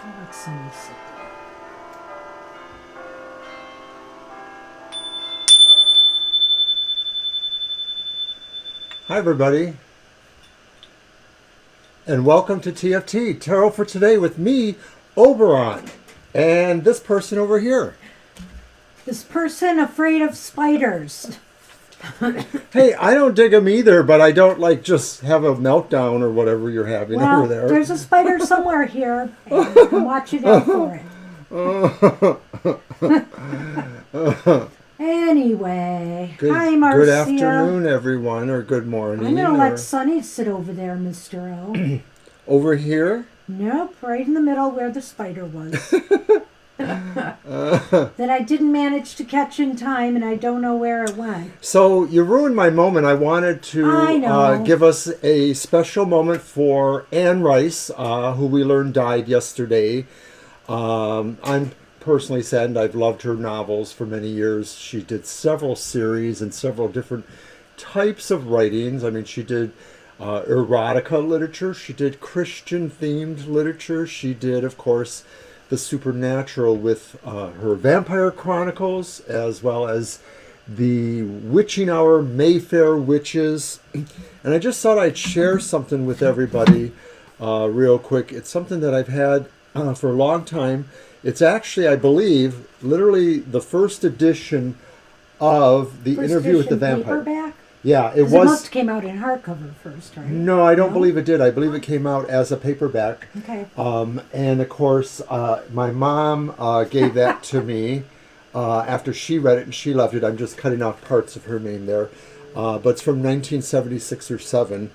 Let Sunny sit there. Hi everybody, and welcome to TFT, Tarot for Today with me, Oberon, and this person over here. This person afraid of spiders. Hey, I don't dig them either, but I don't like just have a meltdown or whatever you're having over there. There's a spider somewhere here, and I'm watching out for it. Anyway, hi Marcia. Good afternoon, everyone, or good morning. I'm going to let Sunny sit over there, Mr. O. Over here? Nope, right in the middle where the spider was. That I didn't manage to catch in time, and I don't know where it went. So you ruined my moment. I wanted to give us a special moment for Anne Rice, who we learned died yesterday. I'm personally saddened. I've loved her novels for many years. She did several series and several different types of writings. I mean, she did erotica literature. She did Christian-themed literature. She did, of course, the supernatural with her Vampire Chronicles, as well as the Witching Hour Mayfair Witches. And I just thought I'd share something with everybody real quick. It's something that I've had for a long time. It's actually, I believe, literally the first edition of the Interview with the Vampire. Paperback? Yeah, it was. It must have came out in hardcover first, right? No, I don't believe it did. I believe it came out as a paperback. Okay. And of course, my mom gave that to me after she read it, and she loved it. I'm just cutting off parts of her name there. But it's from 1976 or 7.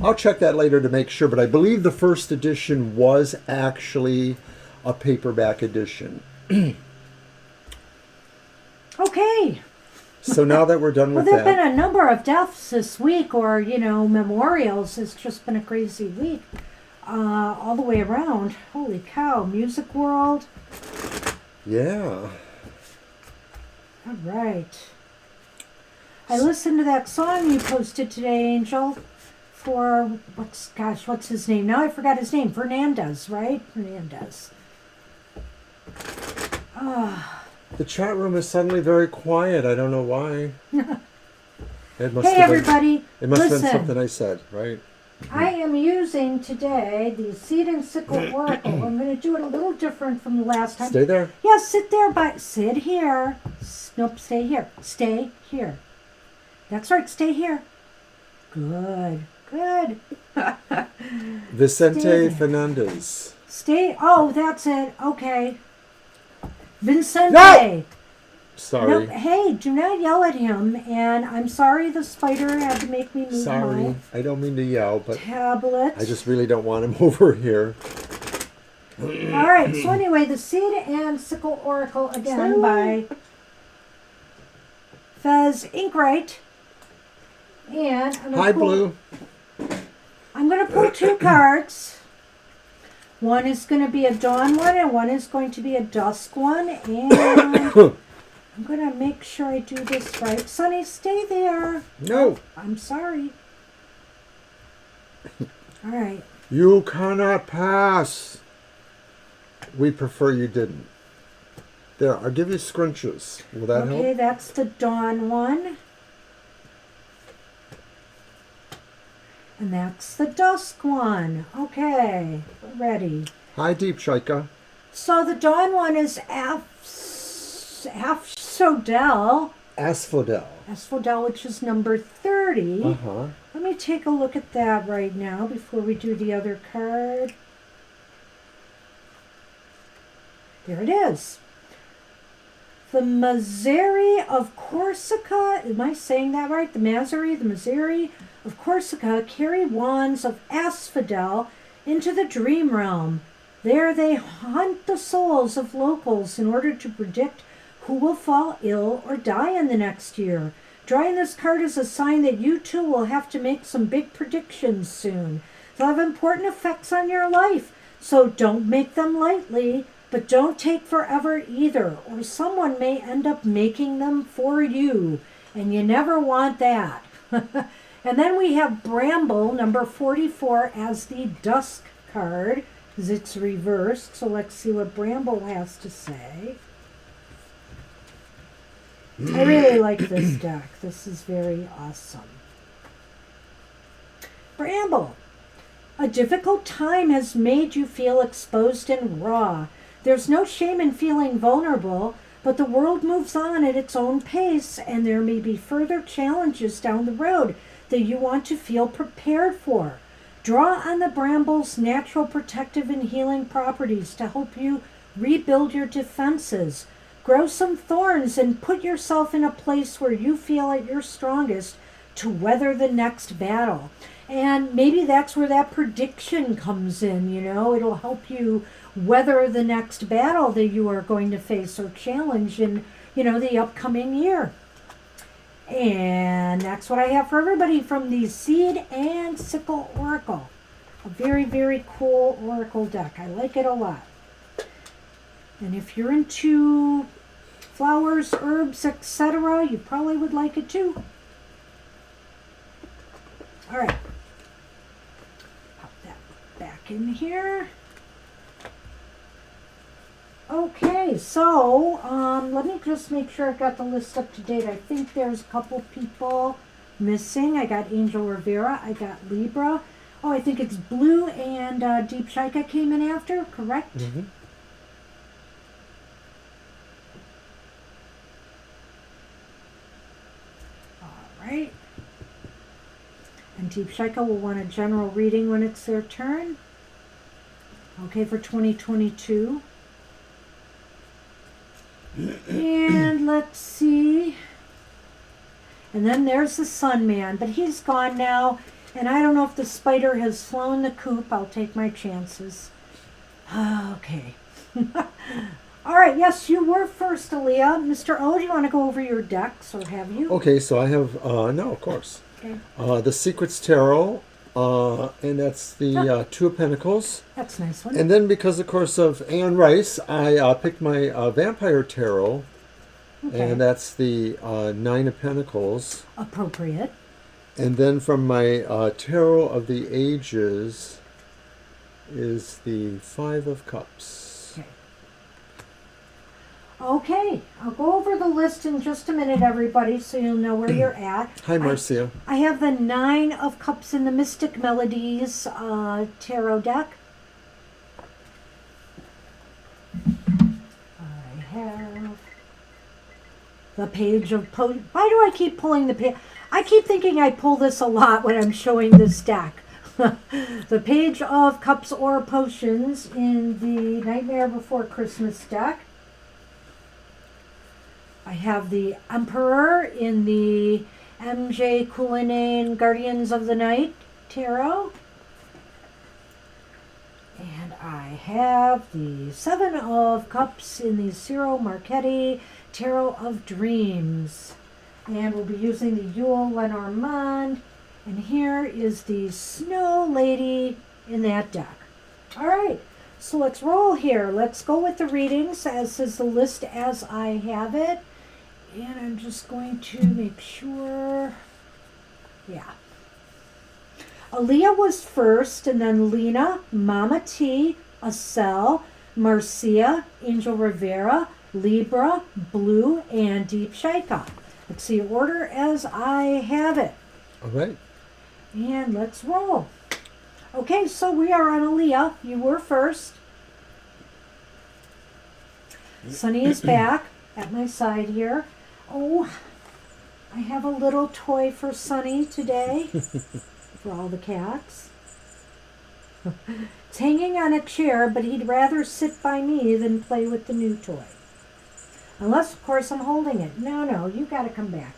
I'll check that later to make sure, but I believe the first edition was actually a paperback edition. Okay. So now that we're done with there have that. been a number of deaths this week, or, memorials. It's just been a crazy week. All the way around. Holy cow. Music world. Yeah. All right. I listened to that song you posted today, Angel, for, what's his name? Now I forgot his name. Fernandez, right? Fernandez. The chat room is suddenly very quiet. I don't know why. Hey, everybody. It must have listen. been something I said, right? I am using today the Seed and Sickle Oracle. I'm going to do it a little different from the last time. Stay there? Yeah, sit there. Sit here. Nope, stay here. Stay here. That's right, stay here. Good. Vicente Fernandez. Oh, that's it. Okay. Vincente. No! Sorry. No, hey, do not yell at him. And I'm sorry the spider had to make me move my I don't mean to yell, but tablet. I just really don't want him over here. All right, so anyway, the Seed and Sickle Oracle, again, by Fez Inkwright. And Hi, Blue. I'm going to pull 2 cards. One is going to be a dawn one, and one is going to be a dusk one. And I'm going to make sure I do this right. Sunny, stay there. No. I'm sorry. All right. You cannot pass. We prefer you didn't. There, I'll give you scrunches. Will that help? Okay, that's the dawn one. And that's the dusk one. Okay, we're ready. Hi, Deep Shaika. So the dawn one is Asphodel. Asphodel, which is number 30. Uh-huh. Let me take a look at that right now before we do the other card. There it is. The Mazzari of Corsica. Am I saying that right? The Mazzari of Corsica carry wands of asphodel into the dream realm. There they haunt the souls of locals in order to predict who will fall ill or die in the next year. Drawing this card is a sign that you too will have to make some big predictions soon. They'll have important effects on your life, so don't make them lightly, but don't take forever either, or someone may end up making them for you, and you never want that. And then we have Bramble, number 44, as the Dusk card. It's reversed, so let's see what Bramble has to say. I really like this deck. This is very awesome. Bramble, a difficult time has made you feel exposed and raw. There's no shame in feeling vulnerable, but the world moves on at its own pace, and there may be further challenges down the road that you want to feel prepared for. Draw on the Bramble's natural protective and healing properties to help you rebuild your defenses. Grow some thorns and put yourself in a place where you feel at your strongest to weather the next battle. And maybe that's where that prediction comes in, you know. It'll help you weather the next battle that you are going to face or challenge in, you know, the upcoming year. And that's what I have for everybody from the Seed and Sickle Oracle. A very, very cool Oracle deck. I like it a lot. And if you're into flowers, herbs, etc., you probably would like it too. All right. Pop that back in here. Okay, so let me just make sure I've got the list up to date. I think there's a couple people missing. I got Angel Rivera. I got Libra. Oh, I think it's Blue and Deep Shika came in after, correct? Mm-hmm. All right. And Deep Shika will want a general reading when it's their turn. Okay, for 2022. And let's see. And then there's the Sun Man, but he's gone now. And I don't know if the spider has flown the coop. I'll take my chances. Okay. All right, yes, you were first, Aaliyah. Mr. O, do you want to go over your decks, or have you? Okay, so I have, no, of course. Okay. The Secrets Tarot, and that's the Two of Pentacles. That's a nice one. And then because, of course, of Anne Rice, I picked my Vampire Tarot, Okay. and that's the Nine of Pentacles. Appropriate. And then from my Tarot of the Ages is the Five of Cups. Okay, I'll go over the list in just a minute, everybody, so you'll know where you're at. Hi, Marcia. I have the Nine of Cups in the Mystic Melodies tarot deck. I have the Page of Potions. Why do I keep pulling the page? I keep thinking I pull this a lot when I'm showing this deck. The Page of Cups or Potions in the Nightmare Before Christmas deck. I have the Emperor in the MJ Cullinane Guardians of the Night tarot. And I have the Seven of Cups in the Ciro Marchetti Tarot of Dreams. And we'll be using the Yule Lenormand. And here is the Snow Lady in that deck. All right, so let's roll here. Let's go with the readings, as is the list as I have it. And I'm just going to make sure. Yeah. Aaliyah was first, and then Lena, Mama T, Acel, Marcia, Angel Rivera, Libra, Blue, and Deep Shika. Let's see order as I have it. All right. And let's roll. Okay, so we are on Aaliyah. You were first. Sunny is back at my side here. Oh, I have a little toy for Sunny today for all the cats. It's hanging on a chair, but he'd rather sit by me than play with the new toy. Unless, of course, I'm holding it. No, you got to come back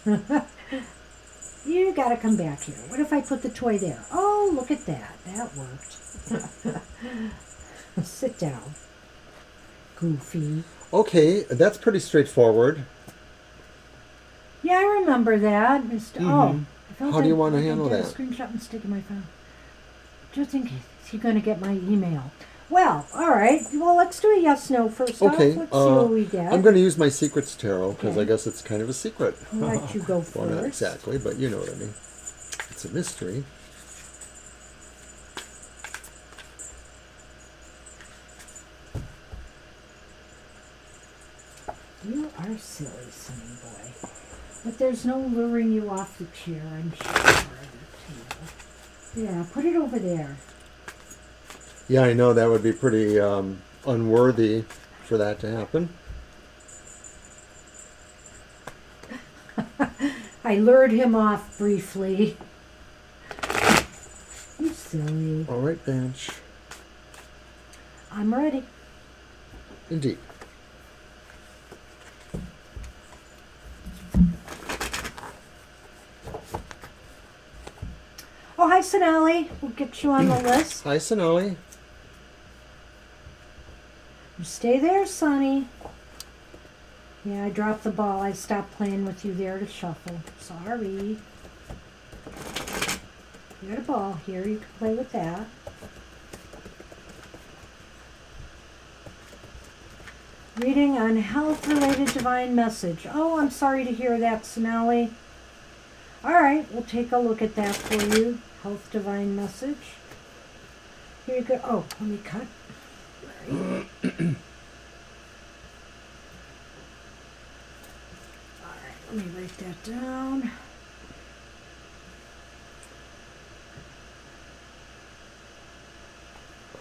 here. You got to come back here. What if I put the toy there? Oh, look at that. That worked. Sit down. Goofy. Okay, that's pretty straightforward. Yeah, I remember that. Mr. Mm-hmm. How do you want to handle that? A screenshot and stick in my phone. Just in case you're going to get my email. Well, all right. Well, let's do a yes/no first okay, off. Let's see what we get. I'm going to use my Secrets Tarot because I guess it's kind of a secret. I'll let you go first. Well, not exactly, but you know what I mean. It's a mystery. are silly, sonny boy. But there's no luring you off the chair, I'm sure. Yeah, put it over there. Yeah, I know that would be pretty unworthy for that to happen. I lured him off briefly. You silly. All right, Bansh. I'm ready. Indeed. Oh, hi, Sonali. We'll get you on the list. Hi, Sonali. You stay there, Sonny. Yeah, I dropped the ball. I stopped playing with you there to shuffle. Sorry. You got a ball here. You can play with that. Reading on health-related divine message. Oh, I'm sorry to hear that, Sonali. All right, we'll take a look at that for you. Health divine message. Here you go. Oh, let me cut. All right, let me write that down.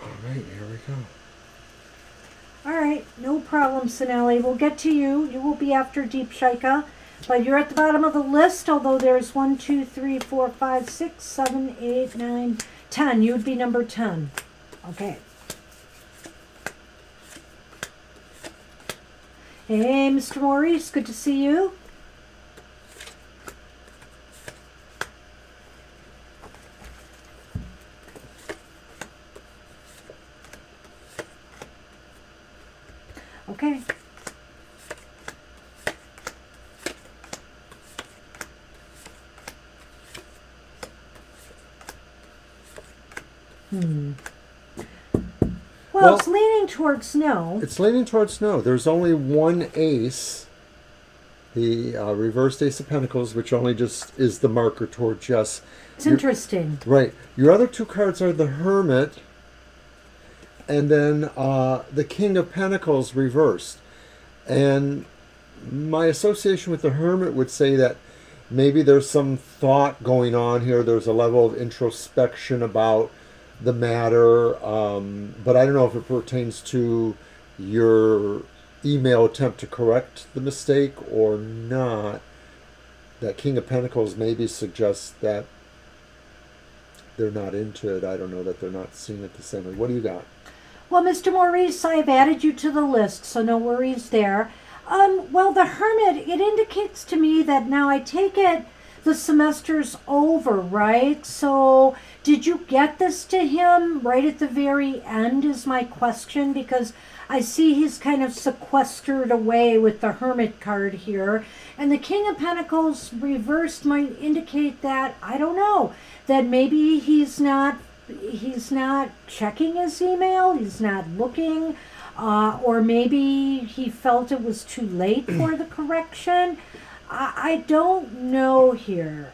All right, here we go. All right, no problem, Sonali. We'll get to you. You will be after Deep Shaika. But you're at the bottom of the list, although there's 1, 2, 3, 4, 5, 6, 7, 8, 9, 10. You would be number 10. Okay. Hey, Mr. Maurice, good to see you. Okay. Well, it's leaning towards no. It's leaning towards no. There's only one ace, the reversed Ace of Pentacles, which only just is the marker towards yes. It's interesting. Right. Your other two cards are the Hermit and then the King of Pentacles reversed. And my association with the Hermit would say that maybe there's some thought going on here. There's a level of introspection about the matter, but I don't know if it pertains to your email attempt to correct the mistake or not. That King of Pentacles maybe suggests that they're not into it. I don't know, that they're not seeing it the same way. What do you got? Well, Mr. Maurice, I've added you to the list, so no worries there. Well, the Hermit, it indicates to me that now I take it the semester's over, right? So did you get this to him right at the very end is my question, because I see he's kind of sequestered away with the Hermit card here. And the King of Pentacles reversed might indicate that, I don't know, that maybe he's not checking his email, he's not looking, or maybe he felt it was too late for the correction. I don't know here.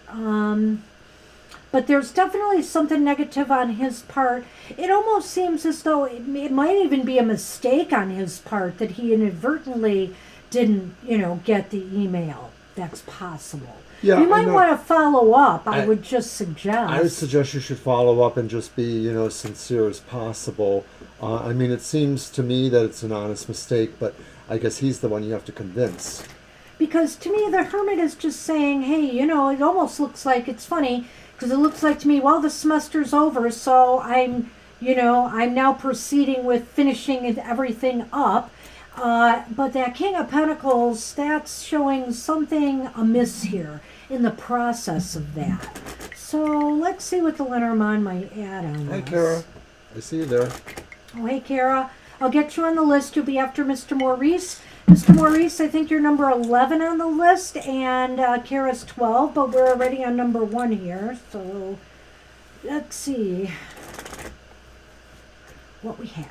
But there's definitely something negative on his part. It almost seems as though it might even be a mistake on his part that he inadvertently didn't, get the email. That's possible. Yeah, you might want to follow up. I would just suggest. I would suggest you should follow up and just be, as sincere as possible. I mean, it seems to me that it's an honest mistake, but I guess he's the one you have to convince. Because to me, the Hermit is just saying, hey, it almost looks like, it's funny, because it looks like to me, well, the semester's over, so I'm now proceeding with finishing everything up. But that King of Pentacles, that's showing something amiss here in the process of that. So let's see what the Lenormand might add on this. Hi, Kara. I see you there. Oh, hey, Kara. I'll get you on the list. You'll be after Mr. Maurice. Mr. Maurice, I think you're number 11 on the list, and Kara's 12, but we're already on number 1 here. So let's see what we have.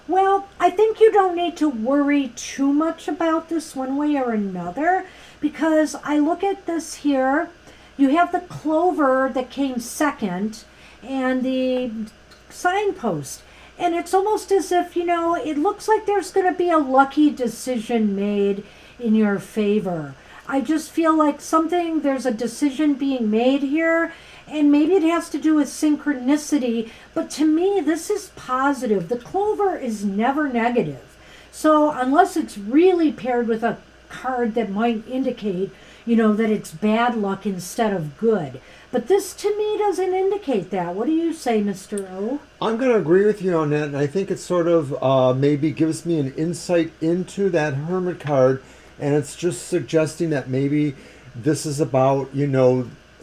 Well, I think you don't need to worry too much about this one way or another, because I look at this here. You have the clover that came second and the signpost. And it's almost as if, it looks like there's going to be a lucky decision made in your favor. I just feel like there's a decision being made here, and maybe it has to do with synchronicity, but to me, this is positive. The clover is never negative. So, unless it's really paired with a card that might indicate, that it's bad luck instead of good. But this to me doesn't indicate that. What do you say, Mr. O? I'm going to agree with you on that, and I think it sort of maybe gives me an insight into that Hermit card, and it's just suggesting that maybe this is about,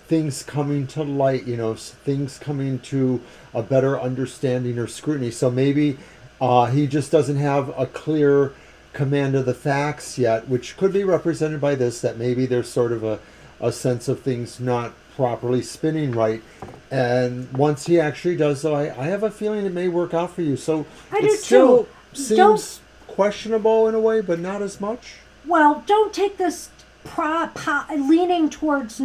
things coming to light, things coming to a better understanding or scrutiny. So maybe he just doesn't have a clear command of the facts yet, which could be represented by this, that maybe there's sort of a sense of things not properly spinning right. And once he actually does, so I have a feeling it may work out for you. So I do it still too. seems questionable in a way, but not as much. Well, don't take this leaning towards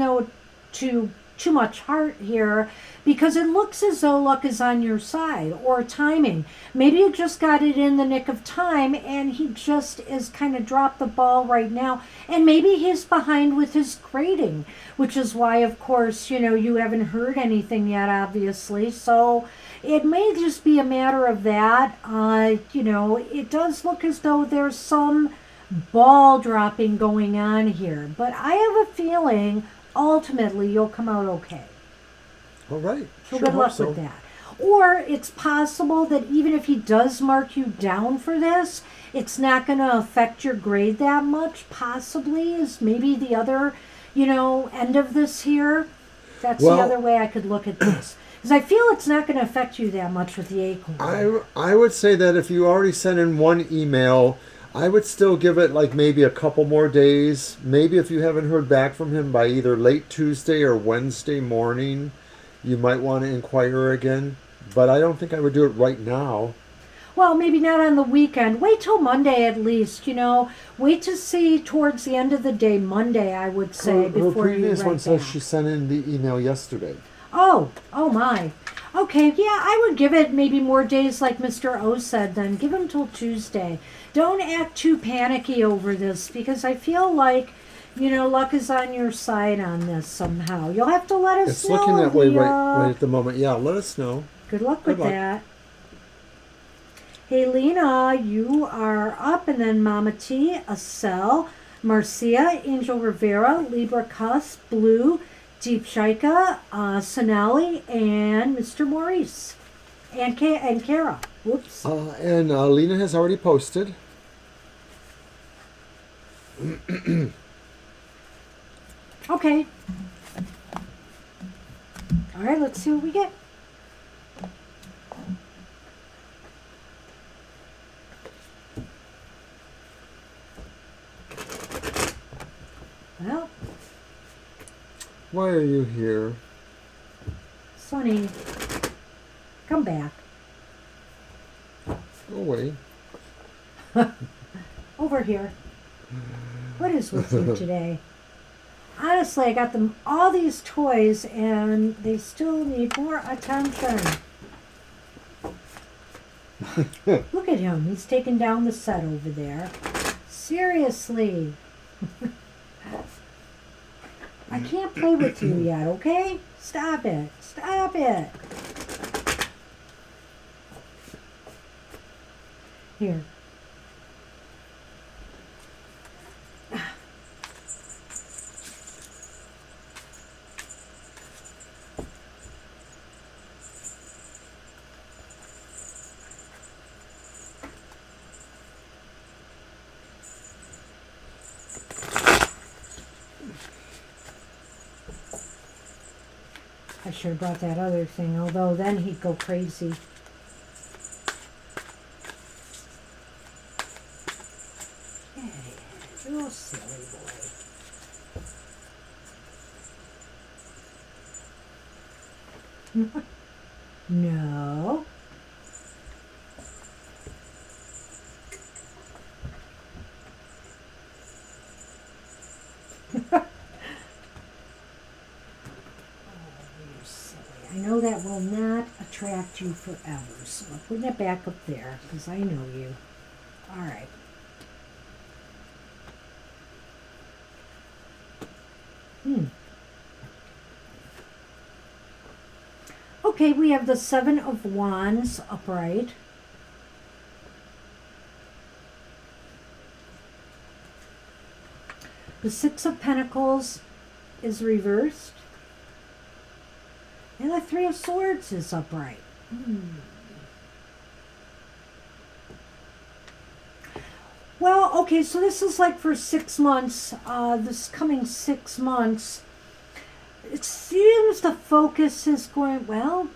too much heart here, because it looks as though luck is on your side, or timing. Maybe you just got it in the nick of time and he just is kind of dropped the ball right now, and maybe he's behind with his grading, which is why, of course, you haven't heard anything yet, obviously. So it may just be a matter of that. It does look as though there's some ball dropping going on here, but I have a feeling ultimately you'll come out okay. All right. So good luck with that. Or it's possible that even if he does mark you down for this, it's not going to affect your grade that much. Possibly is maybe the other, end of this here. That's the other way I could look at this. Because I feel it's not going to affect you that much with the acorn. I would say that if you already sent in one email, I would still give it like maybe a couple more days. Maybe if you haven't heard back from him by either late Tuesday or Wednesday morning, you might want to inquire again. But I don't think I would do it right now. Well, maybe not on the weekend. Wait till Monday at least, Wait to see towards the end of the day, Monday, I would say, before you write back. Her previous one says she sent in the email yesterday. Oh my. Okay, yeah, I would give it maybe more days like Mr. O said then. Give him till Tuesday. Don't act too panicky over this, because I feel like, luck is on your side on this somehow. You'll have to let us know. It's looking that way right at the moment. Yeah, let us know. Good luck with that. Hey, Lena, you are up, and then Mama T, Acel, Marcia, Angel Rivera, Libra Cusp, Blue, Deep Shaika, Sonali, and Mr. Maurice. And Kara. Whoops. And Lena has already posted. Okay. All right, let's see what we get. Well. Why are you here? Sonny, come back. Go away. Over here. What is with you today? Honestly, I got them all these toys and they still need more attention. Look at him. He's taking down the set over there. Seriously. I can't play with you yet, okay? Stop it. Stop it. Here. I should have brought that other thing, although then he'd go crazy. Hey, you're a silly boy. No. I know that will not attract you forever. So I'm putting it back up there because I know you. All right. Okay, we have the Seven of Wands upright. The Six of Pentacles is reversed. And the Three of Swords is upright. Well, okay, so this is like for 6 months. This coming 6 months, it seems the focus is going, well,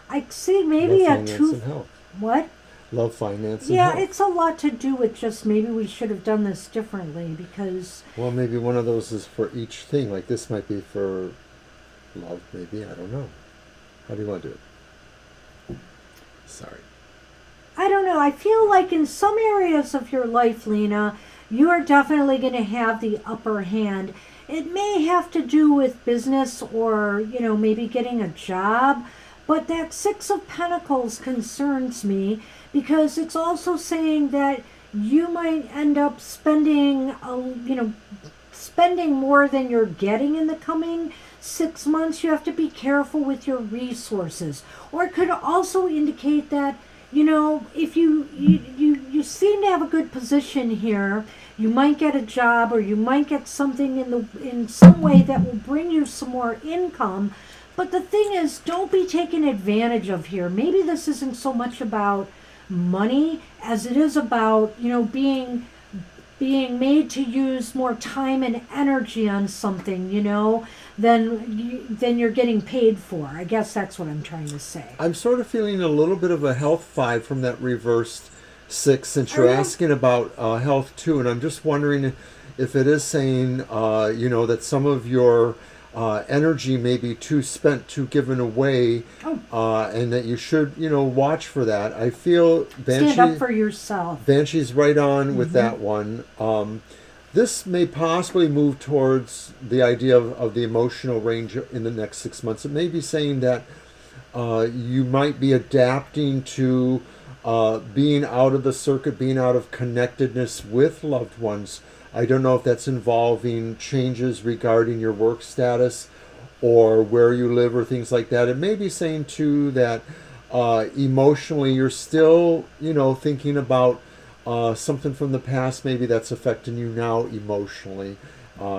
I see maybe Love, a finance, two... and health. What? Love, finance, and Yeah, health. it's a lot to do with just maybe we should have done this differently because... Well, maybe one of those is for each thing. Like this might be for love, maybe. I don't know. How do you want to do it? Sorry. I don't know. I feel like in some areas of your life, Lena, you are definitely going to have the upper hand. It may have to do with business or, maybe getting a job. But that Six of Pentacles concerns me because it's also saying that you might end up spending more than you're getting in the coming 6 months. You have to be careful with your resources. Or it could also indicate that, if you seem to have a good position here, you might get a job or you might get something in some way that will bring you some more income. But the thing is, don't be taken advantage of here. Maybe this isn't so much about money as it is about, being made to use more time and energy on something, than you're getting paid for. I guess that's what I'm trying to say. I'm sort of feeling a little bit of a health 5 from that reversed 6, since you're asking about health too, and I'm just wondering if it is saying, that some of your energy may be too spent, too given away, and that you should, watch for that. I feel Banshee, stand up for yourself. Banshee's right on with that one. This may possibly move towards the idea of the emotional range in the next 6 months. It may be saying that you might be adapting to being out of the circuit, being out of connectedness with loved ones. I don't know if that's involving changes regarding your work status or where you live or things like that. It may be saying too that emotionally you're still, thinking about something from the past maybe that's affecting you now emotionally.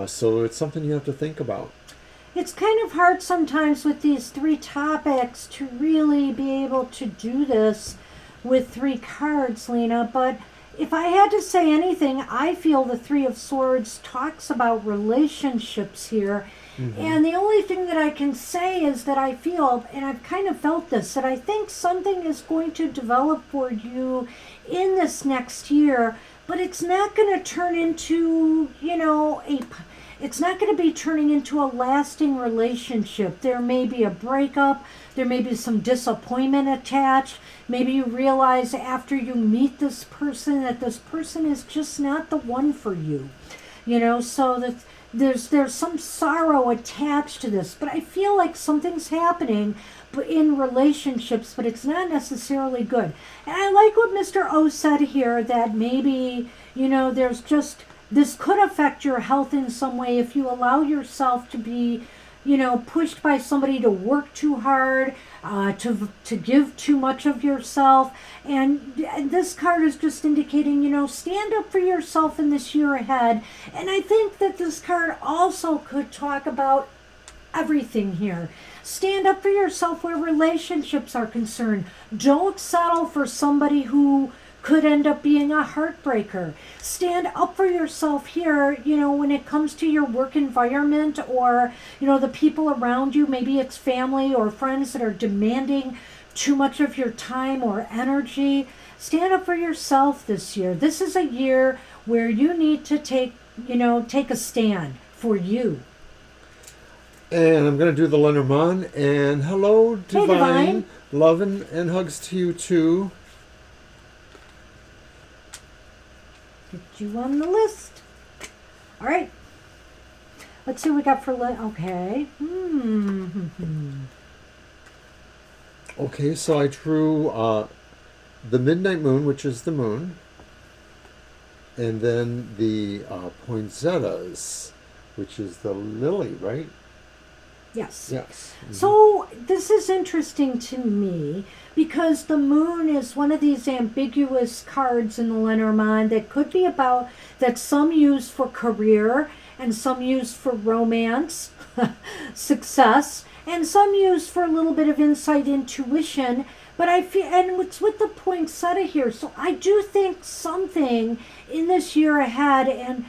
So it's something you have to think about. It's kind of hard sometimes with these 3 topics to really be able to do this with 3 cards, Lena, but if I had to say anything, I feel the Three of Swords talks about relationships here. And the only thing that I can say is that I feel, and I've kind of felt this, that I think something is going to develop for you in this next year, but it's not going to turn into, it's not going to be turning into a lasting relationship. There may be a breakup. There may be some disappointment attached. Maybe you realize after you meet this person that this person is just not the one for you. So that there's some sorrow attached to this. But I feel like something's happening in relationships, but it's not necessarily good. And I like what Mr. O said here, that maybe, there's just... this could affect your health in some way if you allow yourself to be, pushed by somebody to work too hard, to give too much of yourself. And this card is just indicating, stand up for yourself in this year ahead. And I think that this card also could talk about everything here. Stand up for yourself where relationships are concerned. Don't settle for somebody who could end up being a heartbreaker. Stand up for yourself here, when it comes to your work environment or, the people around you. Maybe it's family or friends that are demanding too much of your time or energy. Stand up for yourself this year. This is a year where you need to take a stand for you. And I'm going to do the Lenormand. And hello, Divine. Hey, Divine. Love and hugs to you too. Get you on the list. All right. Let's see what we got for okay. Okay, so I drew the midnight moon, which is the moon, and then the poinsettias, which is the lily, right? Yes. Yes. Mm-hmm. So this is interesting to me because the moon is one of these ambiguous cards in the Lenormand that could be about, that some use for career and some use for romance, success, and some use for a little bit of insight, intuition. But I feel, and it's with the poinsettia here, so I do think something in this year ahead, and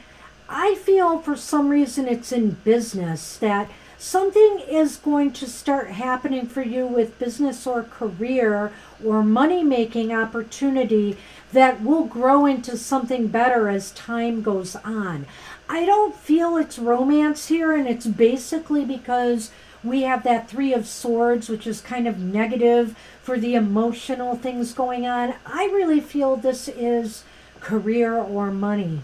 I feel for some reason it's in business, that something is going to start happening for you with business or career or money making opportunity that will grow into something better as time goes on. I don't feel it's romance here, and it's basically because we have that Three of Swords, which is kind of negative for the emotional things going on. I really feel this is career or money.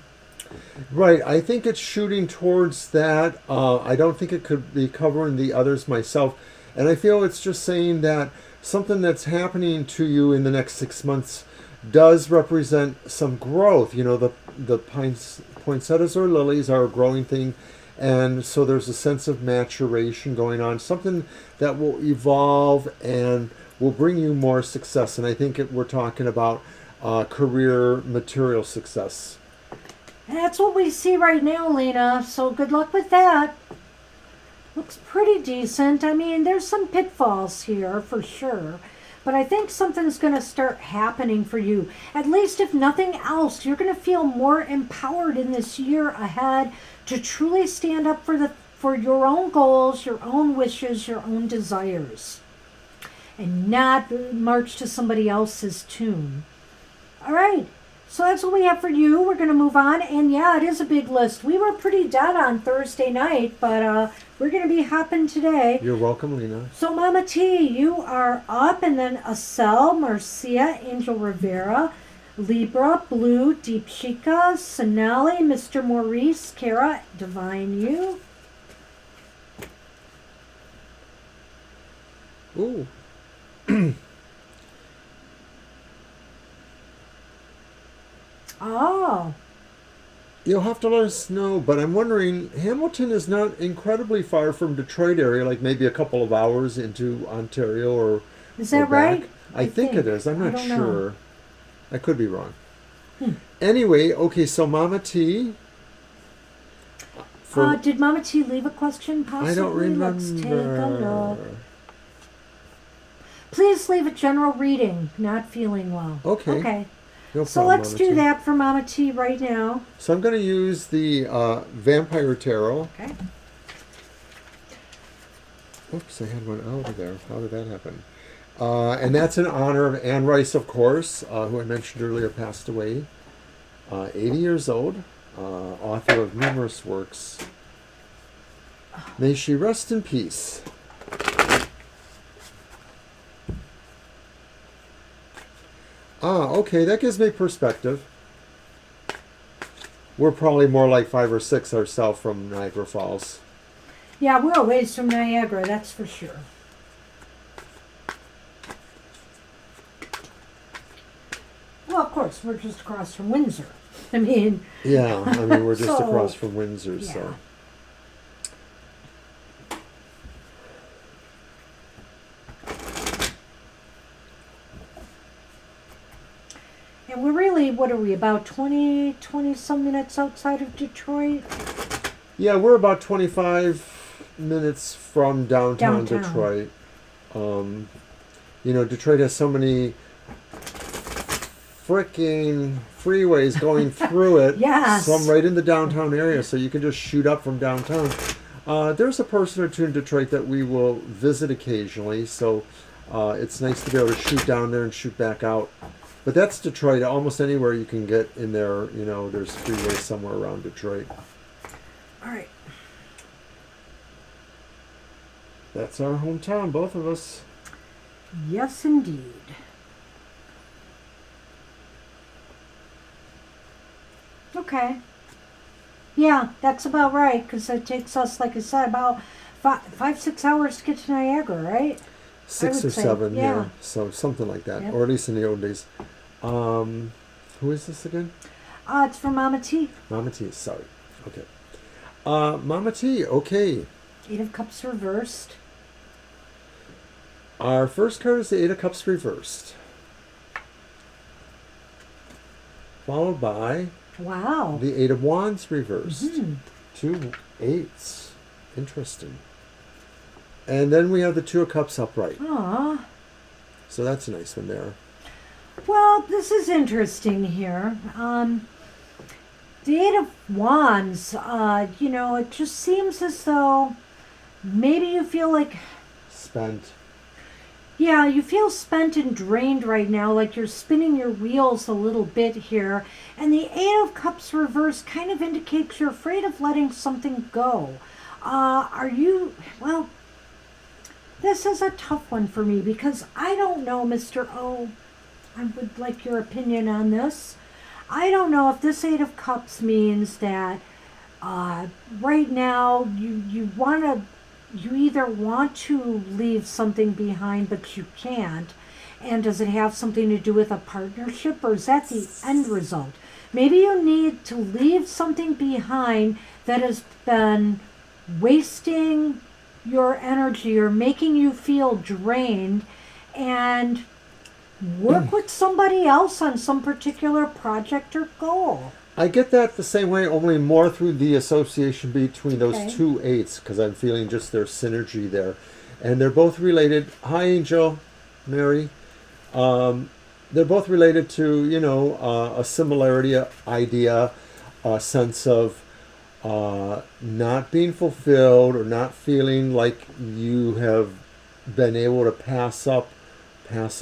Right, I think it's shooting towards that. I don't think it could be covering the others myself. And I feel it's just saying that something that's happening to you in the next 6 months does represent some growth. You know, the poinsettias or lilies are a growing thing. And so there's a sense of maturation going on, something that will evolve and will bring you more success. And I think we're talking about career material success. And that's what we see right now, Lena. So good luck with that. Looks pretty decent. I mean, there's some pitfalls here for sure. But I think something's going to start happening for you. At least if nothing else, you're going to feel more empowered in this year ahead to truly stand up for your own goals, your own wishes, your own desires. And not march to somebody else's tune. All right. So that's what we have for you. We're going to move on. And yeah, it is a big list. We were pretty dead on Thursday night, but we're going to be hopping today. You're welcome, Lena. So Mama T, you are up. And then Acel, Marcia, Angel Rivera, Libra, Blue, Deep Chica, Sonali, Mr. Maurice, Kara, Divine You. Ooh. Oh. You'll have to let us know, but I'm wondering, Hamilton is not incredibly far from Detroit area, like maybe a couple of hours into Ontario or Is that or back. right? I think it is. I'm not sure. Know. I could be wrong. Anyway, okay, so Mama T. Did Mama T leave a question possibly? I don't remember. Let's take a look. Please leave a general reading. Not feeling well. Okay. No so problem, let's Mama do T. that for Mama T right now. So I'm going to use the Vampire Tarot. Okay. Oops, I had one out of there. How did that happen? And that's in honor of Anne Rice, of course, who I mentioned earlier passed away. 80 years old, author of numerous works. May she rest in peace. Okay, that gives me perspective. We're probably more like 5 or 6 ourselves from Niagara Falls. Yeah, we're a ways from Niagara, that's for sure. Well, of course, we're just across from Windsor. I mean... Yeah, we're just so, across from Windsor, yeah. so... And we're really, what are we, about 20 some minutes outside of Detroit? Yeah, we're about 25 minutes from downtown. Detroit. Detroit has so many freaking freeways going through it. Yes. Some right in the downtown area, so you can just shoot up from downtown. There's a person or two in Detroit that we will visit occasionally, so it's nice to be able to shoot down there and shoot back out. But that's Detroit. Almost anywhere you can get in there, there's freeways somewhere around Detroit. All right. That's our hometown, both of us. Yes, indeed. Okay. Yeah, that's about right, because it takes us, like I said, about 5-6 hours to get to Niagara, right? 6 or 7, yeah. So something like that, or at least in the old days. Who is this again? It's from Mama T. Mama T, sorry. Okay. Mama T, okay. 8 of Cups reversed. Our first card is the 8 of Cups reversed. Followed by the 8 of Wands reversed. 2 8s. Interesting. And then we have the 2 of Cups upright. Aww. So that's a nice one there. Well, this is interesting here. The 8 of Wands, it just seems as though maybe you feel like... Spent. Yeah, you feel spent and drained right now, like you're spinning your wheels a little bit here. And the 8 of Cups reversed kind of indicates you're afraid of letting something go. Well, this is a tough one for me because I don't know, Mr. O. I would like your opinion on this. I don't know if this 8 of Cups means that right now you either want to leave something behind but you can't, and does it have something to do with a partnership, or is that the end result? Maybe you need to leave something behind that has been wasting your energy or making you feel drained, and work with somebody else on some particular project or goal. I get that the same way, only more through the association between those 2 8s, because I'm feeling just their synergy there. And they're both related. Hi, Angel, Mary. They're both related to, a similarity idea, a sense of not being fulfilled or not feeling like you have been able to pass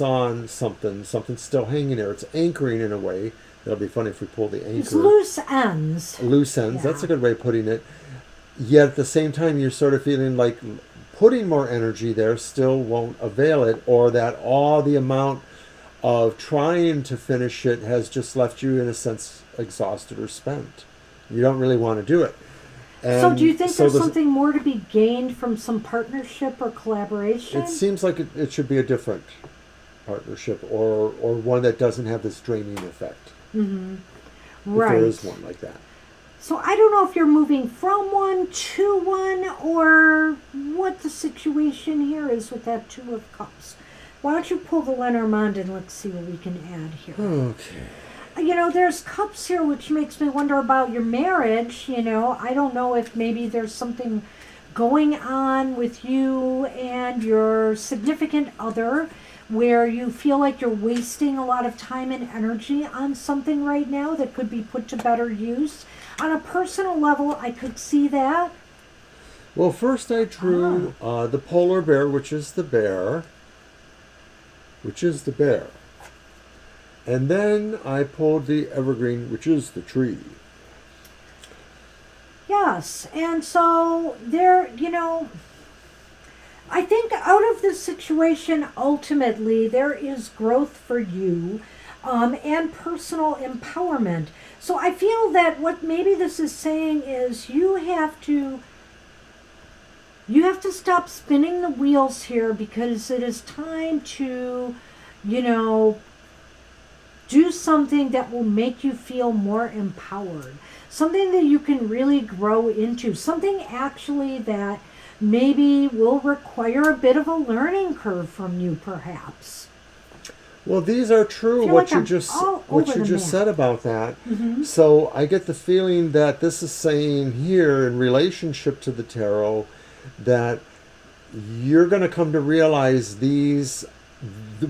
on something's still hanging there. It's anchoring in a way. That'll be funny if we pull the anchor. It's loose ends. Loose ends, that's a good way of putting it. Yet at the same time, you're sort of feeling like putting more energy there still won't avail it, or that all the amount of trying to finish it has just left you, in a sense, exhausted or spent. You don't really want to do it. And so do you think there's something more to be gained from some partnership or collaboration? It seems like it should be a different partnership, or one that doesn't have this draining effect. Mm-hmm. Right. If there is one like that. So I don't know if you're moving from one to one, or what the situation here is with that 2 of Cups. Why don't you pull the Lenormand and let's see what we can add here. Okay. There's cups here, which makes me wonder about your marriage. I don't know if maybe there's something going on with you and your significant other where you feel like you're wasting a lot of time and energy on something right now that could be put to better use. On a personal level, I could see that. Well, first I drew the polar bear, which is the bear. And then I pulled the evergreen, which is the tree. Yes, and so there, I think out of this situation, ultimately, there is growth for you and personal empowerment. So I feel that what maybe this is saying is you have to stop spinning the wheels here, because it is time to, do something that will make you feel more empowered. Something that you can really grow into. Something actually that maybe will require a bit of a learning curve from you, perhaps. Well, these are true, what you just said about that. Mm-hmm. So I get the feeling that this is saying here, in relationship to the tarot, that you're going to come to realize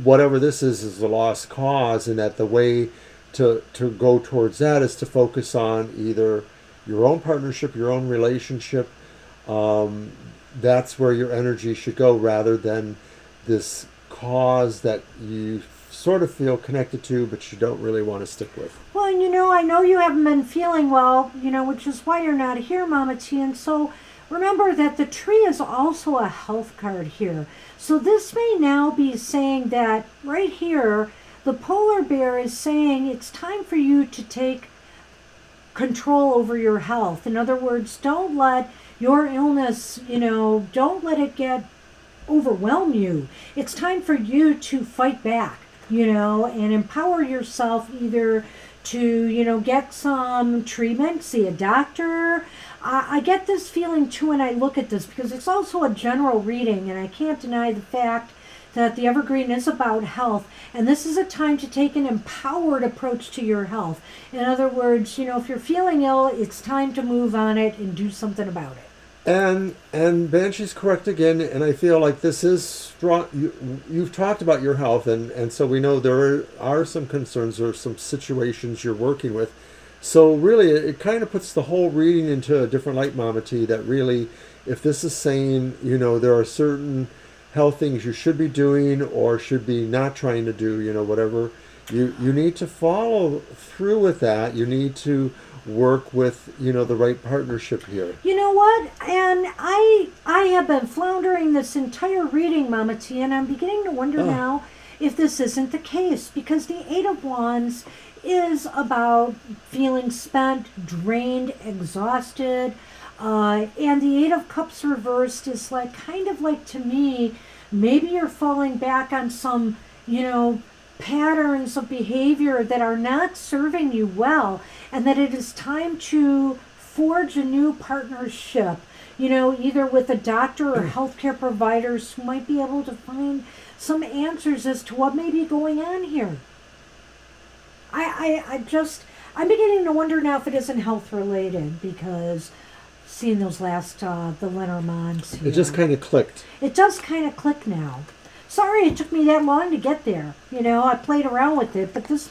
whatever this is a lost cause, and that the way to go towards that is to focus on either your own partnership, your own relationship. That's where your energy should go, rather than this cause that you sort of feel connected to, but you don't really want to stick with. Well, I know you haven't been feeling well, which is why you're not here, Mama T. And so remember that the tree is also a health card here. So this may now be saying that right here, the polar bear is saying it's time for you to take control over your health. In other words, don't let your illness, don't let it get overwhelm you. It's time for you to fight back, and empower yourself either to, get some treatment, see a doctor. I get this feeling too when I look at this because it's also a general reading, and I can't deny the fact that the evergreen is about health, and this is a time to take an empowered approach to your health. In other words, if you're feeling ill, it's time to move on it and do something about it. And Banshee's correct again, and I feel like this is strong. You've talked about your health, and so we know there are some concerns or some situations you're working with. So really, it kind of puts the whole reading into a different light, Mama T, that really, if this is saying, there are certain health things you should be doing or should be not trying to do, whatever, you need to follow through with that. You need to work with, the right partnership here. You know what? And I have been floundering this entire reading, Mama T, and I'm beginning to wonder now if this isn't the case, because the Eight of Wands is about feeling spent, drained, exhausted, and the Eight of Cups reversed is kind of like to me, maybe you're falling back on some, patterns of behavior that are not serving you well, and that it is time to forge a new partnership, either with a doctor or healthcare providers who might be able to find some answers as to what may be going on here. I'm beginning to wonder now if it isn't health related, because seeing those last, the Lenormands here. It just kind of clicked. It does kind of click now. Sorry it took me that long to get there. I played around with it, but this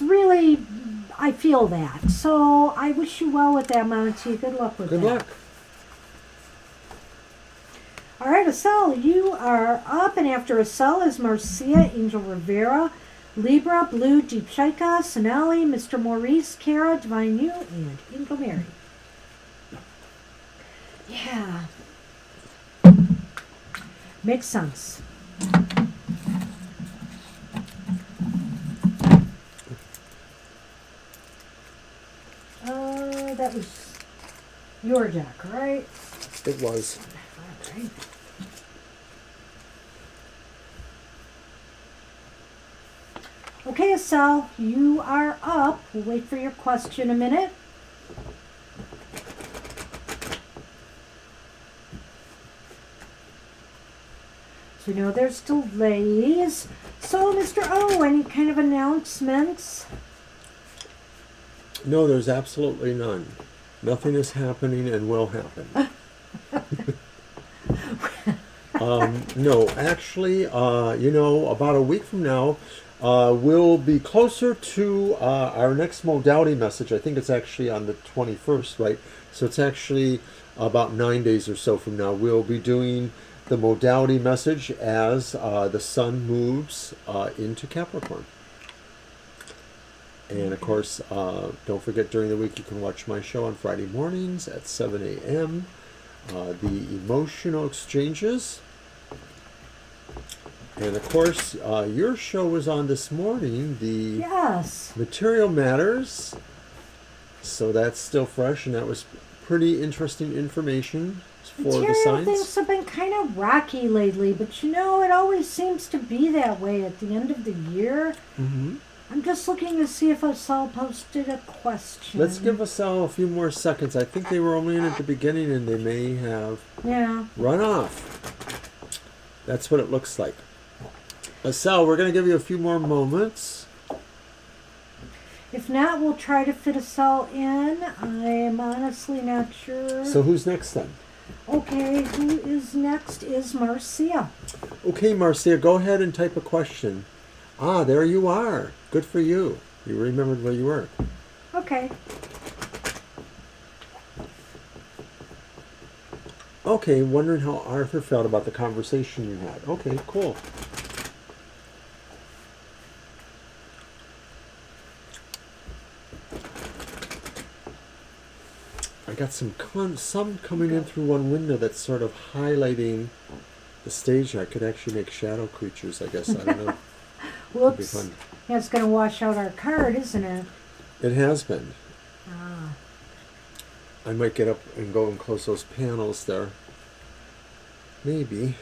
really, I feel that. So I wish you well with that, Monty. Good luck with that. Good luck. All right, Estelle, you are up, and after Estelle is Marcia, Angel Rivera, Libra, Blue, Deep Shaika, Sonali, Mr. Maurice, Kara, Divine You, and Angel Mary. Yeah. Makes sense. That was your deck, right? It was. All right. Okay, Estelle, you are up. We'll wait for your question a minute. So we know there's delays. So, Mr. O, any kind of announcements? No, there's absolutely none. Nothing is happening and will happen. No, actually, about a week from now, we'll be closer to our next modality message. I think it's actually on the 21st, right? So it's actually about 9 days or so from now. We'll be doing the modality message as the sun moves into Capricorn. And of course, don't forget, during the week you can watch my show on Friday mornings at 7 a.m. The emotional exchanges. And of course, your show was on this morning, the Material Matters. So that's still fresh, and that was pretty interesting information for the signs. Material things have been kind of rocky lately, but it always seems to be that way at the end of the year. Mm-hmm. I'm just looking to see if Asal posted a question. Let's give Asal a few more seconds. I think they were only in at the beginning, and they may have run off. That's what it looks like. Asal, we're going to give you a few more moments. If not, we'll try to fit Asal in. I'm honestly not sure. So who's next then? Okay, who is next is Marcia. Okay, Marcia, go ahead and type a question. Ah, there you are. Good for you. You remembered where you were. Okay. Okay, wondering how Arthur felt about the conversation you had. Okay, cool. I got some coming in through one window that's sort of highlighting the stage. I could actually make shadow creatures, I guess. I don't know. Whoops. It'd be fun. Yeah, it's going to wash out our card, isn't it? It has been. Ah. I might get up and go and close those panels there. Maybe.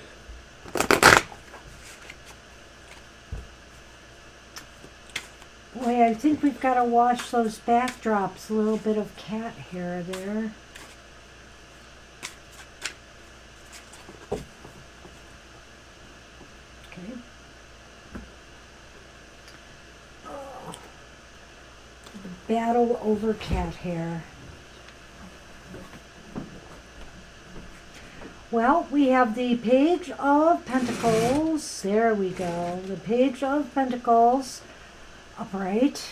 Boy, I think we've got to wash those backdrops. A little bit of cat hair there. Okay. Oh, the battle over cat hair. Well, we have the Page of Pentacles. There we go. The Page of Pentacles. Upright.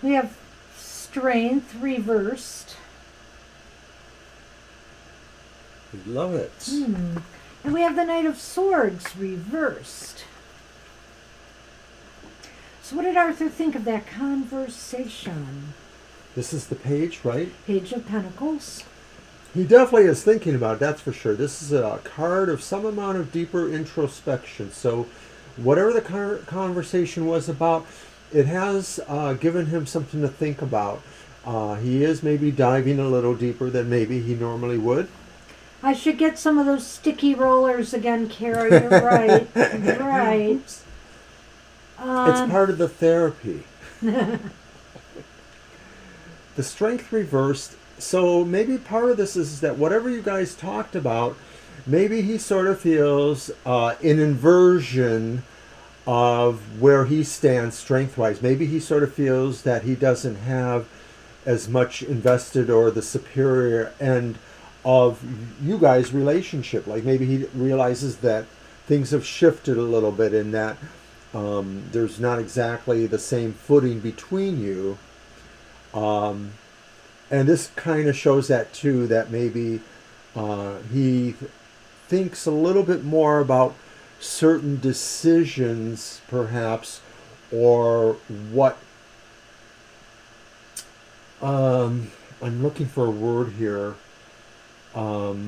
We have Strength reversed. We love it. And we have the Knight of Swords reversed. So what did Arthur think of that conversation? This is the page, right? Page of Pentacles. He definitely is thinking about it, that's for sure. This is a card of some amount of deeper introspection. So whatever the conversation was about, it has given him something to think about. He is maybe diving a little deeper than maybe he normally would. I should get some of those sticky rollers again, Kara. You're right. You're right. It's part of the therapy. The Strength reversed. So maybe part of this is that whatever you guys talked about, maybe he sort of feels an inversion of where he stands strength-wise. Maybe he sort of feels that he doesn't have as much invested or the superior end of you guys' relationship. Like maybe he realizes that things have shifted a little bit in that there's not exactly the same footing between you. And this kind of shows that too, that maybe he thinks a little bit more about certain decisions, perhaps, or what... I'm looking for a word here that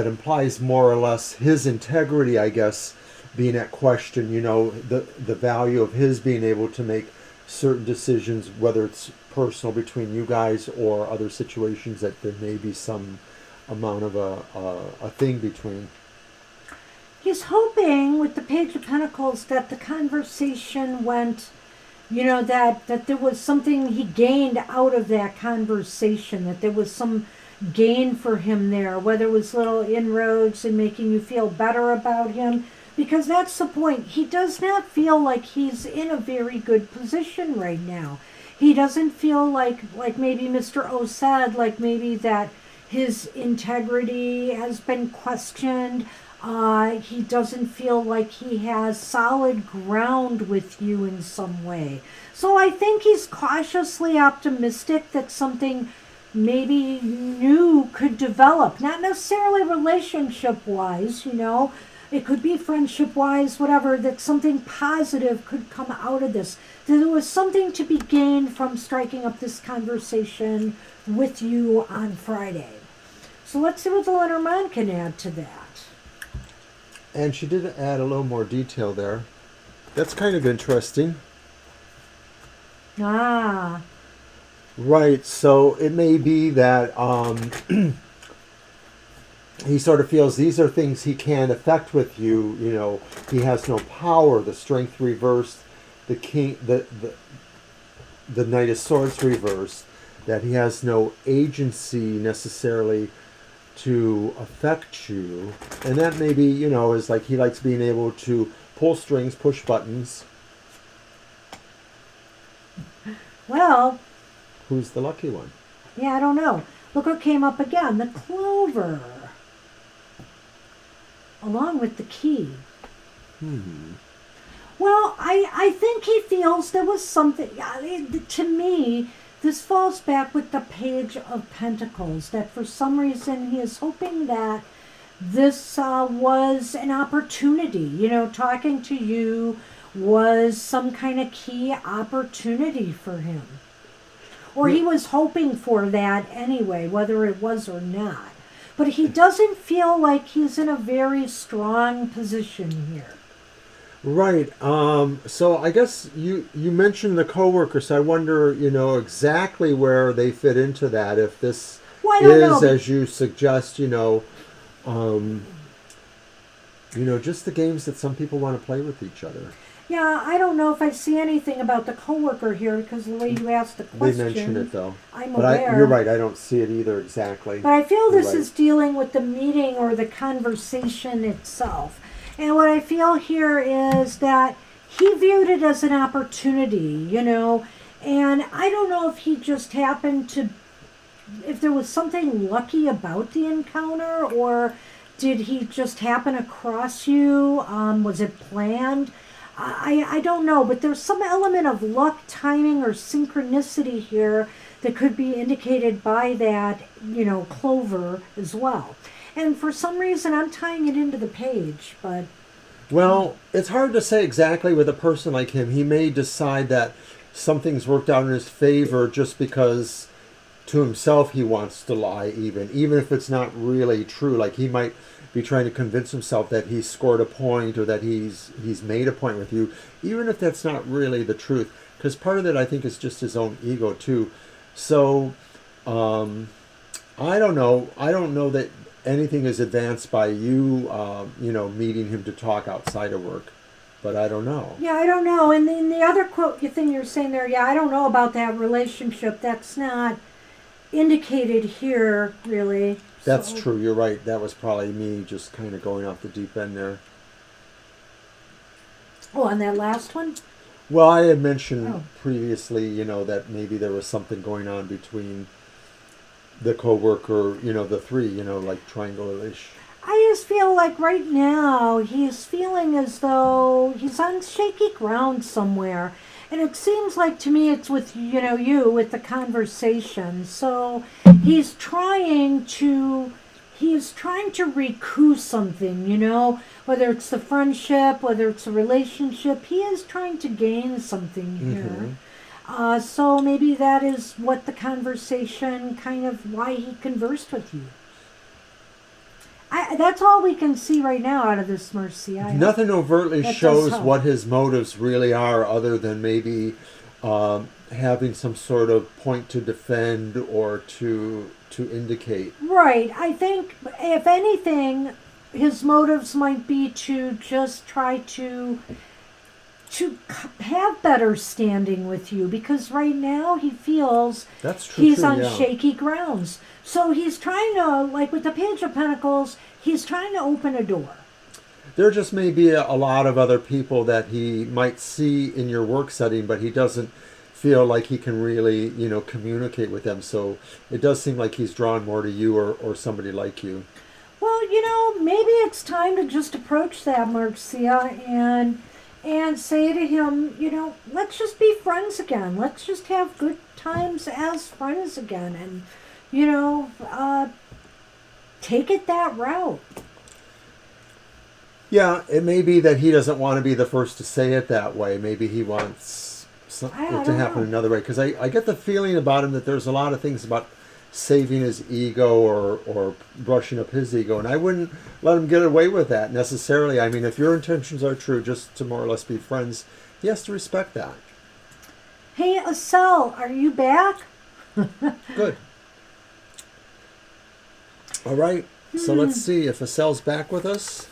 implies more or less his integrity, I guess, being at question, you know, the value of his being able to make certain decisions, whether it's personal between you guys or other situations that there may be some amount of a thing between. He's hoping with the Page of Pentacles that the conversation went, you know, that there was something he gained out of that conversation, that there was some gain for him there, whether it was little inroads and making you feel better about him, because that's the point. He does not feel like he's in a very good position right now. He doesn't feel like maybe Mr. O said, like maybe that his integrity has been questioned. He doesn't feel like he has solid ground with you in some way. So I think he's cautiously optimistic that something maybe new could develop. Not necessarily relationship-wise, you know. It could be friendship-wise, whatever, that something positive could come out of this. That there was something to be gained from striking up this conversation with you on Friday. So let's see what the Lenormand can add to that. And she did add a little more detail there. That's kind of interesting. Ah. Right, so it may be that he sort of feels these are things he can't affect with you. You know, he has no power. The Strength reversed, the King, the Knight of Swords reversed. That he has no agency necessarily to affect you, and that maybe, you know, is like he likes being able to pull strings, push buttons. Well, who's the lucky one? Yeah, I don't know. Look what came up again, the Clover, along with the key. Well, I think he feels there was something, to me, this falls back with the Page of Pentacles, that for some reason he is hoping that this was an opportunity. You know, talking to you was some kind of key opportunity for him. Or he was hoping for that anyway, whether it was or not. But he doesn't feel like he's in a very strong position here. Right. So I guess you mentioned the coworker, so I wonder, exactly where they fit into that. If this Well, I don't is, know. as you suggest, um, just the games that some people want to play with each other. Yeah, I don't know if I see anything about the coworker here because of the way you asked the They question. mention it though, I'm but aware. you're right. I don't see it either exactly. But I feel You're this right. is dealing with the meeting or the conversation itself. And what I feel here is that he viewed it as an opportunity, and I don't know if he just happened to, if there was something lucky about the encounter, or did he just happen across you? Was it planned? I don't know, but there's some element of luck, timing, or synchronicity here that could be indicated by that, clover as well. And for some reason, I'm tying it into the page, but. Well, it's hard to say exactly with a person like him. He may decide that something's worked out in his favor just because to himself he wants to lie, even if it's not really true. Like he might be trying to convince himself that he's scored a point or that he's made a point with you, even if that's not really the truth. Because part of it, I think, is just his own ego too. So I don't know. I don't know that anything is advanced by you, meeting him to talk outside of work. But I don't know. Yeah, I don't know. And then the other thing you're saying there, yeah, I don't know about that relationship. That's not indicated here, really. That's true. You're right. That was probably me just kind of going off the deep end there. Oh, on that last one? Well, I had mentioned previously, that maybe there was something going on between the coworker, the three, like triangle relation. I just feel like right now he's feeling as though he's on shaky ground somewhere. And it seems like to me it's with, you, with the conversation. So he's trying to recoup something, whether it's the friendship, whether it's a relationship. He is trying to gain something here. So maybe that is what the conversation, kind of why he conversed with you. That's all we can see right now out of this, Mercy. Nothing overtly shows what his motives really are, other than maybe having some sort of point to defend or to indicate. Right. I think, if anything, his motives might be to just try to have better standing with you, because right now he feels he's on shaky grounds. So he's trying to, like with the Page of Pentacles, he's trying to open a door. There just may be a lot of other people that he might see in your work setting, but he doesn't feel like he can really, communicate with them. So it does seem like he's drawn more to you or somebody like you. Well, maybe it's time to just approach that, Marcia, and say to him, let's just be friends again. Let's just have good times as friends again. And, take it that route. Yeah, it may be that he doesn't want to be the first to say it that way. Maybe he wants it to happen another way. Because I get the feeling about him that there's a lot of things about saving his ego or brushing up his ego. And I wouldn't let him get away with that necessarily. I mean, if your intentions are true, just to more or less be friends, he has to respect that. Hey, Asel, are you back? Good. All right. So let's see if Asel's back with us.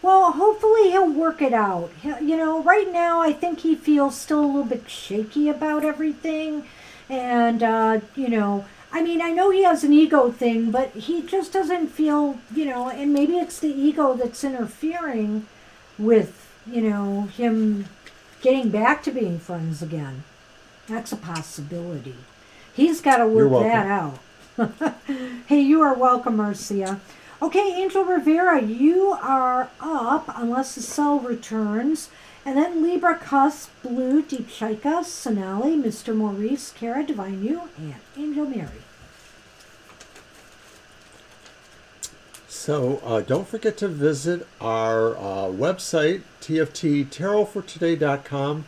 Well, hopefully he'll work it out. Right now I think he feels still a little bit shaky about everything. And, I know he has an ego thing, but he just doesn't feel, and maybe it's the ego that's interfering with, him getting back to being friends again. That's a possibility. He's got to work that out. Hey, you are welcome, Marcia. Okay, Angel Rivera, you are up unless the cell returns. And then Libra, Cusp, Blue, Deep Shaika, Sonali, Mr. Maurice, Kara, Divine You, and Angel Mary. So don't forget to visit our website, tfttarotfortoday.com.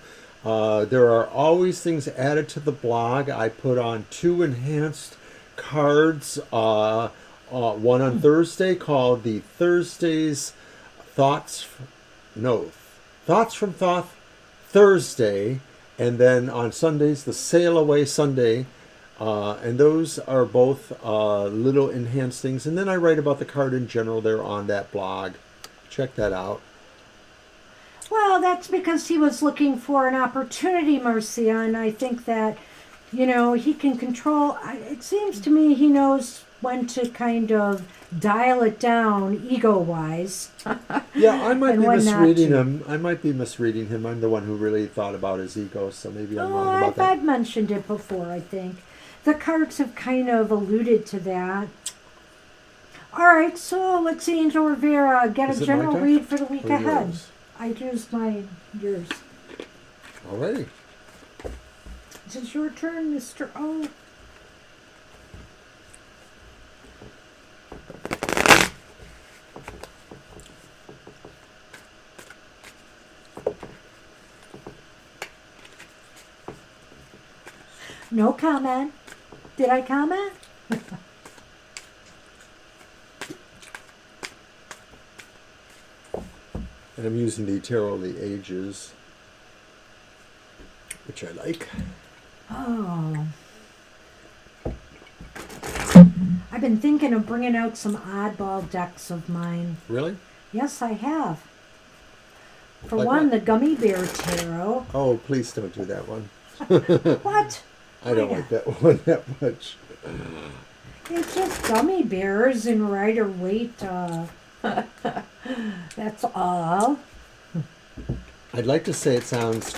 There are always things added to the blog. I put on 2 enhanced cards, one on Thursday called the Thursday's Thoughts from Thoth Thursday, and then on Sundays, the Sail Away Sunday. And those are both little enhanced things. And then I write about the card in general there on that blog. Check that out. Well, that's because he was looking for an opportunity, Marcia, and I think that, he can control. It seems to me he knows when to kind of dial it down ego-wise. Yeah, I might be misreading him. I'm the one who really thought about his ego, so maybe I'm wrong about that. I've mentioned it before, I think. The cards have kind of alluded to that. All right, so let's see, Angel Rivera, get a general read for the week ahead. Yours? I used yours. All righty. This is your turn, Mr. O. No comment. Did I comment? And I'm using the Tarot of the Ages, which I like. Oh. I've been thinking of bringing out some oddball decks of mine. Really? Yes, I have. For like one, what? The Gummy Bear Tarot. Oh, please don't do that one. What? I don't like that one that much. It's just gummy bears in Rider-Waite. That's all. I'd like to say it sounds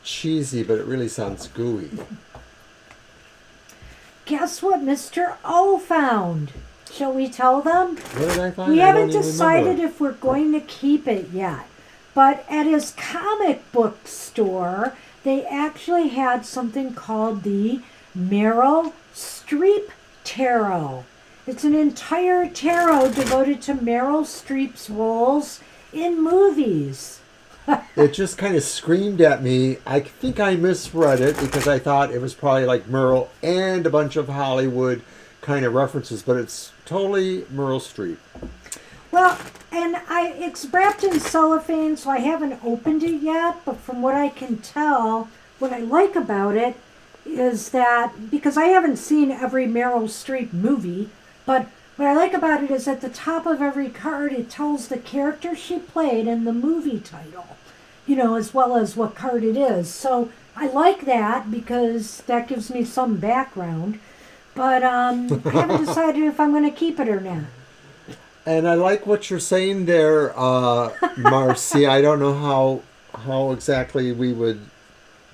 cheesy, but it really sounds gooey. Guess what Mr. O found? Shall we tell them? What did I find? We haven't decided if we're going to keep it yet. But at his comic book store, they actually had something called the Merrell Streep Tarot. It's an entire tarot devoted to Meryl Streep's roles in movies. It just kind of screamed at me. I think I misread it because I thought it was probably like Merrell and a bunch of Hollywood kind of references, but it's totally Meryl Streep. Well, and it's wrapped in cellophane, so I haven't opened it yet, but from what I can tell, what I like about it is that, because I haven't seen every Meryl Streep movie, but what I like about it is at the top of every card, it tells the character she played and the movie title, as well as what card it is. So I like that because that gives me some background, but I haven't decided if I'm going to keep it or not. And I like what you're saying there, Marcy. I don't know how exactly we would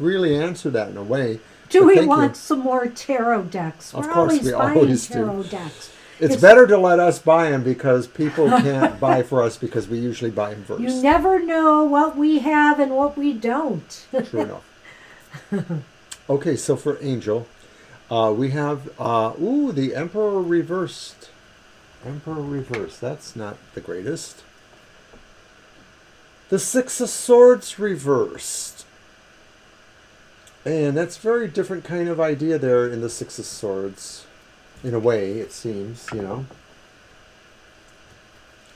really answer that in a way. Do we want some more tarot decks? Of course, we always do. Tarot decks. It's better to let us buy them because people can't buy for us because we usually buy them first. You never know what we have and what we don't. True enough. Okay, so for Angel, we have, the Emperor Reversed. Emperor Reversed. That's not the greatest. The Six of Swords Reversed. And that's a very different kind of idea there in the Six of Swords. In a way, it seems, And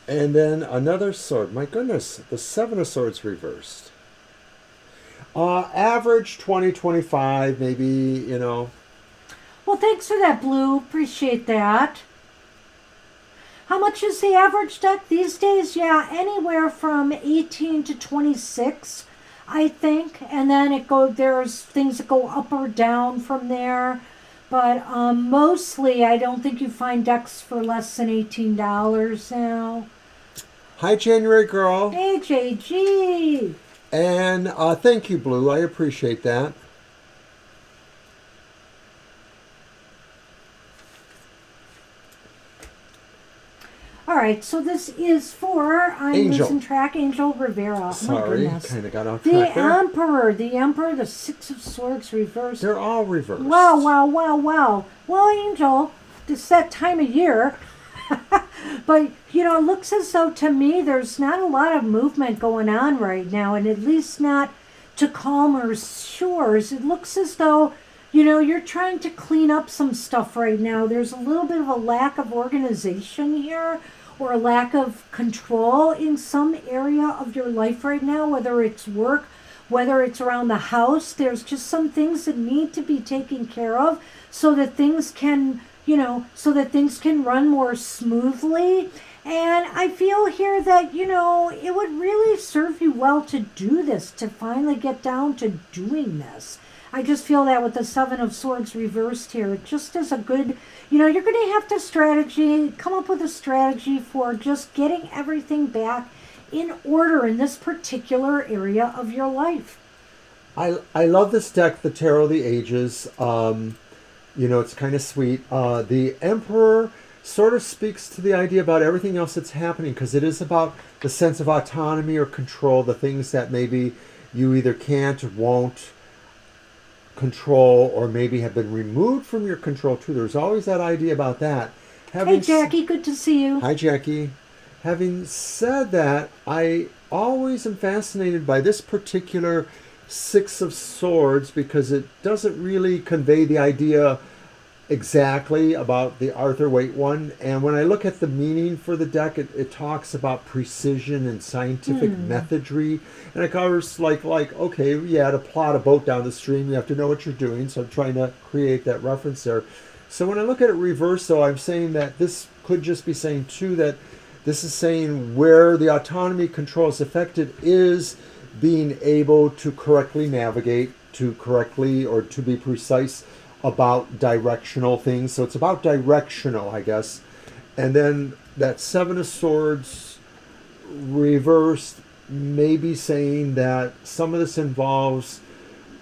then another sword. My goodness, the Seven of Swords Reversed. Average 20, 25, maybe, Well, thanks for that, Blue. Appreciate that. How much is the average deck these days? Yeah, anywhere from 18 to 26, I think. And then there's things that go up or down from there. But mostly, I don't think you find decks for less than $18 now. Hi, January Girl. Hey, JG. And thank you, Blue. I appreciate that. All right, so this is for, I'm Angel. losing track, Angel Rivera. Sorry, oh, kind of got off track there. The Emperor, the Six of Swords reversed. They're all reversed. Wow. Well, Angel, it's that time of year. But, it looks as though, to me, there's not a lot of movement going on right now, and at least not to calmer shores. It looks as though, you're trying to clean up some stuff right now. There's a little bit of a lack of organization here, or a lack of control in some area of your life right now, whether it's work, whether it's around the house. There's just some things that need to be taken care of so that things can, so that things can run more smoothly. And I feel here that, it would really serve you well to do this, to finally get down to doing this. I just feel that with the Seven of Swords reversed here, it just is a good, you're going to have to come up with a strategy for just getting everything back in order in this particular area of your life. I love this deck, the Tarot of the Ages. It's kind of sweet. The Emperor sort of speaks to the idea about everything else that's happening, because it is about the sense of autonomy or control, the things that maybe you either can't or won't control, or maybe have been removed from your control too. There's always that idea about that. Hey Jackie, good to see you. Hi Jackie. Having said that, I always am fascinated by this particular Six of Swords, because it doesn't really convey the idea exactly about the Arthur Waite one. And when I look at the meaning for the deck, it talks about precision and scientific methodry. And it covers like, okay, yeah, to plot a boat down the stream, you have to know what you're doing. So I'm trying to create that reference there. So when I look at it reverse, though, I'm saying that this could just be saying, too, that this is saying where the autonomy control is affected is being able to correctly navigate, to correctly or to be precise about directional things. So it's about directional, I guess. And then that Seven of Swords reversed may be saying that some of this involves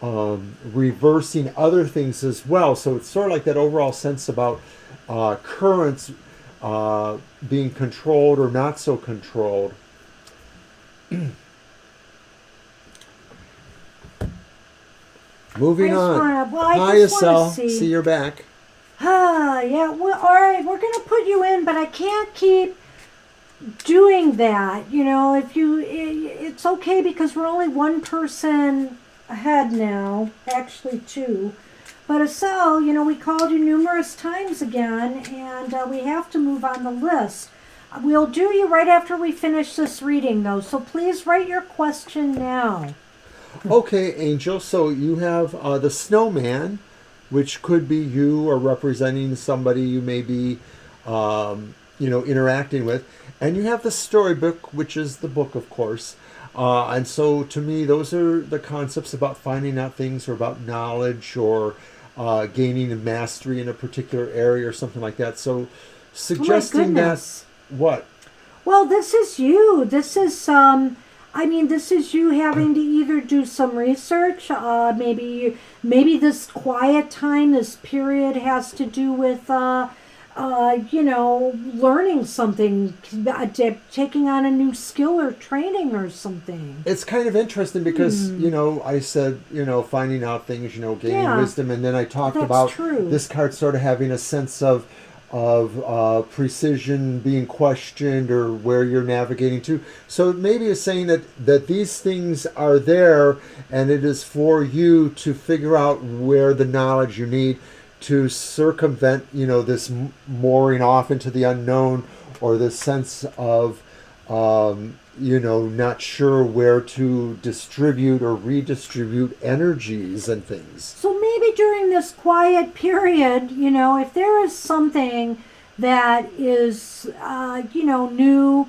reversing other things as well. So it's sort of like that overall sense about currents being controlled or not so controlled. Moving on. Hi, Estelle. See you're back. Yeah. Well, all right. We're going to put you in, but I can't keep doing that. It's okay because we're only one person ahead now. Actually, two. But Estelle, we called you numerous times again, and we have to move on the list. We'll do you right after we finish this reading, though. So please write your question now. Okay, Angel, so you have the snowman, which could be you or representing somebody you may be, interacting with. And you have the storybook, which is the book, of course. And so to me, those are the concepts about finding out things or about knowledge or gaining mastery in a particular area or something like that. So suggesting that... What? Well, this is you. This is... this is you having to either do some research, maybe this quiet time, this period has to do with, learning something, taking on a new skill or training or something. It's kind of interesting because, I said, finding out things, gaining wisdom, and then I talked about this card sort of having a sense of precision being questioned or where you're navigating to. So maybe it's saying that these things are there and it is for you to figure out where the knowledge you need to circumvent, this mooring off into the unknown or this sense of, not sure where to distribute or redistribute energies and things. So maybe during this quiet period, if there is something that is, new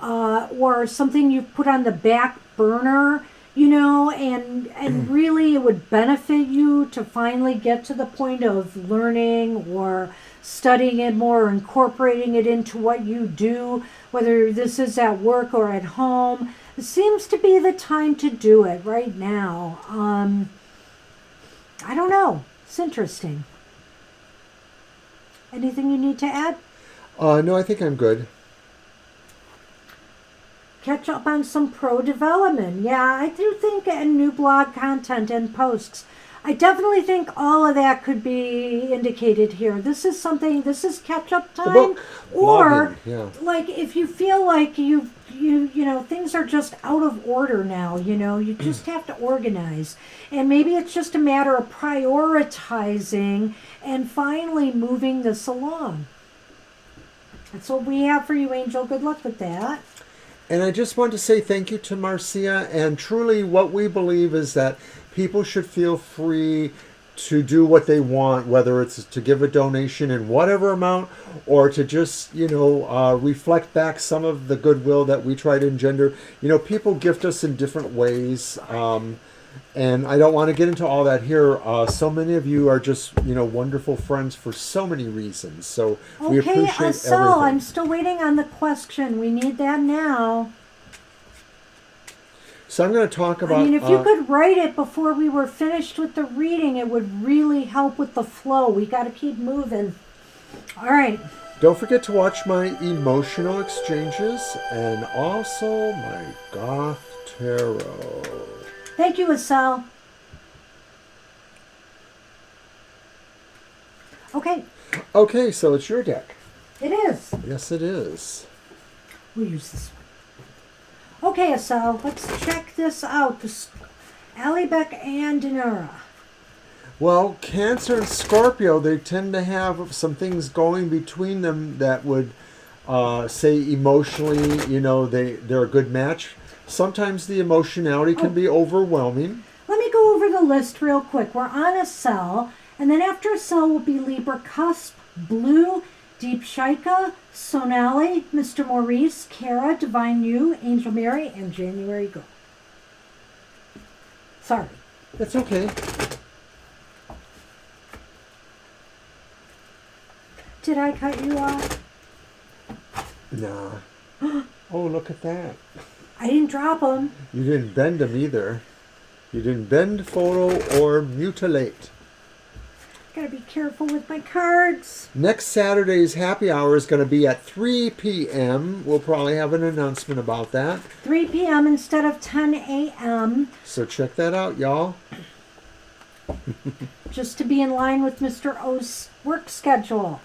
or something you've put on the back burner, and really it would benefit you to finally get to the point of learning or studying it more, incorporating it into what you do, whether this is at work or at home. It seems to be the time to do it right now. I don't know. It's interesting. Anything you need to add? No, I think I'm good. Catch up on some pro development. Yeah, I do think new blog content and posts. I definitely think all of that could be indicated here. This is catch up time. The book, or blogging, like if you feel like you things are just out of order now, you just have to organize. And maybe it's just a matter of prioritizing and finally moving this along. That's what we have for you, Angel. Good luck with that. And I just want to say thank you to Marcia. And truly, what we believe is that people should feel free to do what they want, whether it's to give a donation in whatever amount or to just, reflect back some of the goodwill that we try to engender. People gift us in different ways. And I don't want to get into all that here. So many of you are just, wonderful friends for so many reasons. So we appreciate everything. I'm still waiting on the question. We need that now. So I'm going to talk about... if you could write it before we were finished with the reading, it would really help with the flow. We got to keep moving. All right. Don't forget to watch my emotional exchanges and also my Goth Tarot. Thank you, Estelle. Okay. Okay, so it's your deck. It is. Yes, it is. We'll use this one. Okay, Estelle, let's check this out. Alibek and Dinara. Well, Cancer and Scorpio, they tend to have some things going between them that would say emotionally, they're a good match. Sometimes the emotionality can be overwhelming. Let me go over the list real quick. We're on Estelle, and then after Estelle will be Libra Cusp, Blue, Deep Shika, Sonali, Mr. Maurice, Kara, Divine You, Angel Mary, and January Girl. Sorry. That's okay. Did I cut you off? Nah. Oh, look at that. I didn't drop them. You didn't bend them either. You didn't bend, photo, or mutilate. Gotta be careful with my cards. Next Saturday's happy hour is going to be at 3 p.m. We'll probably have an announcement about that. 3 p.m. instead of 10 a.m. So check that out, y'all. Just to be in line with Mr. O's work schedule.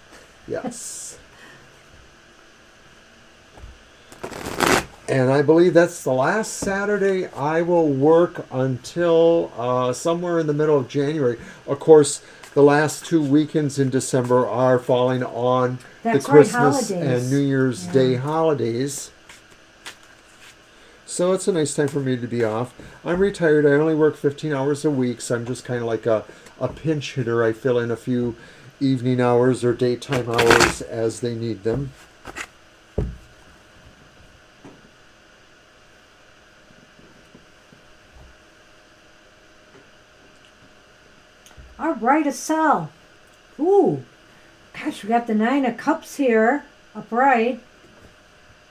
Yes. And I believe that's the last Saturday I will work until somewhere in the middle of January. Of course, the last 2 weekends in December are falling on the Christmas and New Year's Day holidays. So it's a nice time for me to be off. I'm retired. I only work 15 hours a week, so I'm just kind of like a pinch hitter. I fill in a few evening hours or daytime hours as they need them. All right, Estelle. Ooh, gosh, we got the 9 of Cups here, upright.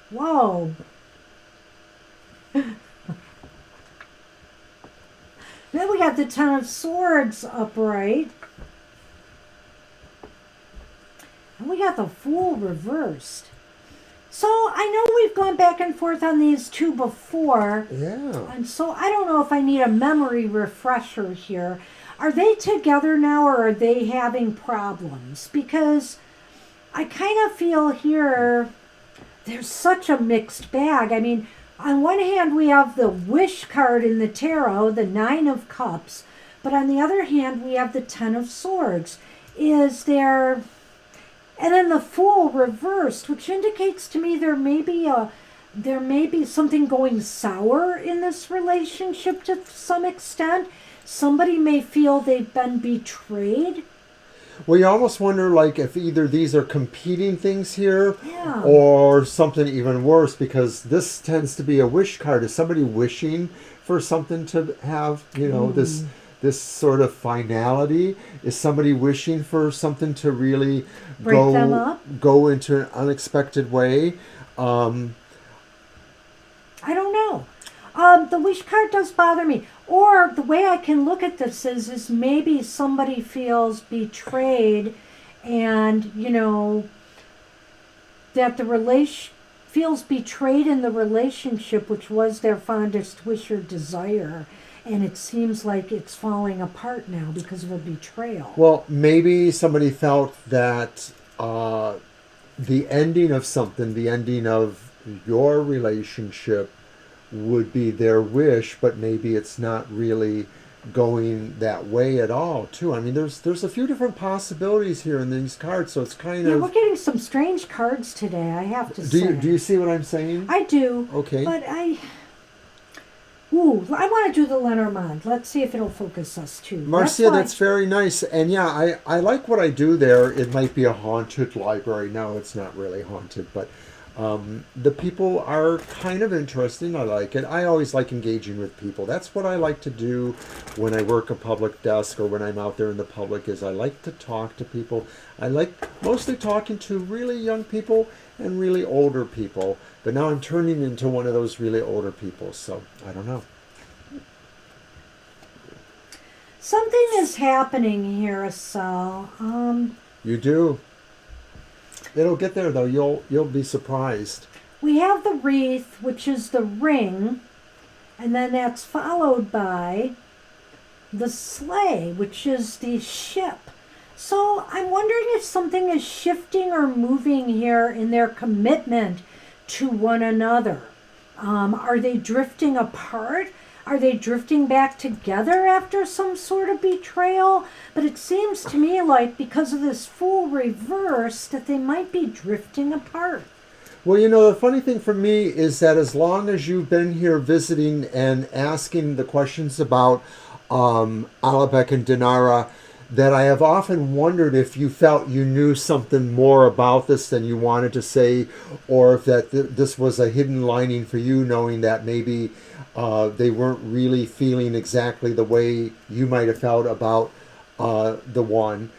Whoa. Then we got the 10 of Swords upright. And we got the Fool reversed. So I know we've gone back and forth on these two before. Yeah. And so I don't know if I need a memory refresher here. Are they together now or are they having problems? Because I kind of feel here there's such a mixed bag. I mean, on one hand, we have the Wish card in the tarot, the 9 of Cups. But on the other hand, we have the 10 of Swords. Is there... And then the Fool reversed, which indicates to me there may be something going sour in this relationship to some extent. Somebody may feel they've been betrayed. Well, you almost wonder, like, if either these are competing things here Yeah. or something even worse, because this tends to be a wish card. Is somebody wishing for something to have, this sort of finality? Is somebody wishing for something to really Break them up? Go into an unexpected way? I don't know. The Wish card does bother me. Or the way I can look at this is maybe somebody feels betrayed and, that the feels betrayed in the relationship, which was their fondest wish or desire. And it seems like it's falling apart now because of a betrayal. Well, maybe somebody felt that the ending of something, the ending of your relationship would be their wish, but maybe it's not really going that way at all, too. I mean, there's a few different possibilities here in these cards, so it's kind of... we're getting some strange cards today, I have to say. Do you see what I'm saying? I do. Okay. But I want to do the Lenormand. Let's see if it'll focus us, too. Marcia, that's very nice. And yeah, I like what I do there. It might be a haunted library. No, it's not really haunted, but the people are kind of interesting. I like it. I always like engaging with people. That's what I like to do when I work a public desk or when I'm out there in the public, is I like to talk to people. I like mostly talking to really young people and really older people. But now I'm turning into one of those really older people, so I don't know. Something is happening here, Sal. You do. It'll get there, though. You'll be surprised. We have the wreath, which is the ring, and then that's followed by the sleigh, which is the ship. So I'm wondering if something is shifting or moving here in their commitment to one another. Are they drifting apart? Are they drifting back together after some sort of betrayal? But it seems to me like, because of this Fool reverse, that they might be drifting apart. Well, you know, the funny thing for me is that as long as you've been here visiting and asking the questions about Alibek and Dinara, that I have often wondered if you felt you knew something more about this than you wanted to say, or if that this was a hidden lining for you, knowing that maybe they weren't really feeling exactly the way you might have felt about the one.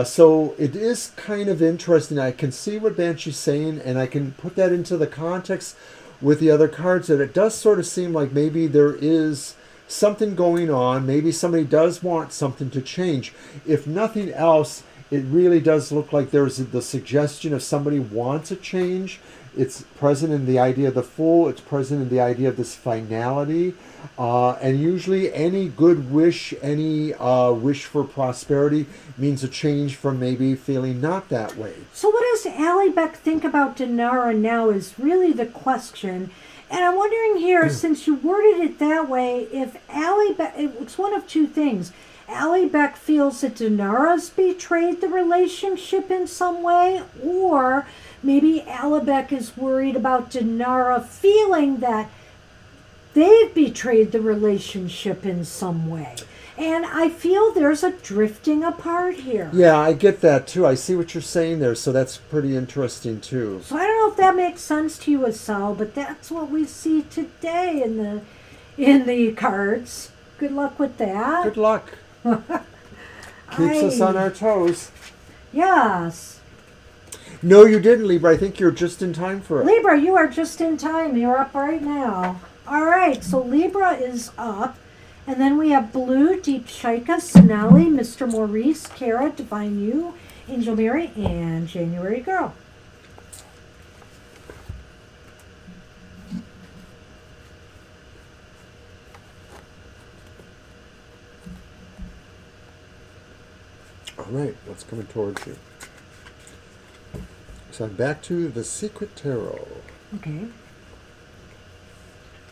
So it is kind of interesting. I can see what Banshee's saying, and I can put that into the context with the other cards, that it does sort of seem like maybe there is something going on. Maybe somebody does want something to change. If nothing else, it really does look like there's the suggestion of somebody wants a change. It's present in the idea of the Fool. It's present in the idea of this finality. And usually any good wish, any wish for prosperity means a change from maybe feeling not that way. So what does Alibek think about Dinara now is really the question. And I'm wondering here, since you worded it that way, if Alibek, it's one of two things. Alibek feels that Dinara's betrayed the relationship in some way, or maybe Alibek is worried about Dinara feeling that they've betrayed the relationship in some way. And I feel there's a drifting apart here. Yeah, I get that too. I see what you're saying there, so that's pretty interesting too. So I don't know if that makes sense to you, Asal, but that's what we see today in the cards. Good luck with that. Good luck. Keeps us on our toes. Yes. No, you didn't, Libra. I think you're just in time for it. Libra, you are just in time. You're up right now. All right, so Libra is up. And then we have Blue, Deep Shika, Sonali, Mr. Maurice, Kara, Divine You, Angel Mary, and January Girl. All right, what's coming towards you? So I'm back to the Secret Tarot. Okay.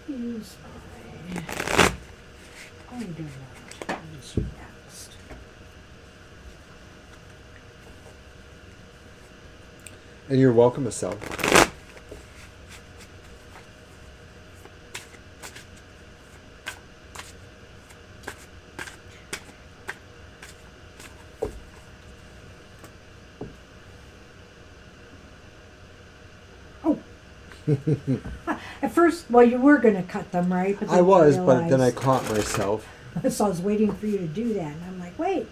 Use my... I do not. Use you next. And you're welcome, Estelle. At first, well, you were going to cut them, right? But I was, realized, but then I caught myself. So I was waiting for you to do that. And I'm like, wait,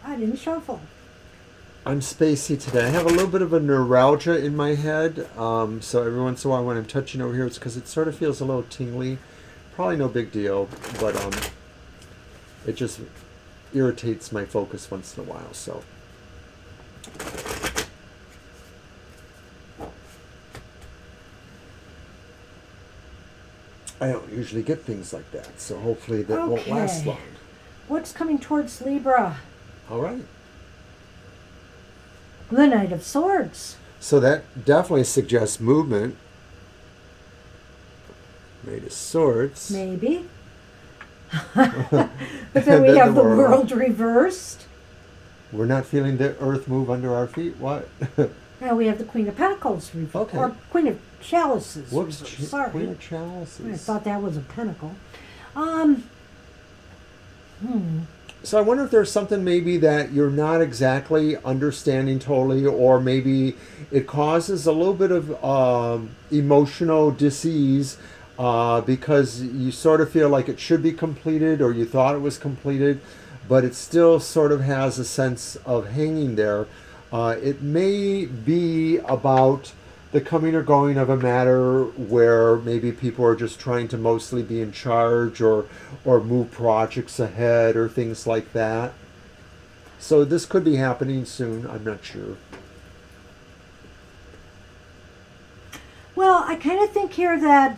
I didn't shuffle. I'm spacey today. I have a little bit of a neuralgia in my head. So every once in a while when I'm touching over here, it's because it sort of feels a little tingly. Probably no big deal, but it just irritates my focus once in a while. So. I don't usually get things like that, so hopefully that won't last long. What's coming towards Libra? All right. The Knight of Swords. So that definitely suggests movement. Knight of Swords. Maybe. But then we have the world reversed. We're not feeling the earth move under our feet. What? Now we have the Queen of Pentacles reversed. Okay. Or Queen of Chalices. Whoops. Sorry. Queen of Chalices. I thought that was a pentacle. So I wonder if there's something maybe that you're not exactly understanding totally, or maybe it causes a little bit of emotional dis-ease because you sort of feel like it should be completed, or you thought it was completed, but it still sort of has a sense of hanging there. It may be about the coming or going of a matter where maybe people are just trying to mostly be in charge, or move projects ahead, or things like that. So this could be happening soon. I'm not sure. Well, I kind of think here that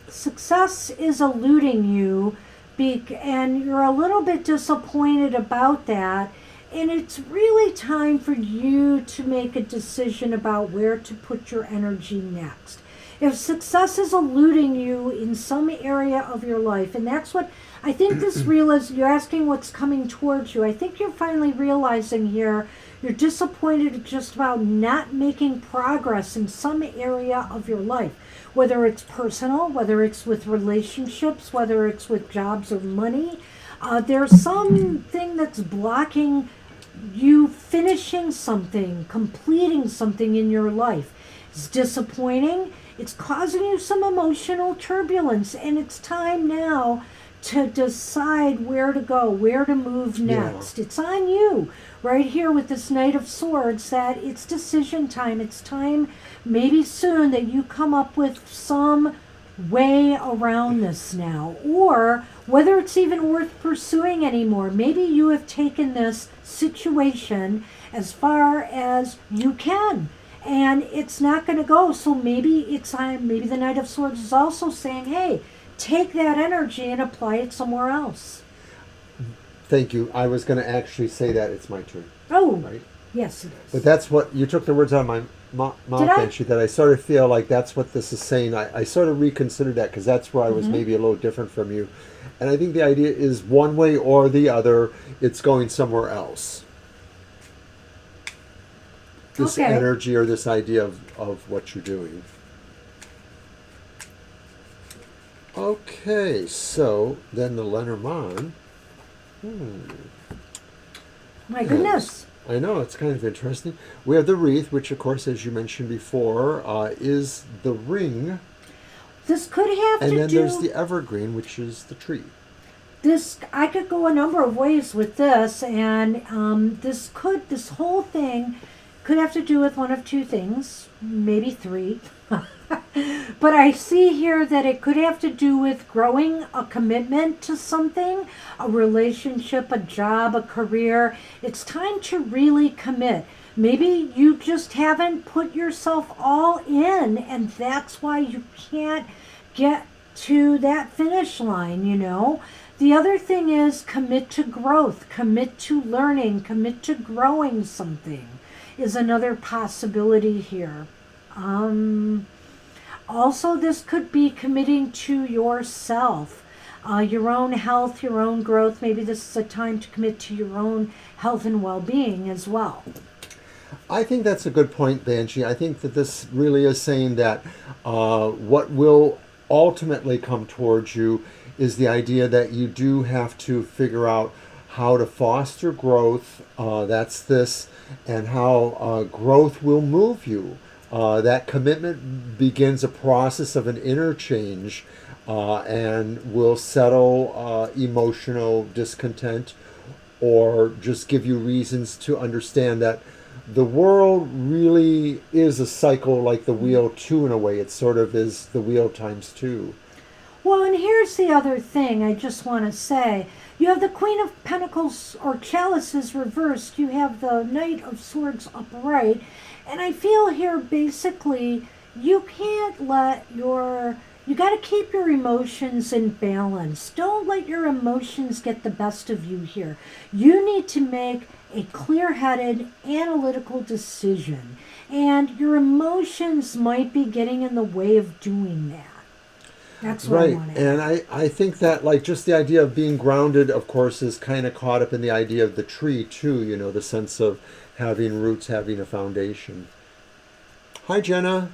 success is eluding you, and you're a little bit disappointed about that. And it's really time for you to make a decision about where to put your energy next. If success is eluding you in some area of your life, and that's what I think this you're asking what's coming towards you. I think you're finally realizing here you're disappointed just about not making progress in some area of your life, whether it's personal, whether it's with relationships, whether it's with jobs or money. There's something that's blocking you finishing something, completing something in your life. It's disappointing. It's causing you some emotional turbulence, and it's time now to decide where to go, where to move next. Yeah. It's on you right here with this Knight of Swords that it's decision time. It's time maybe soon that you come up with some way around this now, or whether it's even worth pursuing anymore. Maybe you have taken this situation as far as you can, and it's not going to go. So maybe it's time. Maybe the Knight of Swords is also saying, "Hey, take that energy and apply it somewhere else." Thank you. I was going to actually say that it's my turn. Oh, right. Yes, it is. But that's what you took the words out of my mouth, Banshee, that I sort of feel like that's what this is saying. I sort of reconsidered that because that's where I was maybe a little different from you. And I think the idea is one way or the other, it's going somewhere else. This energy or this idea of what you're doing. Okay, so then the Lenormand. My goodness. I know, it's kind of interesting. We have the wreath, which, of course, as you mentioned before, is the ring. This could have and then there's the evergreen, which is the tree. I could go a number of ways with this, and this whole thing could have to do with one of two things, maybe three. But I see here that it could have to do with growing a commitment to something, a relationship, a job, a career. It's time to really commit. Maybe you just haven't put yourself all in, and that's why you can't get to that finish line, you know. The other thing is commit to growth, commit to learning, commit to growing something is another possibility here. Also, this could be committing to yourself, your own health, your own growth. Maybe this is a time to commit to your own health and well-being as well. I think that's a good point, Banshee. I think that this really is saying that what will ultimately come towards you is the idea that you do have to figure out how to foster growth. That's this, and how growth will move you. That commitment begins a process of an interchange and will settle emotional discontent, or just give you reasons to understand that the world really is a cycle like the wheel 2 in a way. It sort of is the wheel times 2. Well, and here's the other thing I just want to say. You have the Queen of Pentacles or Chalices reversed. You have the Knight of Swords upright. And I feel here basically you can't let you got to keep your emotions in balance. Don't let your emotions get the best of you here. You need to make a clear-headed, analytical decision. And your emotions might be getting in the way of doing that. That's what right. I want to And I think that, like, just the idea of being grounded, of course, is kind of caught up in the idea of the tree, too, you know, the sense of having roots, having a foundation. Hi, Jenna.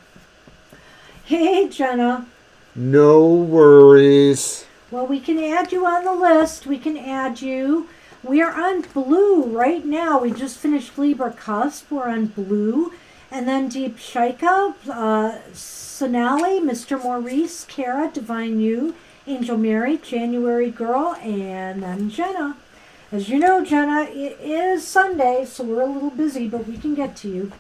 Hey, Jenna. No worries. Well, we can add you on the list. We can add you. We are on blue right now. We just finished Libra Cusp. We're on blue. And then Deep Shaika, Sonali, Mr. Maurice, Kara, Divine You, Angel Mary, January Girl, and then Jenna. As you know, Jenna, it is Sunday, so we're a little busy, but we can get to you.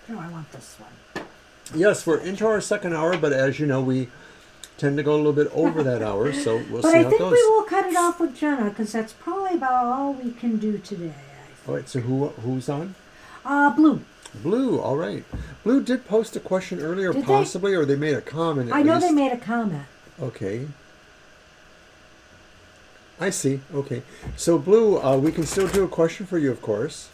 No, I want this one. Yes, we're into our second hour, but as you know, we tend to go a little bit over that hour, so we'll see how it goes. But I think we will cut it off with Jenna, because that's probably about all we can do today. All right, so who's on? Blue. Blue, all right. Blue did post a question earlier, Did possibly, or they made a comment at I know least. they made a comment. Okay. I see, okay. So, Blue, we can still do a question for you, of course.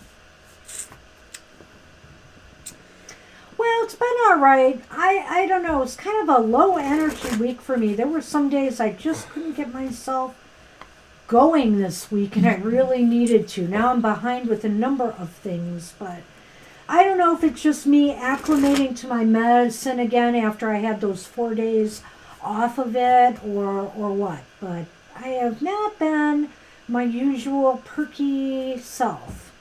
Well, it's been all right. I don't know. It's kind of a low energy week for me. There were some days I just couldn't get myself going this week, and I really needed to. Now I'm behind with a number of things, but I don't know if it's just me acclimating to my medicine again after I had those 4 days off of it or what. But I have not been my usual perky self.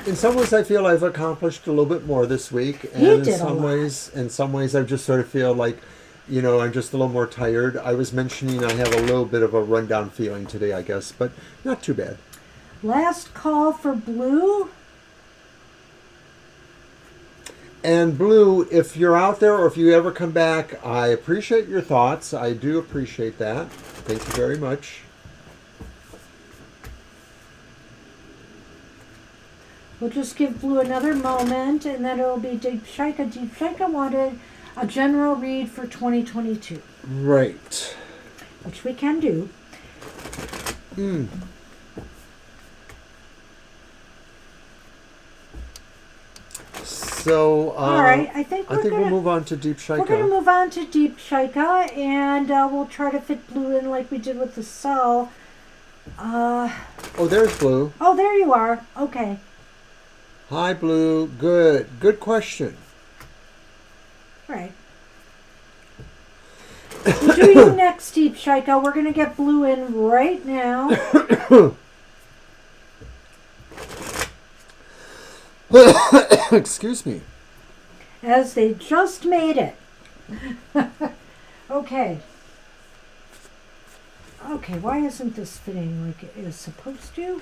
In some ways, I feel I've accomplished a little bit more this week, and You in did a some lot. ways, I just sort of feel like, you know, I'm just a little more tired. I was mentioning I have a little bit of a rundown feeling today, I guess, but not too bad. Last call for Blue. And Blue, if you're out there or if you ever come back, I appreciate your thoughts. I do appreciate that. Thank you very much. We'll just give Blue another moment, and then it'll be Deep Shaika. Deep Shaika wanted a general read for 2022. Right. Which we can do. So, All right, I think we'll move on to Deep Shaika. We're going to move on to Deep Shaika, and we'll try to fit Blue in like we did with the cell. Oh, there's Blue. Oh, there you are. Okay. Hi, Blue. Good question. All right. We'll do you next, Deep Shaika. We're going to get Blue in right now. Excuse me. As they just made it. Okay. Okay, why isn't this fitting like it is supposed to?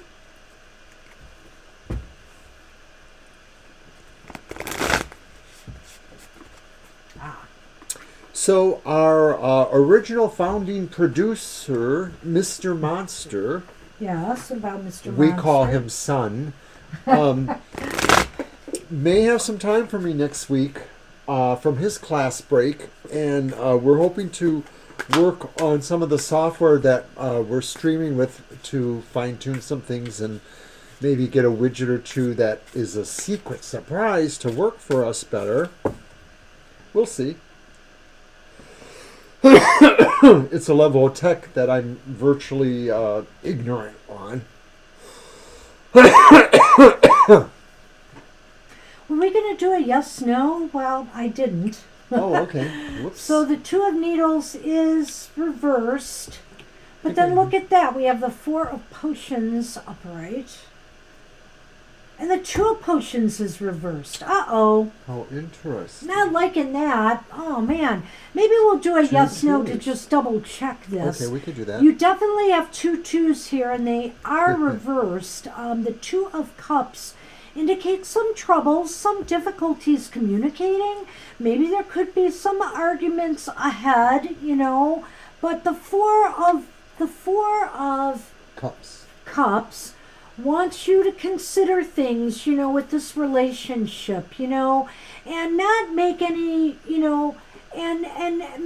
So our original founding producer, Mr. Monster, Yes, about Mr. we Monster. call him Son, may have some time for me next week from his class break, and we're hoping to work on some of the software that we're streaming with to fine-tune some things and maybe get a widget or two that is a secret surprise to work for us better. We'll see. It's a level of tech that I'm virtually ignorant on. Were we going to do a yes-no? Well, I didn't. Oh, okay. Whoops. So the Two of Needles is reversed. But then look at that. We have the Four of Potions upright. And the Two of Potions is reversed. Uh-oh. How interesting. Not liking that. Oh, man. Maybe we'll do a yes-no to twos. just double-check this. Okay, we could do that. You definitely have two twos here, and they are reversed. The Two of Cups indicates some troubles, some difficulties communicating. Maybe there could be some arguments ahead, you know. But the Four of Cups wants you to consider things, you know, with this relationship, you know, and not make any, you know, and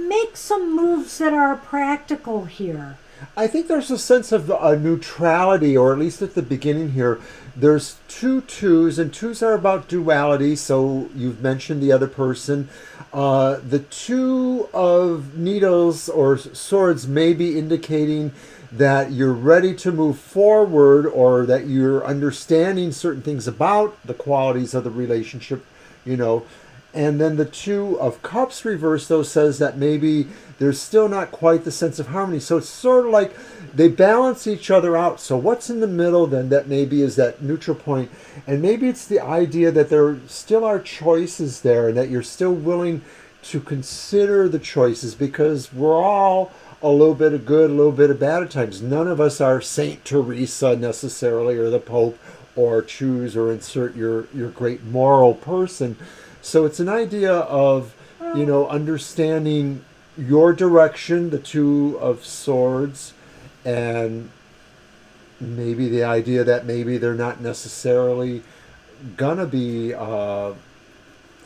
make some moves that are practical here. I think there's a sense of neutrality, or at least at the beginning here, there's two twos, and twos are about duality, so you've mentioned the other person. The two of needles or swords may be indicating that you're ready to move forward, or that you're understanding certain things about the qualities of the relationship, you know. And then the two of cups reversed, though, says that maybe there's still not quite the sense of harmony. So it's sort of like they balance each other out. So what's in the middle then that maybe is that neutral point? And maybe it's the idea that there still are choices there, and that you're still willing to consider the choices, because we're all a little bit of good, a little bit of bad at times. None of us are Saint Teresa necessarily, or the Pope, or choose or insert your great moral person. So it's an idea of, you know, understanding your direction, the two of swords, and maybe the idea that maybe they're not necessarily gonna be a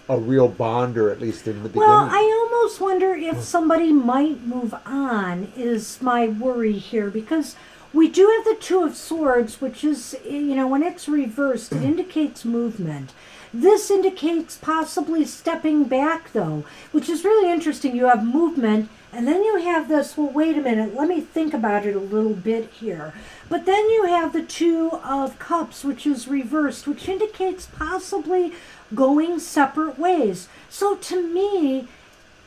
real bonder, at least in the beginning. Well, I almost wonder if somebody might move on, is my worry here, because we do have the two of swords, which is, you know, when it's reversed, it indicates movement. This indicates possibly stepping back, though, which is really interesting. You have movement, and then you have this, well, wait a minute, let me think about it a little bit here. But then you have the two of cups, which is reversed, which indicates possibly going separate ways. So to me,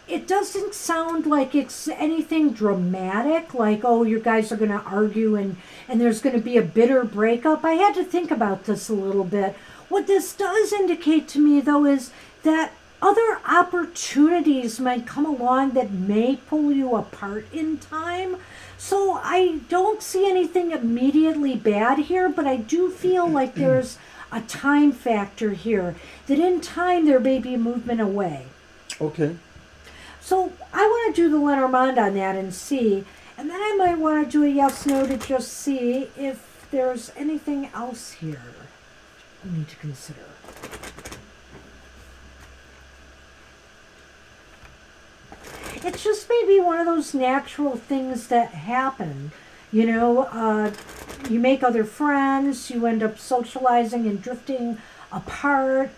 it doesn't sound like it's anything dramatic, like, oh, you guys are going to argue and there's going to be a bitter breakup. I had to think about this a little bit. What this does indicate to me, though, is that other opportunities might come along that may pull you apart in time. So I don't see anything immediately bad here, but I do feel like there's a time factor here, that in time there may be movement away. Okay. So I want to do the Lenormand on that and see, and then I might want to do a yes/no to just see if there's anything else here I need to consider. It's just maybe one of those natural things that happen. You know, you make other friends, you end up socializing and drifting apart.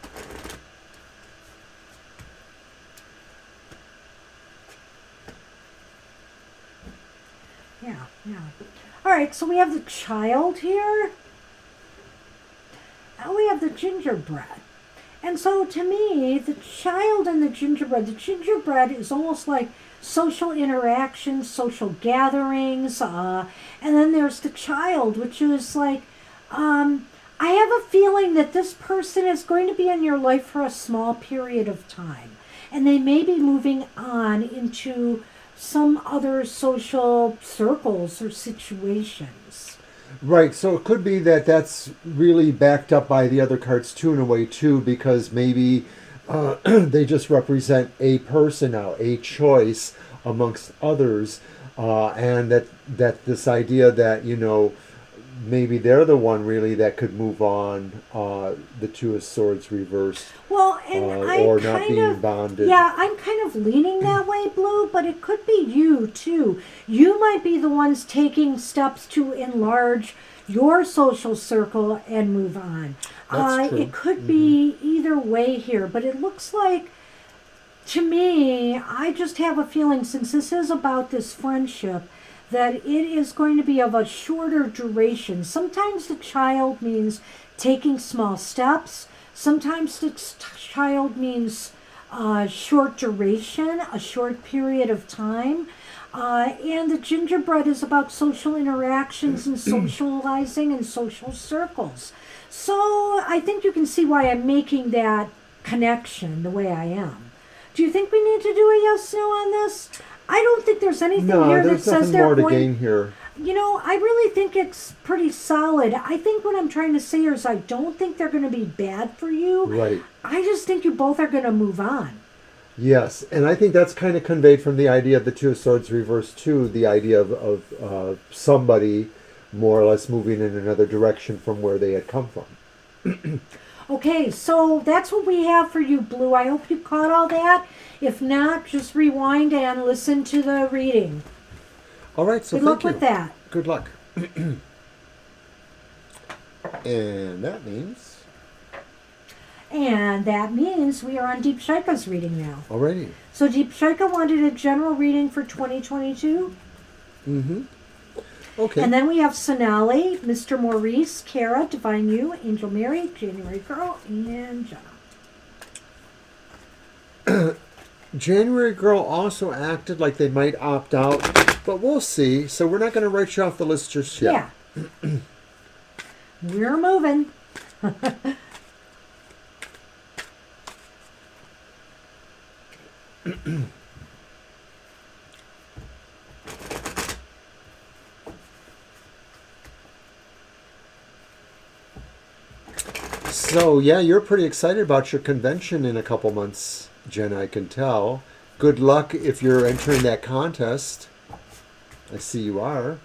Yeah. All right, so we have the child here. Now we have the gingerbread. And so to me, the child and the gingerbread is almost like social interactions, social gatherings, and then there's the child, which is like, I have a feeling that this person is going to be in your life for a small period of time, and they may be moving on into some other social circles or situations. Right, so it could be that that's really backed up by the other cards too, in a way too, because maybe they just represent a person now, a choice amongst others, and that this idea that, you know, maybe they're the one really that could move on, the two of swords reversed. Well, and or not being bonded. Yeah, I'm kind of leaning that way, Blue, but it could be you too. You might be the ones taking steps to enlarge your social circle and move on. That's true. It could be either way here, but it looks like, to me, I just have a feeling, since this is about this friendship, that it is going to be of a shorter duration. Sometimes the child means taking small steps. Sometimes the child means short duration, a short period of time. And the gingerbread is about social interactions and socializing and social circles. So I think you can see why I'm making that connection the way I am. Do you think we need to do a yes/no on this? I don't think there's anything here that says they're more to going. gain here. You know, I really think it's pretty solid. I think what I'm trying to say here is I don't think they're going to be bad for you. Right. I just think you both are going to move on. Yes, and I think that's kind of conveyed from the idea of the two of swords reversed to the idea of somebody more or less moving in another direction from where they had come from. Okay, so that's what we have for you, Blue. I hope you caught all that. If not, just rewind and listen to the reading. All right, so good luck with that. Good luck. And that means... And that means we are on Deep Shaika's reading now. Alrighty. So Deep Shaika wanted a general reading for 2022. Mm-hmm. Okay. And then we have Sonali, Mr. Maurice, Kara, Divine You, Angel Mary, January Girl, and Jenna. January Girl also acted like they might opt out, but we'll see. So we're not going to write you off the list just yet. Yeah. We're moving. So, yeah, you're pretty excited about your convention in a couple months, Jen, I can tell. Good luck if you're entering that contest. I see you are.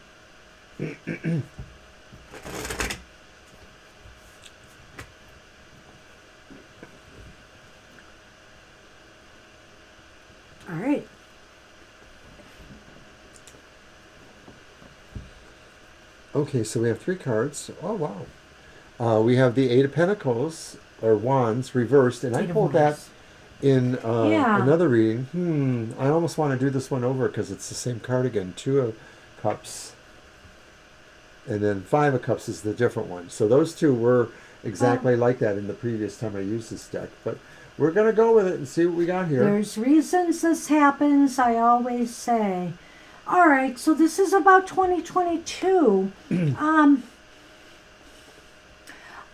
All right. Okay, so we have 3 cards. Oh, wow. We have the Eight of Pentacles, or Wands, reversed, and I pulled that in another reading. I almost want to do this one over because it's the same card again. 2 of Cups. And then 5 of Cups is the different one. So those 2 were exactly like that in the previous time I used this deck. But we're going to go with it and see what we got here. There's reasons this happens, I always say. All right, so this is about 2022.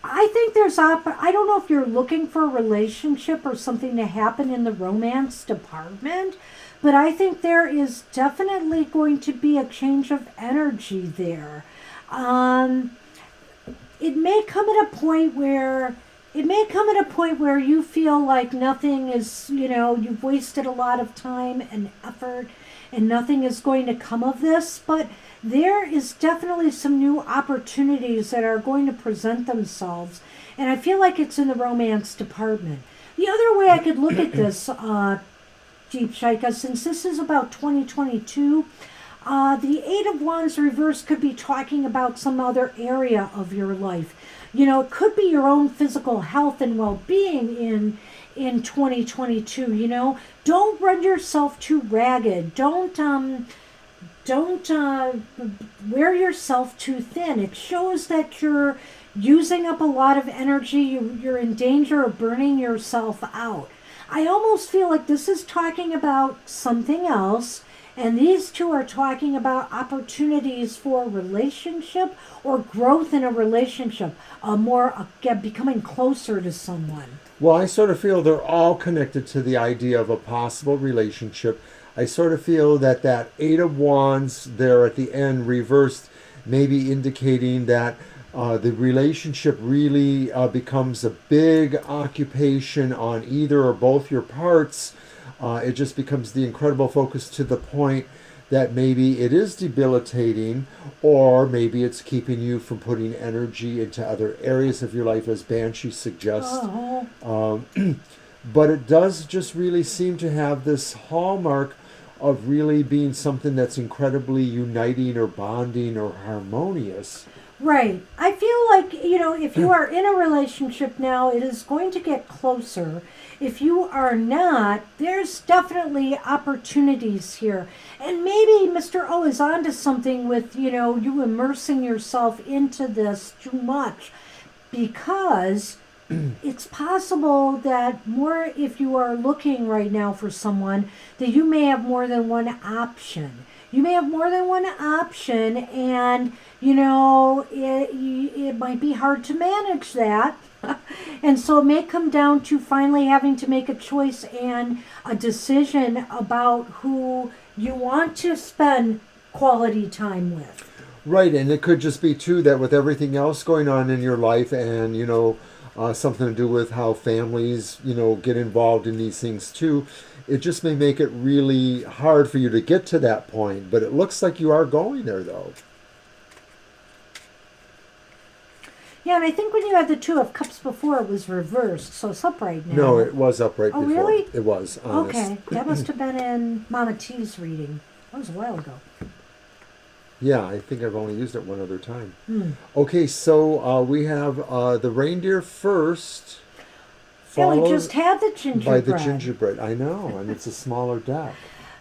I think there's I don't know if you're looking for a relationship or something to happen in the romance department, but I think there is definitely going to be a change of energy there. It may come at a point where you feel like nothing is, you've wasted a lot of time and effort and nothing is going to come of this, but there is definitely some new opportunities that are going to present themselves, and I feel like it's in the romance department. The other way I could look at this, Deep Shaika, since this is about 2022, the Eight of Wands reverse could be talking about some other area of your life. It could be your own physical health and well-being in 2022. Don't run yourself too ragged. Don't wear yourself too thin. It shows that you're using up a lot of energy. You're in danger of burning yourself out. I almost feel like this is talking about something else, and these 2 are talking about opportunities for a relationship or growth in a relationship, becoming closer to someone. Well, I sort of feel they're all connected to the idea of a possible relationship. I sort of feel that Eight of Wands there at the end reversed, maybe indicating that the relationship really becomes a big occupation on either or both your parts. It just becomes the incredible focus to the point that maybe it is debilitating, or maybe it's keeping you from putting energy into other areas of your life, as Banshee suggests. But it does just really seem to have this hallmark of really being something that's incredibly uniting or bonding or harmonious. Right. I feel like, if you are in a relationship now, it is going to get closer. If you are not, there's definitely opportunities here. And maybe Mr. O is onto something with, you immersing yourself into this too much, because it's possible that if you are looking right now for someone, that you may have more than one option. You may have more than one option, and, it might be hard to manage that. And so it may come down to finally having to make a choice and a decision about who you want to spend quality time with. Right, and it could just be, too, that with everything else going on in your life and, something to do with how families, get involved in these things, too, it just may make it really hard for you to get to that point. But it looks like you are going there, though. Yeah, and I think when you had the 2 of Cups before, it was reversed, so it's upright now. No, it was upright before. Oh, really? It was, honest. Okay, that must have been in Mama T's reading. That was a while ago. Yeah, I think I've only used it one other time. Okay, so we have the reindeer first, Yeah, we followed just had the gingerbread. by the gingerbread. I know, and it's a smaller deck.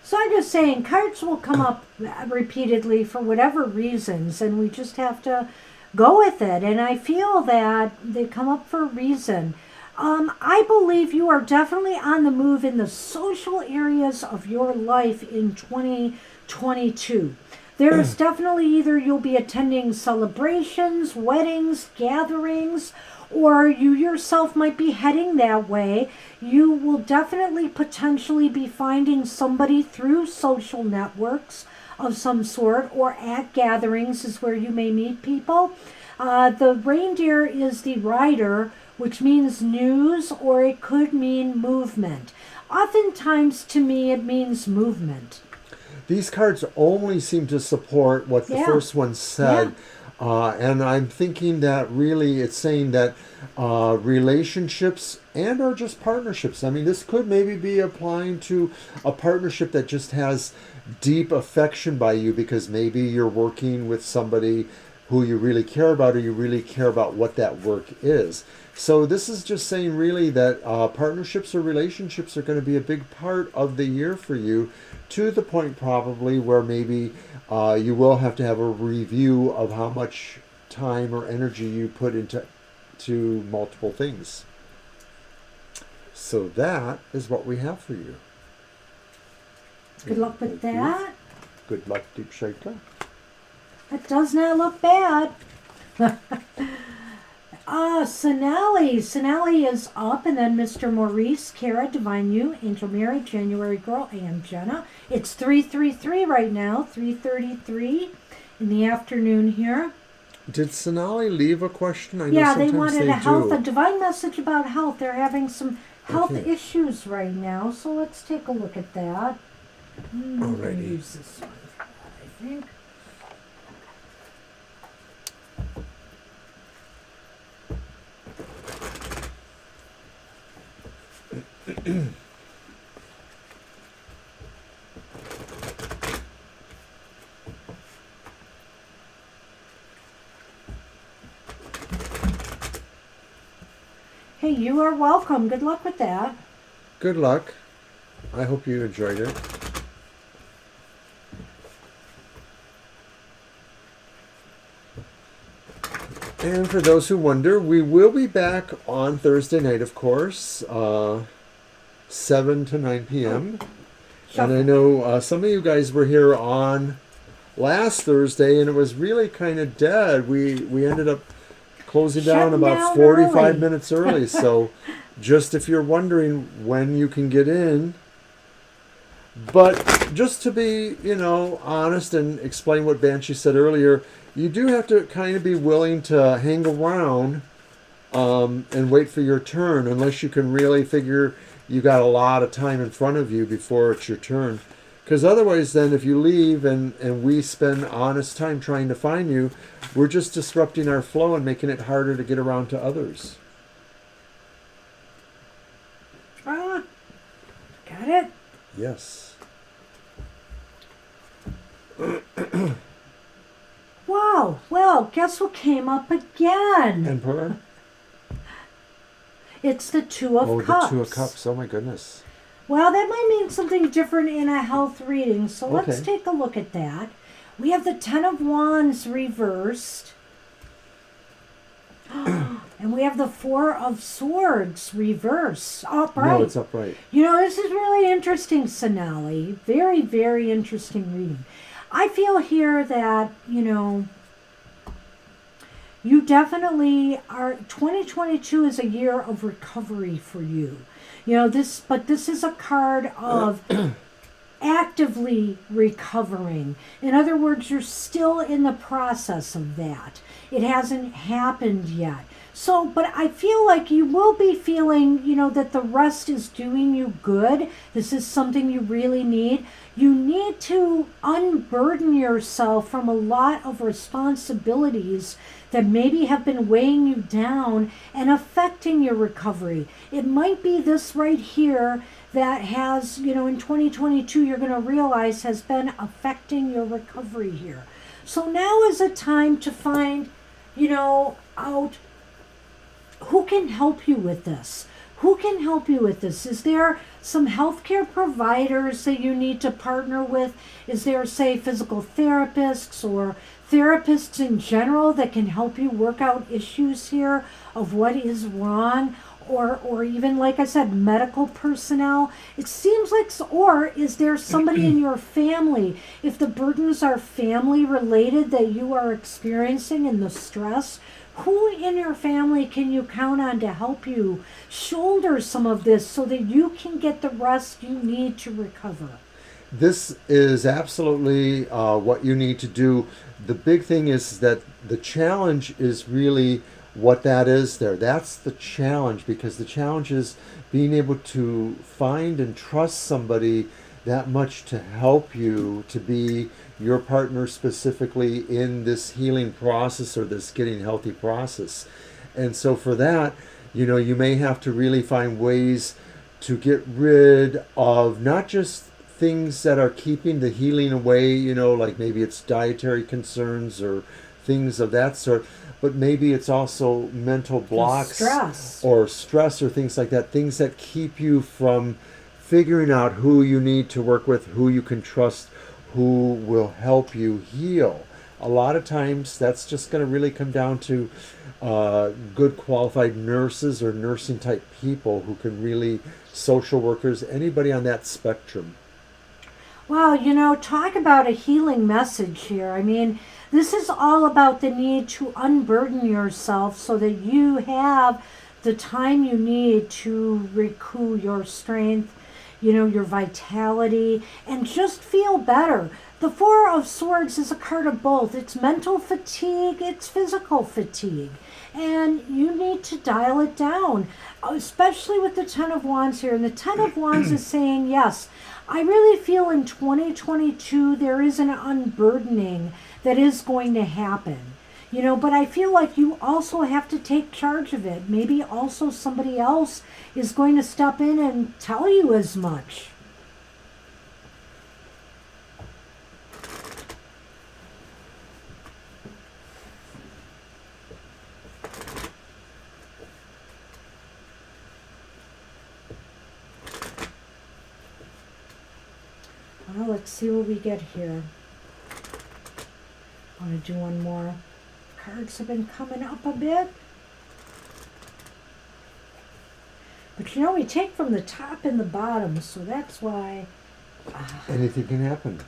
So I'm just saying, cards will come up repeatedly for whatever reasons, and we just have to go with it. And I feel that they come up for a reason. I believe you are definitely on the move in the social areas of your life in 2022. There is definitely either you'll be attending celebrations, weddings, gatherings, or you yourself might be heading that way. You will definitely potentially be finding somebody through social networks of some sort, or at gatherings is where you may meet people. The reindeer is the rider, which means news, or it could mean movement. Oftentimes, to me, it means movement. These cards only seem to support what the first one said. And I'm thinking that really it's saying that relationships and or just partnerships. I mean, this could maybe be applying to a partnership that just has deep affection by you because maybe you're working with somebody who you really care about, or you really care about what that work is. So this is just saying really that partnerships or relationships are going to be a big part of the year for you, to the point probably where maybe you will have to have a review of how much time or energy you put into multiple things. So that is what we have for you. Good luck with that. Good luck, Deep Shaker. That does not look bad. Sonali is up, and then Mr. Maurice, Kara, Divine You, Angel Mary, January Girl, and Jenna. It's 3:33 right now, 3:33 in the afternoon here. Did Sonali leave a question? I know yeah, they sometimes wanted do. a divine message about health. They're having some health issues right now, so let's take a look at that. Alrighty. Use this one for that, I think. Hey, you are welcome. Good luck with that. Good luck. I hope you enjoyed it. And for those who wonder, we will be back on Thursday night, of course, 7 to 9 p.m. And I know some of you guys were here on last Thursday, and it was really kind of dead. We ended up closing down about 45 minutes early. So just if you're wondering when you can get in, but just to be, honest and explain what Banshee said earlier, you do have to kind of be willing to hang around and wait for your turn, unless you can really figure you got a lot of time in front of you before it's your turn. Because otherwise then, if you leave and we spend honest time trying to find you, we're just disrupting our flow and making it harder to get around to others. Got it? Yes. Wow. Well, guess what came up again? Emperor? It's the Two of Cups. Oh, the Two of Cups. Oh, my goodness. Well, that might mean something different in a health reading, so let's take a look at that. We have the Ten of Wands reversed. And we have the Four of Swords reversed. Upright. No, it's upright. This is really interesting, Sonali. Very, very interesting reading. I feel here that, you definitely are. 2022 is a year of recovery for you. But this is a card of actively recovering. In other words, you're still in the process of that. It hasn't happened yet. So, but I feel like you will be feeling, that the rest is doing you good. This is something you really need. You need to unburden yourself from a lot of responsibilities that maybe have been weighing you down and affecting your recovery. It might be this right here that has, in 2022, you're going to realize has been affecting your recovery here. So now is a time to find, out who can help you with this. Who can help you with this? Is there some healthcare providers that you need to partner with? Is there, say, physical therapists or therapists in general that can help you work out issues here of what is wrong? Or even, like I said, medical personnel? It seems like, or is there somebody in your family, if the burdens are family related that you are experiencing and the stress, who in your family can you count on to help you shoulder some of this so that you can get the rest you need to recover? This is absolutely what you need to do. The big thing is that the challenge is really what that is there. That's the challenge, because the challenge is being able to find and trust somebody that much to help you, to be your partner specifically in this healing process or this getting healthy process. And so for that, you may have to really find ways to get rid of not just things that are keeping the healing away, like maybe it's dietary concerns or things of that sort, but maybe it's also mental blocks or stress or things like that, things that keep you from figuring out who you need to work with, who you can trust, who will help you heal. A lot of times that's just going to really come down to good qualified nurses or nursing type people who can really, social workers, anybody on that spectrum. Wow, talk about a healing message here. I mean, this is all about the need to unburden yourself so that you have the time you need to recoup your strength, your vitality, and just feel better. The Four of Swords is a card of both. It's mental fatigue, it's physical fatigue. And you need to dial it down, especially with the Ten of Wands here. And the Ten of Wands is saying, yes, I really feel in 2022 there is an unburdening that is going to happen. But I feel like you also have to take charge of it. Maybe also somebody else is going to step in and tell you as much. Well, let's see what we get here. I want to do one more. Cards have been coming up a bit. But we take from the top and the bottom, so that's why... Anything can happen.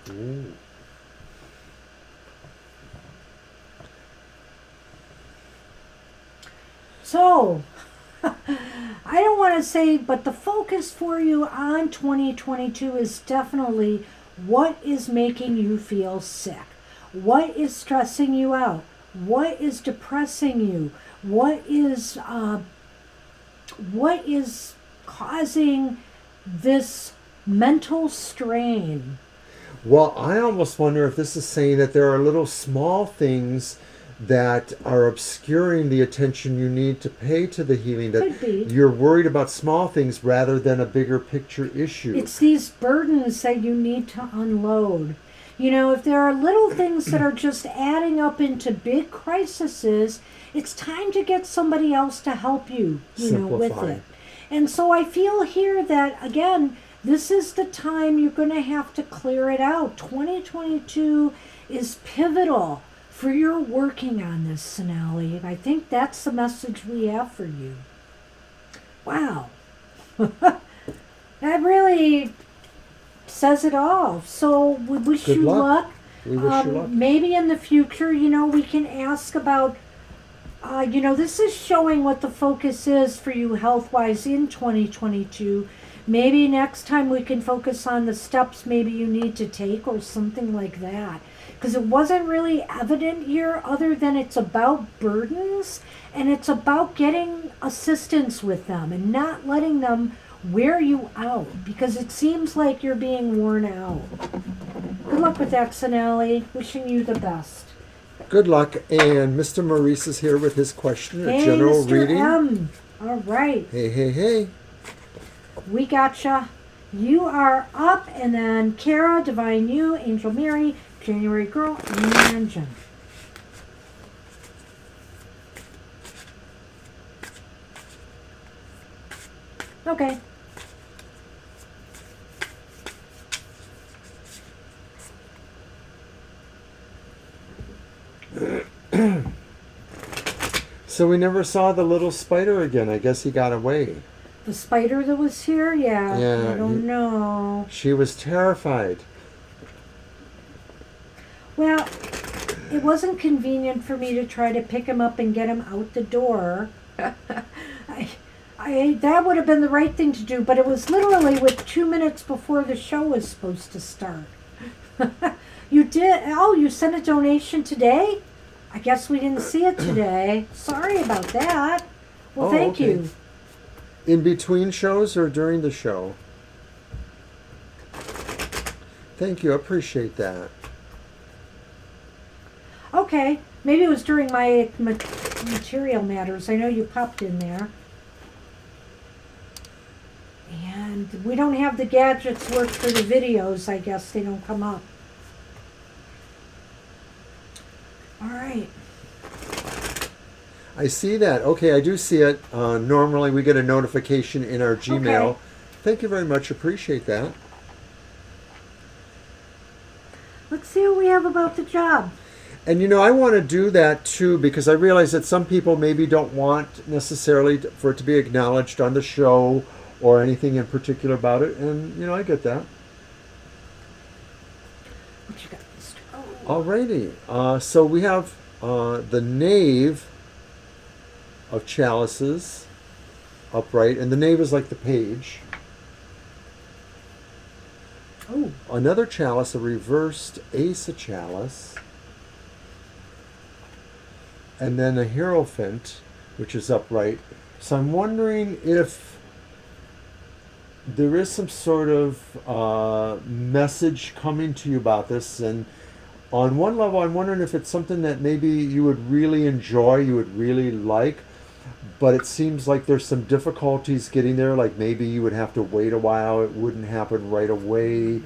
Ooh. So, I don't want to say, but the focus for you on 2022 is definitely what is making you feel sick. What is stressing you out? What is depressing you? What is causing this mental strain? Well, I almost wonder if this is saying that there are little small things that are obscuring the attention you need to pay to the healing, that you're worried about small things rather than a bigger picture issue. It's these burdens that you need to unload. If there are little things that are just adding up into big crises, it's time to get somebody else to help you, with it. And so I feel here that, again, this is the time you're going to have to clear it out. 2022 is pivotal for your working on this, Sonali. I think that's the message we have for you. Wow. That really says it all. So we wish you luck. We wish you luck. Maybe in the future, we can ask about, this is showing what the focus is for you health-wise in 2022. Maybe next time we can focus on the steps maybe you need to take or something like that. Because it wasn't really evident here other than it's about burdens and it's about getting assistance with them and not letting them wear you out, because it seems like you're being worn out. Good luck with that, Sonali. Wishing you the best. Good luck. And Mr. Maurice is here with his question, hey, a general Mr. reading. M. All right. Hey. We gotcha. You are up, and then Kara, Divine You, Angel Mary, January Girl, and Jen. Okay. So we never saw the little spider again. I guess he got away. The spider that was here? Yeah. Yeah, I don't know. She was terrified. Well, it wasn't convenient for me to try to pick him up and get him out the door. That would have been the right thing to do, but it was literally with 2 minutes before the show was supposed to start. You did? Oh, you sent a donation today? I guess we didn't see it today. Sorry about that. Well, thank you. In between shows or during the show? Thank you. I appreciate that. Okay. Maybe it was during my material matters. I know you popped in there. And we don't have the gadgets work for the videos. I guess they don't come up. All right. I see that. Okay, I do see it. Normally we get a notification in our Gmail. Okay. Thank you very much. Appreciate that. Let's see what we have about the job. And you know, I want to do that too because I realize that some people maybe don't want necessarily for it to be acknowledged on the show or anything in particular about it. And, you know, I get that. What you got, Mr. Oh. Alrighty. So we have the Knave of Chalices upright. And the Knave is like the page. Oh. Another chalice, a reversed Ace of Chalice. And then a Hierophant, which is upright. So I'm wondering if there is some sort of message coming to you about this. And on one level, I'm wondering if it's something that maybe you would really enjoy, you would really like. But it seems like there's some difficulties getting there. Like maybe you would have to wait a while. It wouldn't happen right away.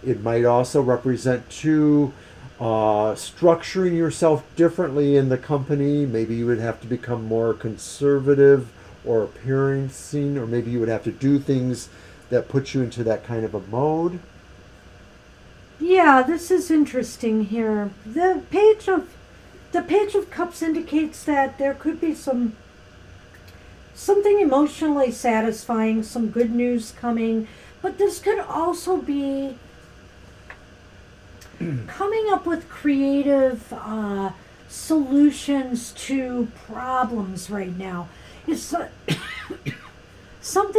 It might also represent too structuring yourself differently in the company. Maybe you would have to become more conservative or appearing seen, or maybe you would have to do things that put you into that kind of a mode. Yeah, this is interesting here. The Page of Cups indicates that there could be something emotionally satisfying, some good news coming, but this could also be coming up with creative solutions to problems right now. It's some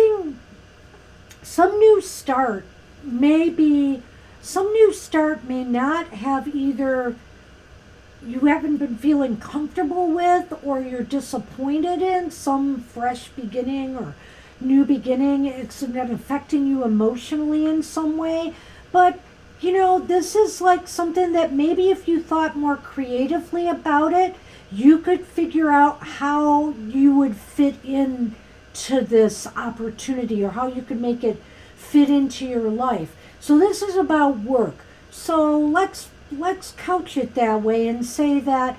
new start may not have either you haven't been feeling comfortable with or you're disappointed in, some fresh beginning or new beginning. It's been affecting you emotionally in some way, but you know, this is like something that maybe if you thought more creatively about it, you could figure out how you would fit in to this opportunity or how you could make it fit into your life. So this is about work. So let's couch it that way and say that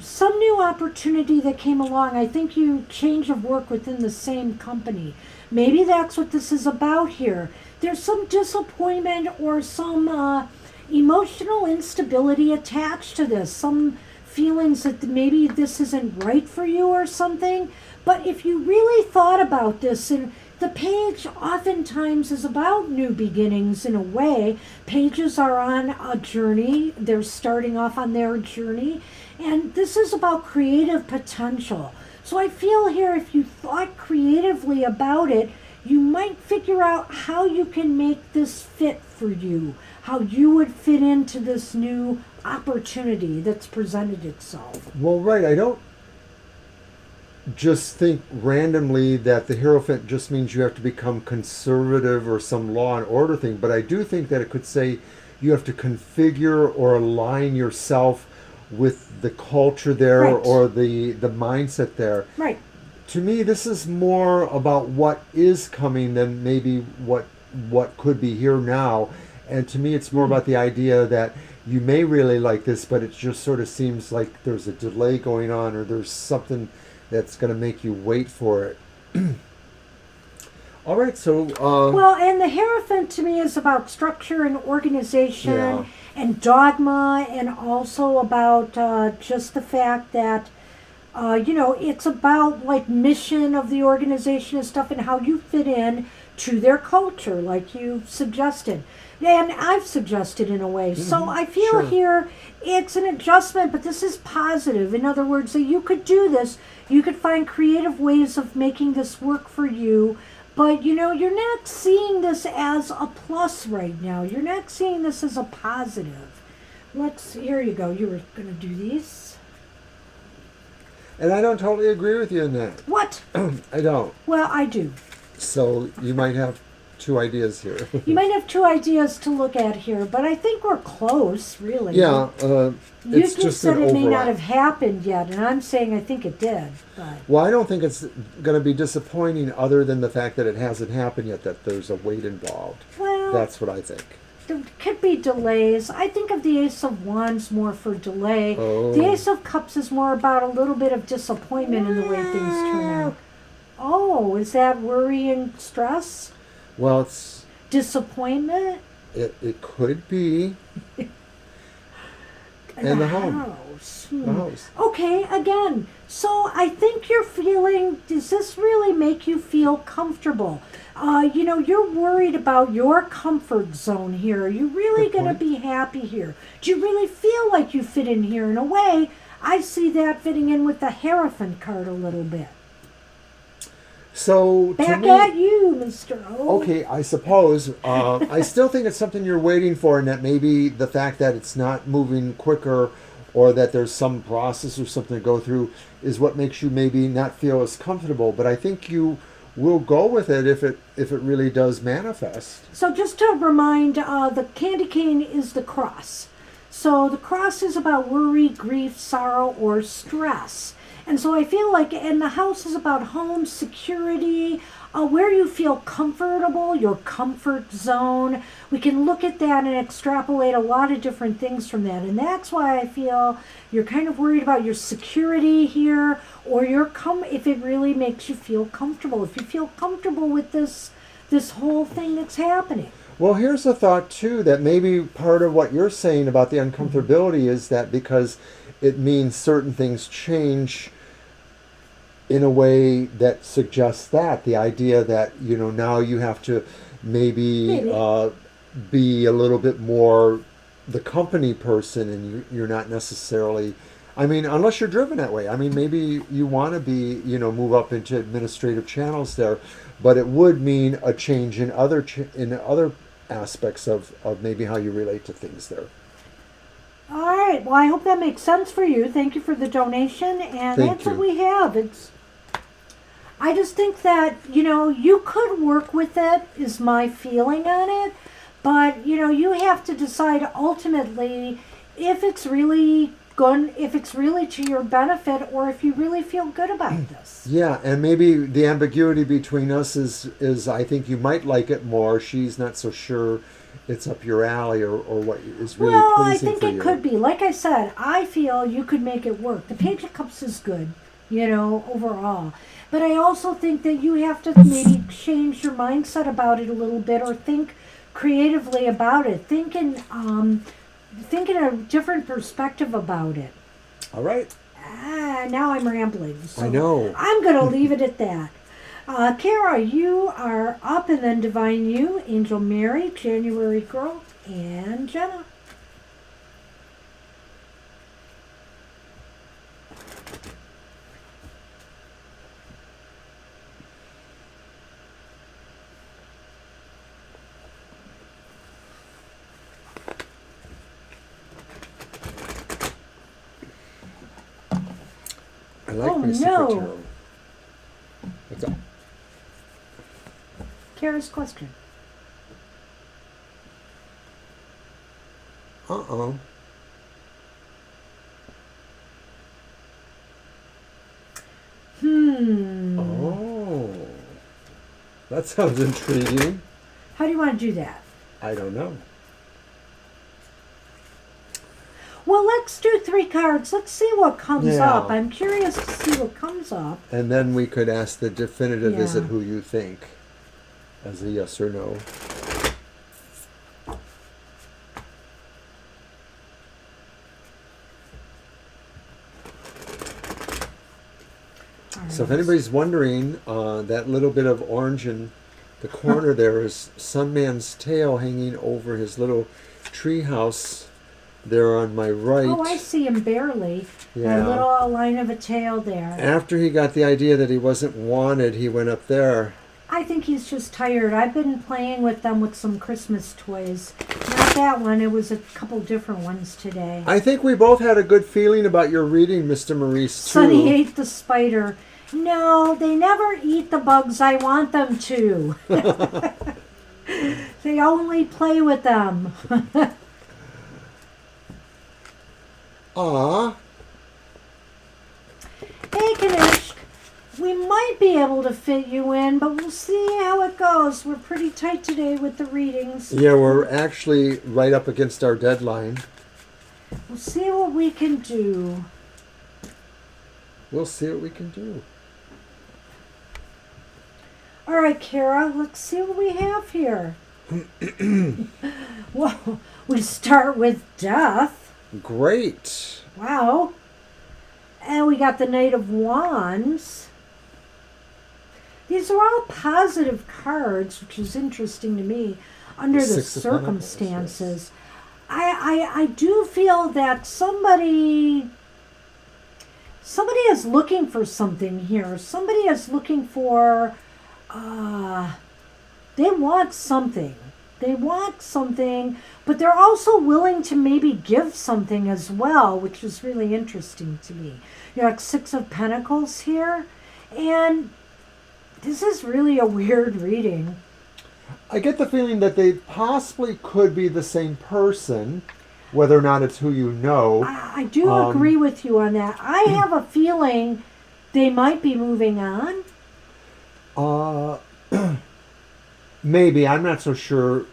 some new opportunity that came along, I think you change of work within the same company. Maybe that's what this is about here. There's some disappointment or some emotional instability attached to this. Some feelings that maybe this isn't right for you or something. But if you really thought about this, and the page oftentimes is about new beginnings in a way. Pages are on a journey. They're starting off on their journey. And this is about creative potential. So I feel here if you thought creatively about it, you might figure out how you can make this fit for you, how you would fit into this new opportunity that's presented itself. Well, right. I don't just think randomly that the Hierophant just means you have to become conservative or some law and order thing, but I do think that it could say you have to configure or align yourself with the culture there, right, or the mindset there. Right. To me, this is more about what is coming than maybe what what could be here now. And to me, it's more about the idea that you may really like this, but it just sort of seems like there's a delay going on, or there's something that's going to make you wait for it. All right, so... well, and the Hierophant to me is about structure and organization and dogma, and also about just the fact that, it's about like mission of the organization and stuff and how you fit in to their culture, like you suggested. And I've suggested in a way. Mm-hmm. So I feel here it's an adjustment, but this is positive. In other words, that you could do this. You could find creative ways of making this work for you. But, you're not seeing this as a plus right now. You're not seeing this as a positive. Here you go. You were going to do these. And I don't totally agree with you in that. What? I don't. Well, I do. So you might have two ideas here. You might have two ideas to look at here, but I think we're close, really. Yeah. You just said it may not have happened yet, and I'm saying I think it did. But. Well, I don't think it's going to be disappointing other than the fact that it hasn't happened yet, that there's a wait involved. Well, that's what I think. There could be delays. I think of the Ace of Wands more for delay. Oh. The Ace of Cups is more about a little bit of disappointment in the way things turn out. Oh, is that worry and stress? Well, it's... disappointment? It could be. And the home. House. The house. Okay, again. So I think you're feeling, does this really make you feel comfortable? You're worried about your comfort zone here. Are you really going to be happy here? Do you really feel like you fit in here? In a way, I see that fitting in with the Hierophant card a little bit. So back at you, Mr. O. Okay, I suppose. I still think it's something you're waiting for, and that maybe the fact that it's not moving quicker, or that there's some process or something to go through, is what makes you maybe not feel as comfortable. But I think you will go with it if it really does manifest. So just to remind, the candy cane is the cross. So the cross is about worry, grief, sorrow, or stress. And so I feel like, and the house is about home, security, where you feel comfortable, your comfort zone. We can look at that and extrapolate a lot of different things from that. And that's why I feel you're kind of worried about your security here, or if it really makes you feel comfortable. If you feel comfortable with this whole thing that's happening. Well, here's a thought, too, that maybe part of what you're saying about the uncomfortability is that because it means certain things change in a way that suggests that. The idea that, now you have to maybe. Be a little bit more the company person, and you're not necessarily... I mean, unless you're driven that way. I mean, maybe you want to be, move up into administrative channels there, but it would mean a change in other aspects of maybe how you relate to things there. All right. Well, I hope that makes sense for you. Thank you for the donation, and that's what we have. I just think that, you could work with it, is my feeling on it, but, you have to decide ultimately if it's really to your benefit, or if you really feel good about this. Yeah, and maybe the ambiguity between us is I think you might like it more. She's not so sure it's up your alley, or what is really pleasing for you. Well, I think it could be. Like I said, I feel you could make it work. The Page of Cups is good, overall. But I also think that you have to maybe change your mindset about it a little bit, or think creatively about it. Think in a different perspective about it. All right. Now I'm rambling. So I know. I'm going to leave it at that. Kara, you are up, and then Divine You, Angel Mary, January Girl, and Jenna. I like my secret tarot. What's up? Kara's question. Uh-oh. Oh. That sounds intriguing. How do you want to do that? I don't know. Well, let's do 3 cards. Let's see what comes up. I'm curious to see what comes up. And then we could ask the definitive, is it Yeah. who you think? As a yes or no. All So if right. anybody's wondering, that little bit of orange in the corner there is Sunman's tail hanging over his little tree house there on my right. Oh, I see him barely. Yeah. A little line of a tail there. After he got the idea that he wasn't wanted, he went up there. I think he's just tired. I've been playing with them with some Christmas toys. Not that one. It was a couple different ones today. I think we both had a good feeling about your reading, Mr. Maurice, too. Sonny ate the spider. No, they never eat the bugs I want them to. They only play with them. Aw. Hey, Kanishk, we might be able to fit you in, but we'll see how it goes. We're pretty tight today with the readings. Yeah, we're actually right up against our deadline. We'll see what we can do. We'll see what we can do. All right, Kara, let's see what we have here. Well, we start with death. Great. Wow. And we got the Knight of Wands. These are all positive cards, which is interesting to me under the Six of Pentacles, circumstances. I do feel that somebody is looking for something here. Somebody is looking for, they want something. They want something, but they're also willing to maybe give something as well, which is really interesting to me. You know, like 6 of Pentacles here, and this is really a weird reading. I get the feeling that they possibly could be the same person, whether or not it's who you know. I do agree with you on that. I have a feeling they might be moving on. Maybe. I'm not so sure.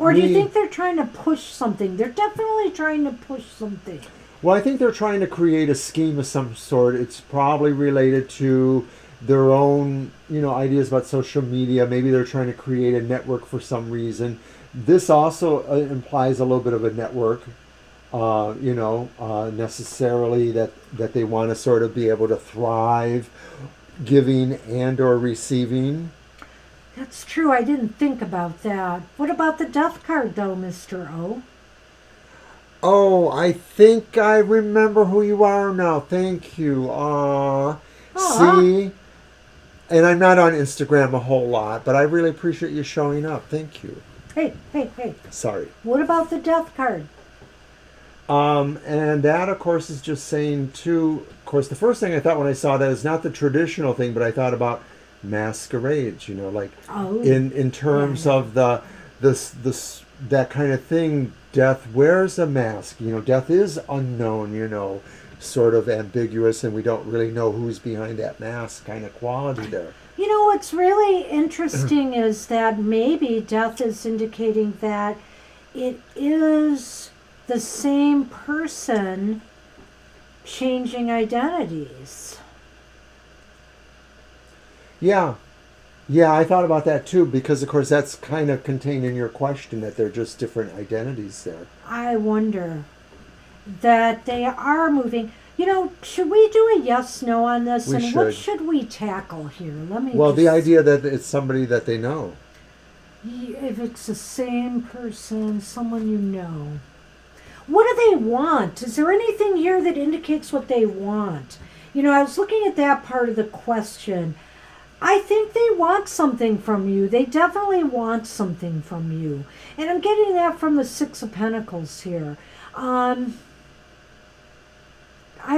Or do you think they're trying to push something? They're definitely trying to push something. Well, I think they're trying to create a scheme of some sort. It's probably related to their own, ideas about social media. Maybe they're trying to create a network for some reason. This also implies a little bit of a network, necessarily that they want to sort of be able to thrive, giving and or receiving. That's true. I didn't think about that. What about the death card, though, Mr. O? Oh, I think I remember who you are now. Thank you. See? And I'm not on Instagram a whole lot, but I really appreciate you showing up. Thank you. Hey. Sorry. What about the death card? And that, of course, is just saying, too, of course, the first thing I thought when I saw that is not the traditional thing, but I thought about masquerades, in terms of that kind of thing. Death wears a mask. Death is unknown, sort of ambiguous, and we don't really know who's behind that mask kind of quality there. What's really interesting is that maybe death is indicating that it is the same person changing identities. Yeah, I thought about that too, because of course that's kind of contained in your question, that they're just different identities there. I wonder that they are moving. Should we do a yes/no on this? We and should. What should we tackle here? The idea that it's somebody that they know. If it's the same person, someone you know. What do they want? Is there anything here that indicates what they want? I was looking at that part of the question. I think they want something from you. They definitely want something from you. And I'm getting that from the 6 of Pentacles here. I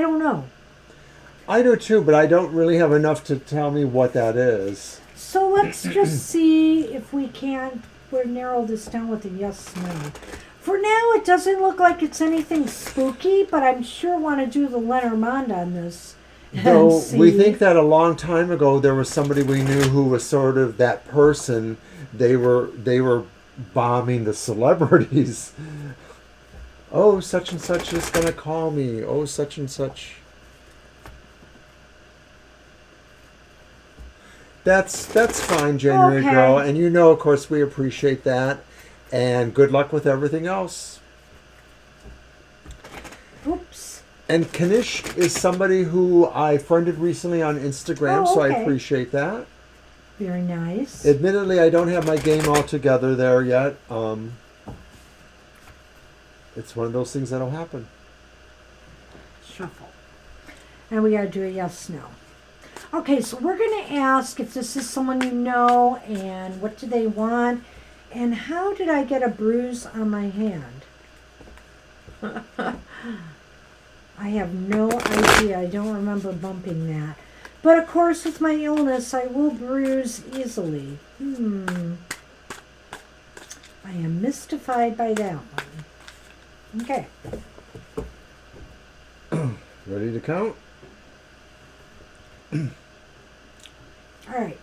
don't know. I do too, but I don't really have enough to tell me what that is. So let's just see if we can narrow this down with a yes/no. For now, it doesn't look like it's anything spooky, but I'm sure want to do the Lenormand on this. Though we think that a long time ago there was somebody we knew who was sort of that person they were bombing the celebrities. Oh, such and such is going to call me. Oh, such and such. That's fine, January girl. And you know, of course, we appreciate that. And good luck with everything else. Oops. And Kanish is somebody who I friended recently on Instagram, so I appreciate that. Very nice. Admittedly, I don't have my game all together there yet. It's one of those things that'll happen. Shuffle. And we got to do a yes, no. Okay, so we're going to ask if this is someone you know, and what do they want, and how did I get a bruise on my hand? I have no idea. I don't remember bumping that. But of course, with my illness, I will bruise easily. I am mystified by that one. Okay. Ready to count? All right.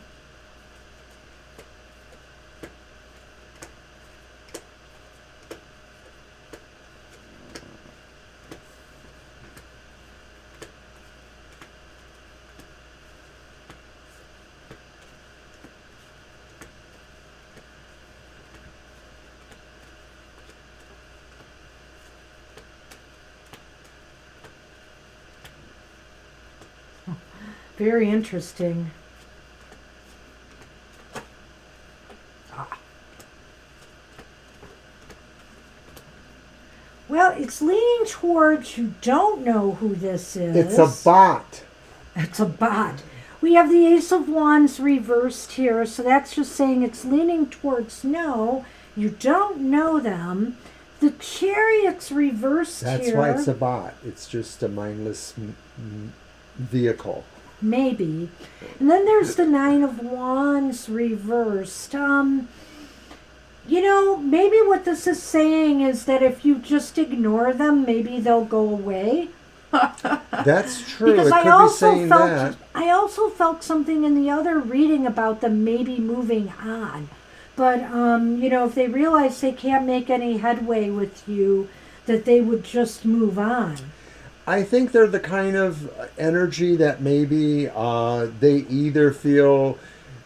Very interesting. Well, it's leaning towards you don't know who this is. It's a bot. It's a bot. We have the Ace of Wands reversed here, so that's just saying it's leaning towards no. You don't know them. The Chariot's reversed here. That's why it's a bot. It's just a mindless vehicle. Maybe. And then there's the Nine of Wands reversed. You know, maybe what this is saying is that if you just ignore them, maybe they'll go away. That's true. Because it I could also be saying felt that. I also felt something in the other reading about them maybe moving on. But you know, if they realize they can't make any headway with you, that they would just move on. I think they're the kind of energy that maybe they either feel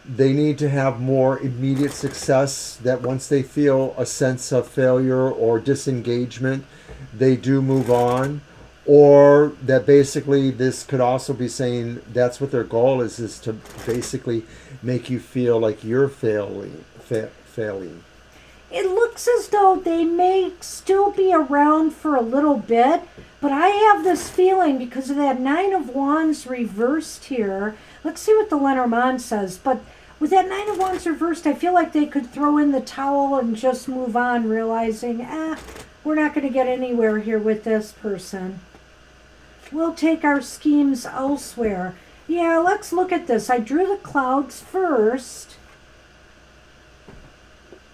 they need to have more immediate success, that once they feel a sense of failure or disengagement, they do move on, or that basically this could also be saying that's what their goal is to basically make you feel like you're failing. It looks as though they may still be around for a little bit, but I have this feeling because of that Nine of Wands reversed here. Let's see what the Lenormand says. But with that Nine of Wands reversed, I feel like they could throw in the towel and just move on, realizing, we're not going to get anywhere here with this person. We'll take our schemes elsewhere. Yeah, let's look at this. I drew the clouds first.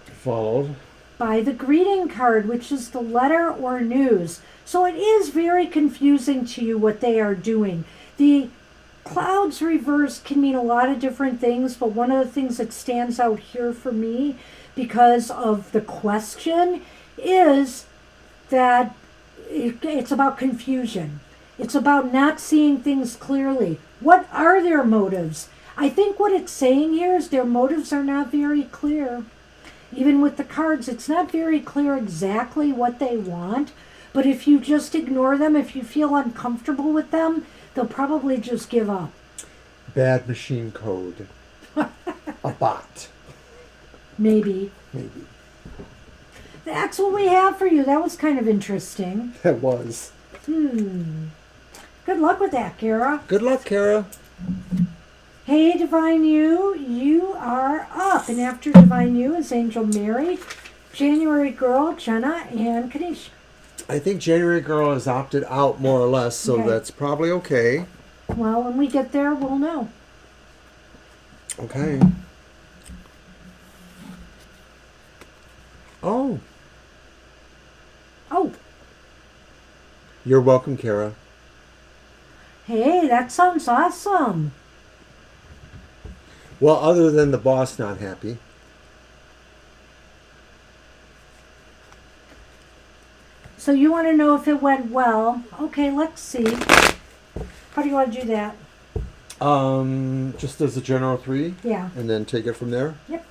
Followed by the greeting card, which is the letter or news. So it is very confusing to you what they are doing. The clouds reversed can mean a lot of different things, but one of the things that stands out here for me because of the question is that it's about confusion. It's about not seeing things clearly. What are their motives? I think what it's saying here is their motives are not very clear. Even with the cards, it's not very clear exactly what they want, but if you just ignore them, if you feel uncomfortable with them, they'll probably just give up. Bad machine code. A bot. Maybe. That's what we have for you. That was kind of interesting. That was. Good luck with that, Kara. Good luck, Kara. Hey, Divine you are up. And after Divine You is Angel Mary, January Girl, Jenna, and Kanish. I think January Girl has opted out more or less, so that's probably okay. Well, when we get there, we'll know. Okay. Oh. You're welcome, Kara. Hey, that sounds awesome. Well, other than the boss not happy. So you want to know if it went well. Okay, let's see. How do you want to do that? Just as a general 3? Yeah. And then take it from there? Yep.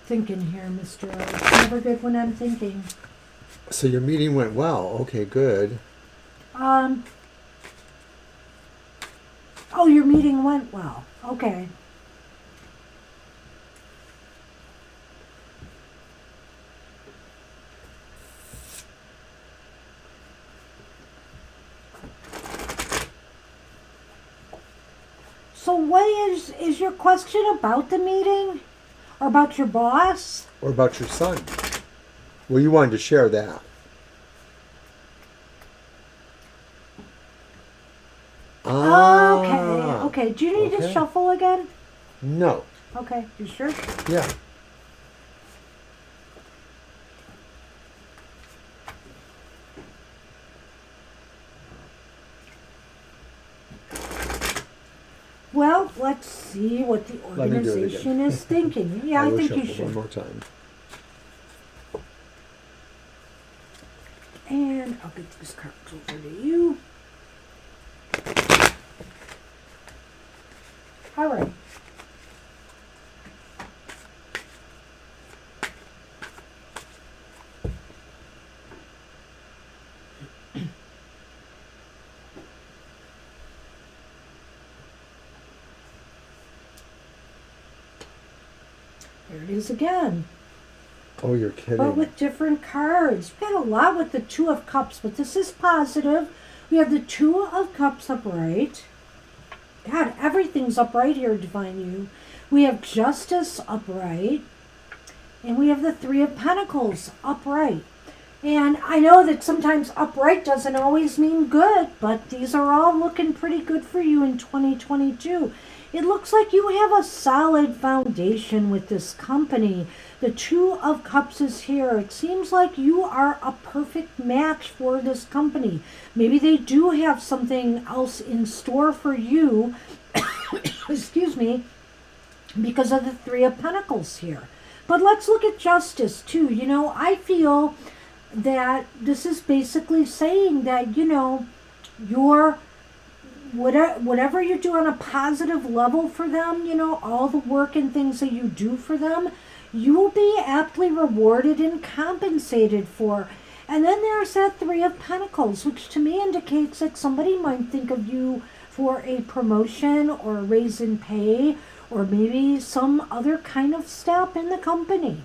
Thinking here, Mr. O. It's never good when I'm thinking. So your meeting went well. Okay, good. Oh, your meeting went well. Okay. So what is your question about the meeting? Or about your boss? Or about your son? Well, you wanted to share that. Okay. Do you need to shuffle again? No. Okay. You sure? Yeah. Well, let's see what the organization is thinking. Yeah, I think you should. One more time. And I'll get these cards over to you. All right. There it is again. Oh, you're kidding. But with different cards. We had a lot with the Two of Cups, but this is positive. We have the Two of Cups upright. God, everything's upright here, Divine You. We have Justice upright. And we have the Three of Pentacles upright. And I know that sometimes upright doesn't always mean good, but these are all looking pretty good for you in 2022. It looks like you have a solid foundation with this company. The Two of Cups is here. It seems like you are a perfect match for this company. Maybe they do have something else in store for you, excuse me, because of the Three of Pentacles here. But let's look at Justice too. You know, I feel that this is basically saying that, you know, you're whatever you do on a positive level for them, you know, all the work and things that you do for them, you will be aptly rewarded and compensated for. And then there's that Three of Pentacles, which to me indicates that somebody might think of you for a promotion or a raise in pay or maybe some other kind of step in the company.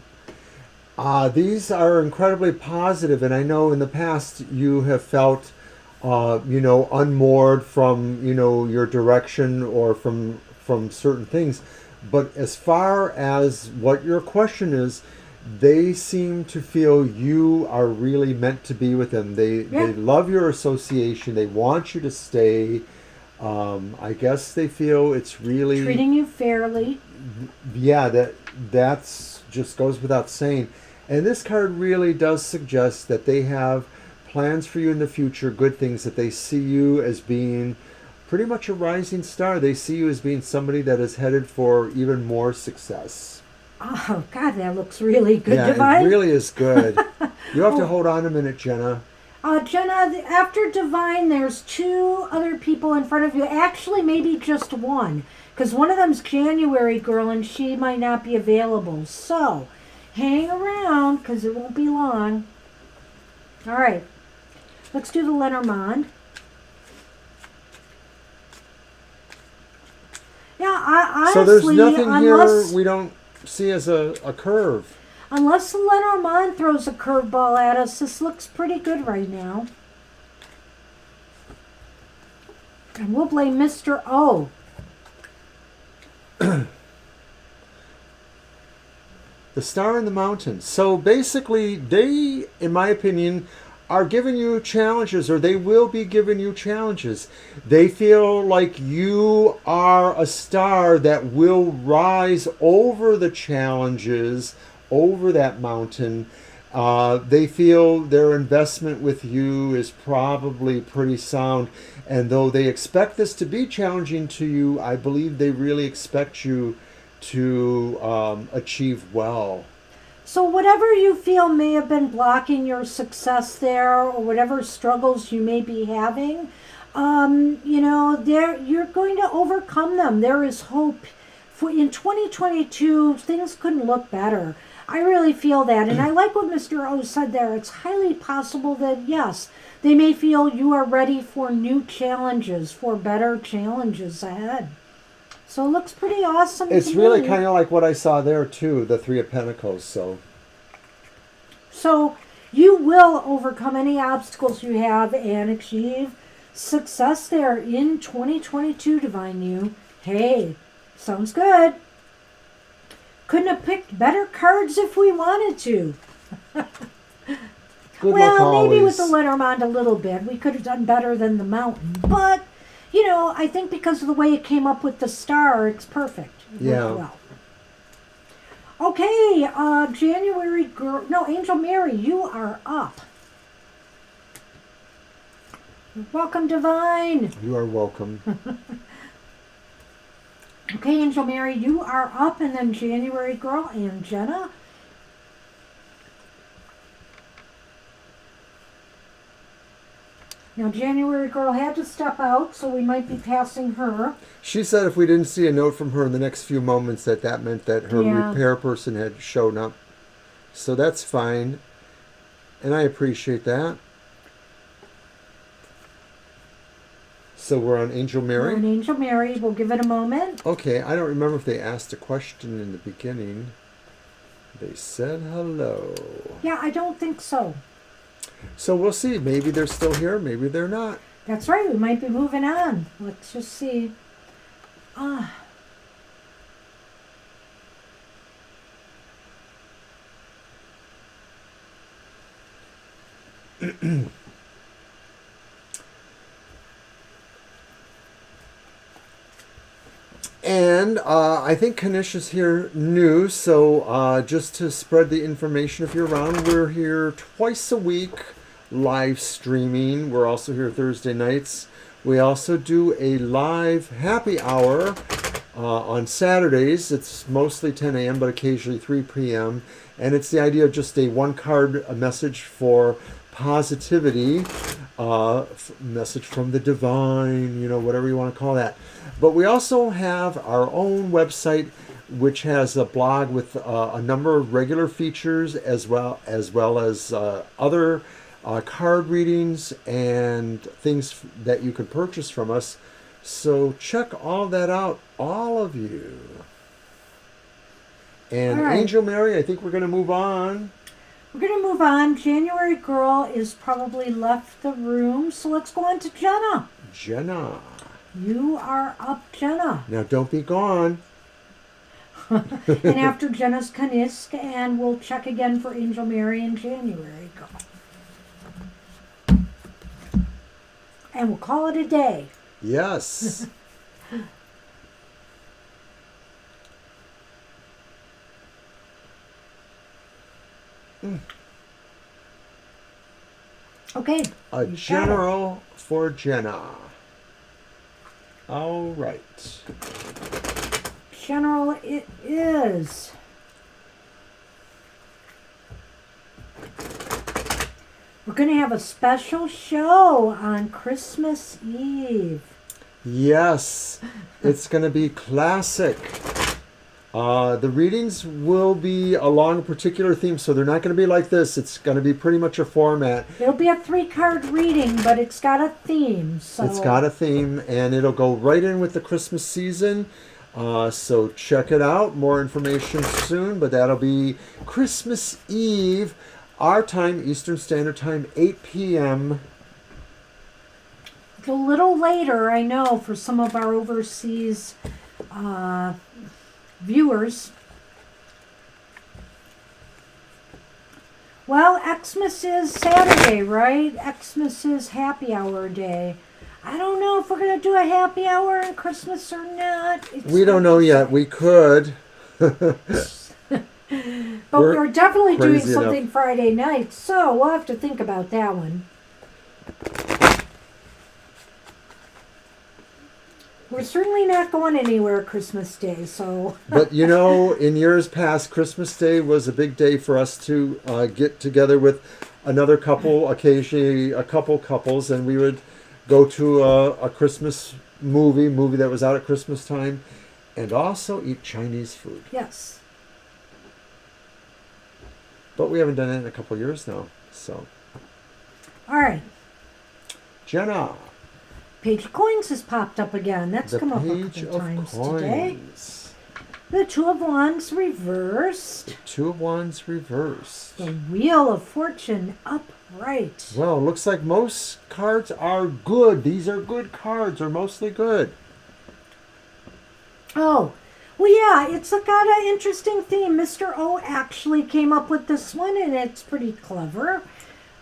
These are incredibly positive, and I know in the past you have felt unmoored from, your direction or from certain things. But as far as what your question is, they seem to feel you are really meant to be with them. They love your association. They want you to stay. I guess they feel it's really treating you fairly. Yeah, that's just goes without saying. And this card really does suggest that they have plans for you in the future, good things, that they see you as being pretty much a rising star. They see you as being somebody that is headed for even more success. Oh, God, that looks really good, yeah, Divine. It really is good. You have to hold on a minute, Jenna. Jenna, after Divine, there's two other people in front of you. Actually, maybe just one, because one of them's January girl, and she might not be available. So, hang around, because it won't be long. All right. Let's do the Lenormand. Yeah, honestly, so there's nothing here we don't see as a curve. Unless the Lenormand throws a curveball at us, this looks pretty good right now. And we'll blame Mr. O. The Star in the Mountains. So basically, they, in my opinion, are giving you challenges, or they will be giving you challenges. They feel like you are a star that will rise over the challenges, over that mountain. They feel their investment with you is probably pretty sound. And though they expect this to be challenging to you, I believe they really expect you to achieve well. So whatever you feel may have been blocking your success there, or whatever struggles you may be having, you're going to overcome them. There is hope. In 2022, things couldn't look better. I really feel that. And I like what Mr. O said there. It's highly possible that, yes, they may feel you are ready for new challenges, for better challenges ahead. So it looks pretty awesome. It's really kind of like what I saw there too, the Three of Pentacles. So you will overcome any obstacles you have and achieve success there in 2022, Divine You. Hey, sounds good. Couldn't have picked better cards if we wanted to. Good well, luck always. Maybe with the Lenormand a little bit. We could have done better than the Mountain. But, I think because of the way it came up with the star, it's perfect. It worked well. Okay, January girl. No, Angel Mary, you are up. Welcome, Divine. You are welcome. Okay, Angel Mary, you are up, and then January girl and Jenna. Now, January girl had to step out, so we might be passing her. She said if we didn't see a note from her in the next few moments, that meant that her repair person had shown up. So that's fine. And I appreciate that. So we're on Angel Mary? We're on Angel Mary. We'll give it a moment. Okay, I don't remember if they asked a question in the beginning. They said hello. Yeah, I don't think so. So we'll see. Maybe they're still here. Maybe they're not. That's right. We might be moving on. Let's just see. And I think Kanish is here new, so just to spread the information, if you're around, we're here twice a week live streaming. We're also here Thursday nights. We also do a live happy hour on Saturdays. It's mostly 10 a.m., but occasionally 3 p.m. And it's the idea of just a one-card message for positivity, message from the divine, whatever you want to call that. But we also have our own website, which has a blog with a number of regular features, as well as other card readings and things that you can purchase from us. So check all that out, all of you. And right. Angel Mary, I think we're going to move on. We're going to move on. January girl is probably left the room, so let's go on to Jenna. Jenna. You are up, Jenna. Now don't be gone. And after Jenna's Kanisk, and we'll check again for Angel Mary and January girl. And we'll call it a day. Yes. Okay. A general for Jenna. All right. General it is. We're going to have a special show on Christmas Eve. Yes. It's going to be classic. The readings will be along a particular theme, so they're not going to be like this. It's going to be pretty much a format. It'll be a 3-card reading, but it's got a theme. So it's got a theme, and it'll go right in with the Christmas season. So check it out. More information soon, but that'll be Christmas Eve, our time, Eastern Standard Time, 8 p.m. It's a little later, I know, for some of our overseas viewers. Well, Xmas is Saturday, right? Xmas is happy hour day. I don't know if we're going to do a happy hour on Christmas or not. We don't know yet. We could. But we're definitely doing crazy something enough. Friday night, so we'll have to think about that one. We're certainly not going anywhere Christmas Day, so... But you know, in years past, Christmas Day was a big day for us to get together with another couple, occasionally a couple couples, and we would go to a Christmas movie that was out at Christmas time, and also eat Chinese food. Yes. But we haven't done it in a couple of years now, so... All right. Jenna. Page of Coins has popped up again. That's come up a couple times today. The Two of Wands reversed. The Two of Wands reversed. The Wheel of Fortune upright. Well, it looks like most cards are good. These are good cards, or mostly good. Oh, well, yeah, it's got an interesting theme. Mr. O actually came up with this one, and it's pretty clever,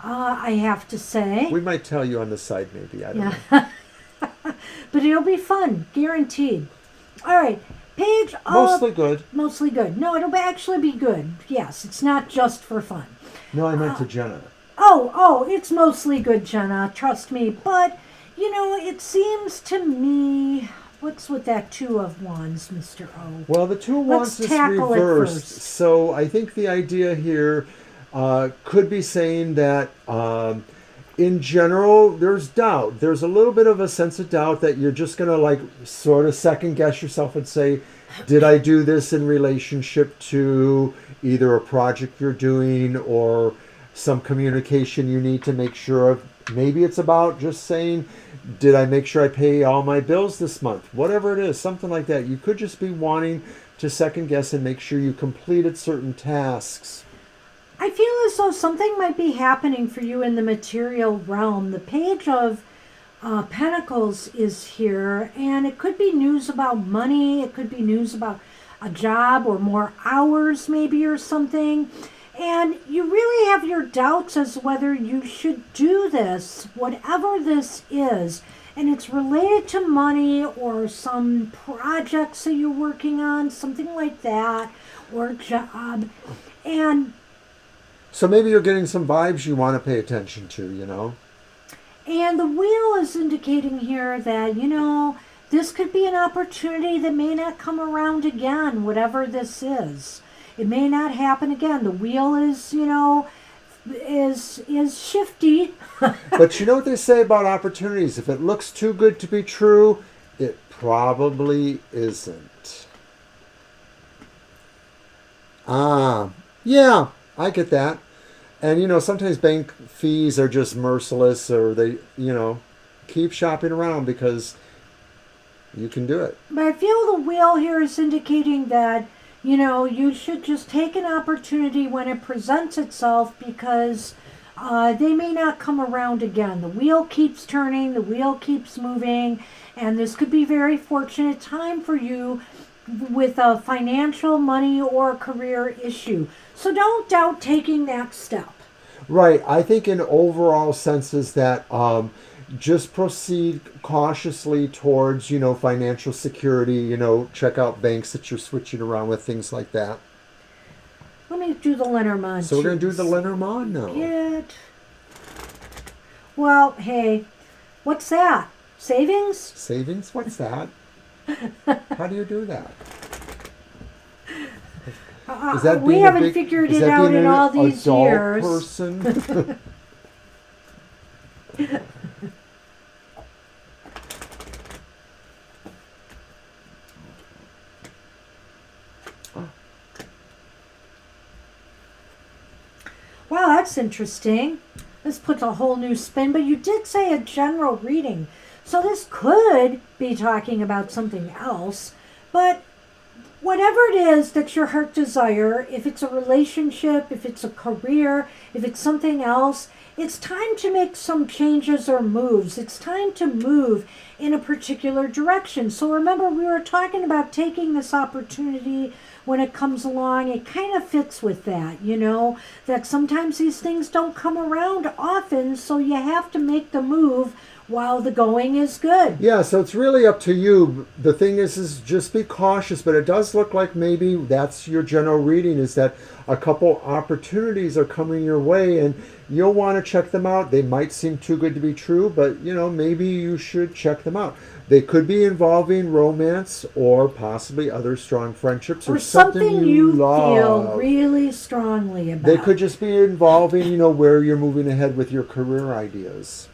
I have to say. We might tell you on the side, maybe. I don't know. But it'll be fun, guaranteed. All right, page of... Mostly good. Mostly good. No, it'll actually be good. Yes, it's not just for fun. No, I meant to Jenna. Oh, it's mostly good, Jenna. Trust me. But, you know, it seems to me... What's with that Two of Wands, Mr. O? Well, the Two of Wands is reversed. So I think the idea here could be saying that in general, there's doubt. There's a little bit of a sense of doubt that you're just going to like sort of second guess yourself and say, did I do this in relationship to either a project you're doing or some communication you need to make sure of? Maybe it's about just saying, did I make sure I pay all my bills this month? Whatever it is, something like that. You could just be wanting to second guess and make sure you completed certain tasks. I feel as though something might be happening for you in the material realm. The Page of Pentacles is here, and it could be news about money. It could be news about a job or more hours maybe or something. And you really have your doubts as to whether you should do this, whatever this is. And it's related to money or some projects that you're working on, something like that, or a job. And so maybe you're getting some vibes you want to pay attention to, you know? And the wheel is indicating here that, you know, this could be an opportunity that may not come around again, whatever this is. It may not happen again. The wheel is, you know, is shifty. But you know what they say about opportunities? If it looks too good to be true, it probably isn't. Yeah, I get that. And, you know, sometimes bank fees are just merciless, or they, you know, keep shopping around because you can do it. But I feel the wheel here is indicating that, you know, you should just take an opportunity when it presents itself because they may not come around again. The wheel keeps turning, the wheel keeps moving, and this could be a very fortunate time for you with a financial, money, or career issue. So don't doubt taking that step. Right. I think in overall senses that just proceed cautiously towards, you know, financial security, you know, check out banks that you're switching around with, things like that. Let me do the Lenormand. So we're going to do the Lenormand now. Well, hey, what's that? Savings? Savings? What's that? How do you do that? We haven't figured it out in all these years. Person? Wow, that's interesting. This puts a whole new spin, but you did say a general reading. So this could be talking about something else, but whatever it is that your heart desire, if it's a relationship, if it's a career, if it's something else, it's time to make some changes or moves. It's time to move in a particular direction. So remember, we were talking about taking this opportunity when it comes along. It kind of fits with that, that sometimes these things don't come around often, so you have to make the move while the going is good. Yeah, so it's really up to you. The thing is just be cautious, but it does look like maybe that's your general reading, is that a couple opportunities are coming your way and you'll want to check them out. They might seem too good to be true, but maybe you should check them out. They could be involving romance or possibly other strong friendships or something you love. Feel really strongly about. They could just be involving, where you're moving ahead with your career ideas.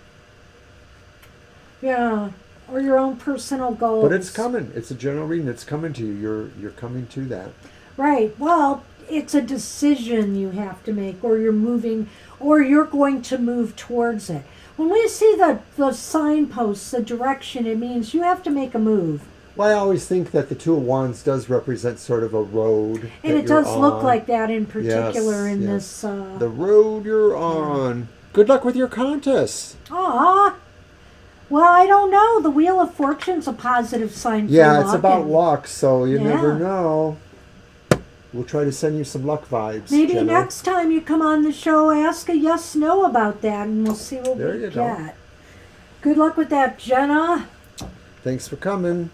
Yeah, or your own personal goals. But it's coming. It's a general reading. It's coming to you. You're coming to that. Right. Well, it's a decision you have to make, or you're moving, or you're going to move towards it. When we see the signposts, the direction, it means you have to make a move. Well, I always think that the Two of Wands does represent sort of a road. And it does look like that in particular in this. The road you're on. Good luck with your contest. Aw. Well, I don't know. The Wheel of Fortune's a positive sign for luck. Yeah, it's about luck, so you never know. We'll try to send you some luck vibes. Maybe Jenna. next time you come on the show, ask a yes/no about that, and we'll see what we get. Go. Good luck with that, Jenna. Thanks for coming.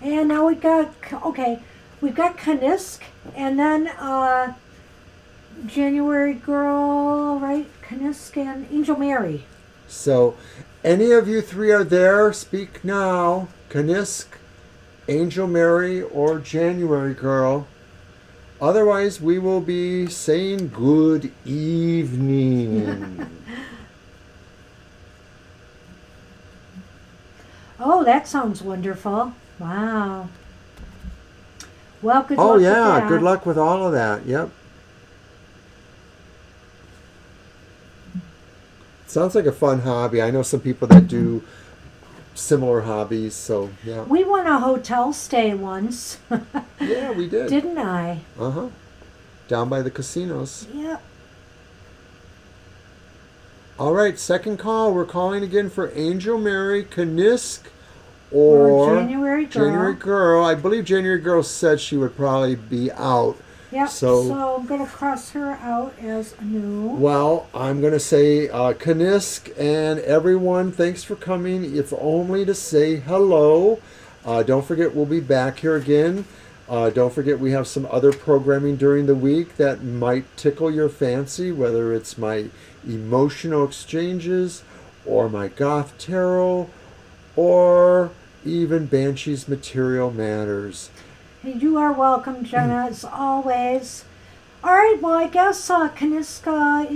And now we've got Kanisk, and then January Girl, right? Kanisk and Angel Mary. So, any of you three are there, speak now. Kanisk, Angel Mary, or January Girl. Otherwise, we will be saying good evening. Oh, that sounds wonderful. Wow. Well, good luck with that. Good luck with all of that. Yep. Sounds like a fun hobby. I know some people that do similar hobbies, so yeah. We won a hotel stay once. Yeah, we did. Didn't I? Uh-huh. Down by the casinos. Yep. All right, second call. We're calling again for Angel Mary, Kanisk, or January Girl. January Girl. I believe January Girl said she would probably be out. Yep, so I'm going to cross her out as a no. Well, I'm going to say Kanisk and everyone, thanks for coming. If only to say hello. Don't forget, we'll be back here again. Don't forget, we have some other programming during the week that might tickle your fancy, whether it's my emotional exchanges or my goth tarot or even Banshee's material matters. You are welcome, Jenna, as always. All right, well, I guess Kaniska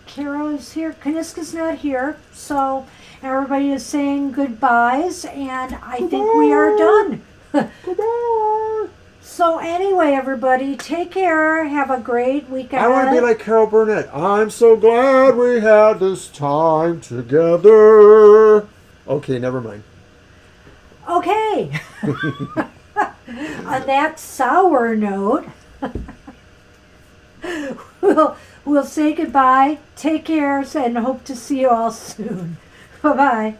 Kara is here. Kaniska's not here, so everybody is saying goodbyes, and I think we are done. Goodbye. So anyway, everybody, take care. Have a great week ahead. I want to be like Carol Burnett. I'm so glad we had this time together. Okay, never mind. Okay. On that sour note, we'll say goodbye, take care, and hope to see you all soon. Bye-bye.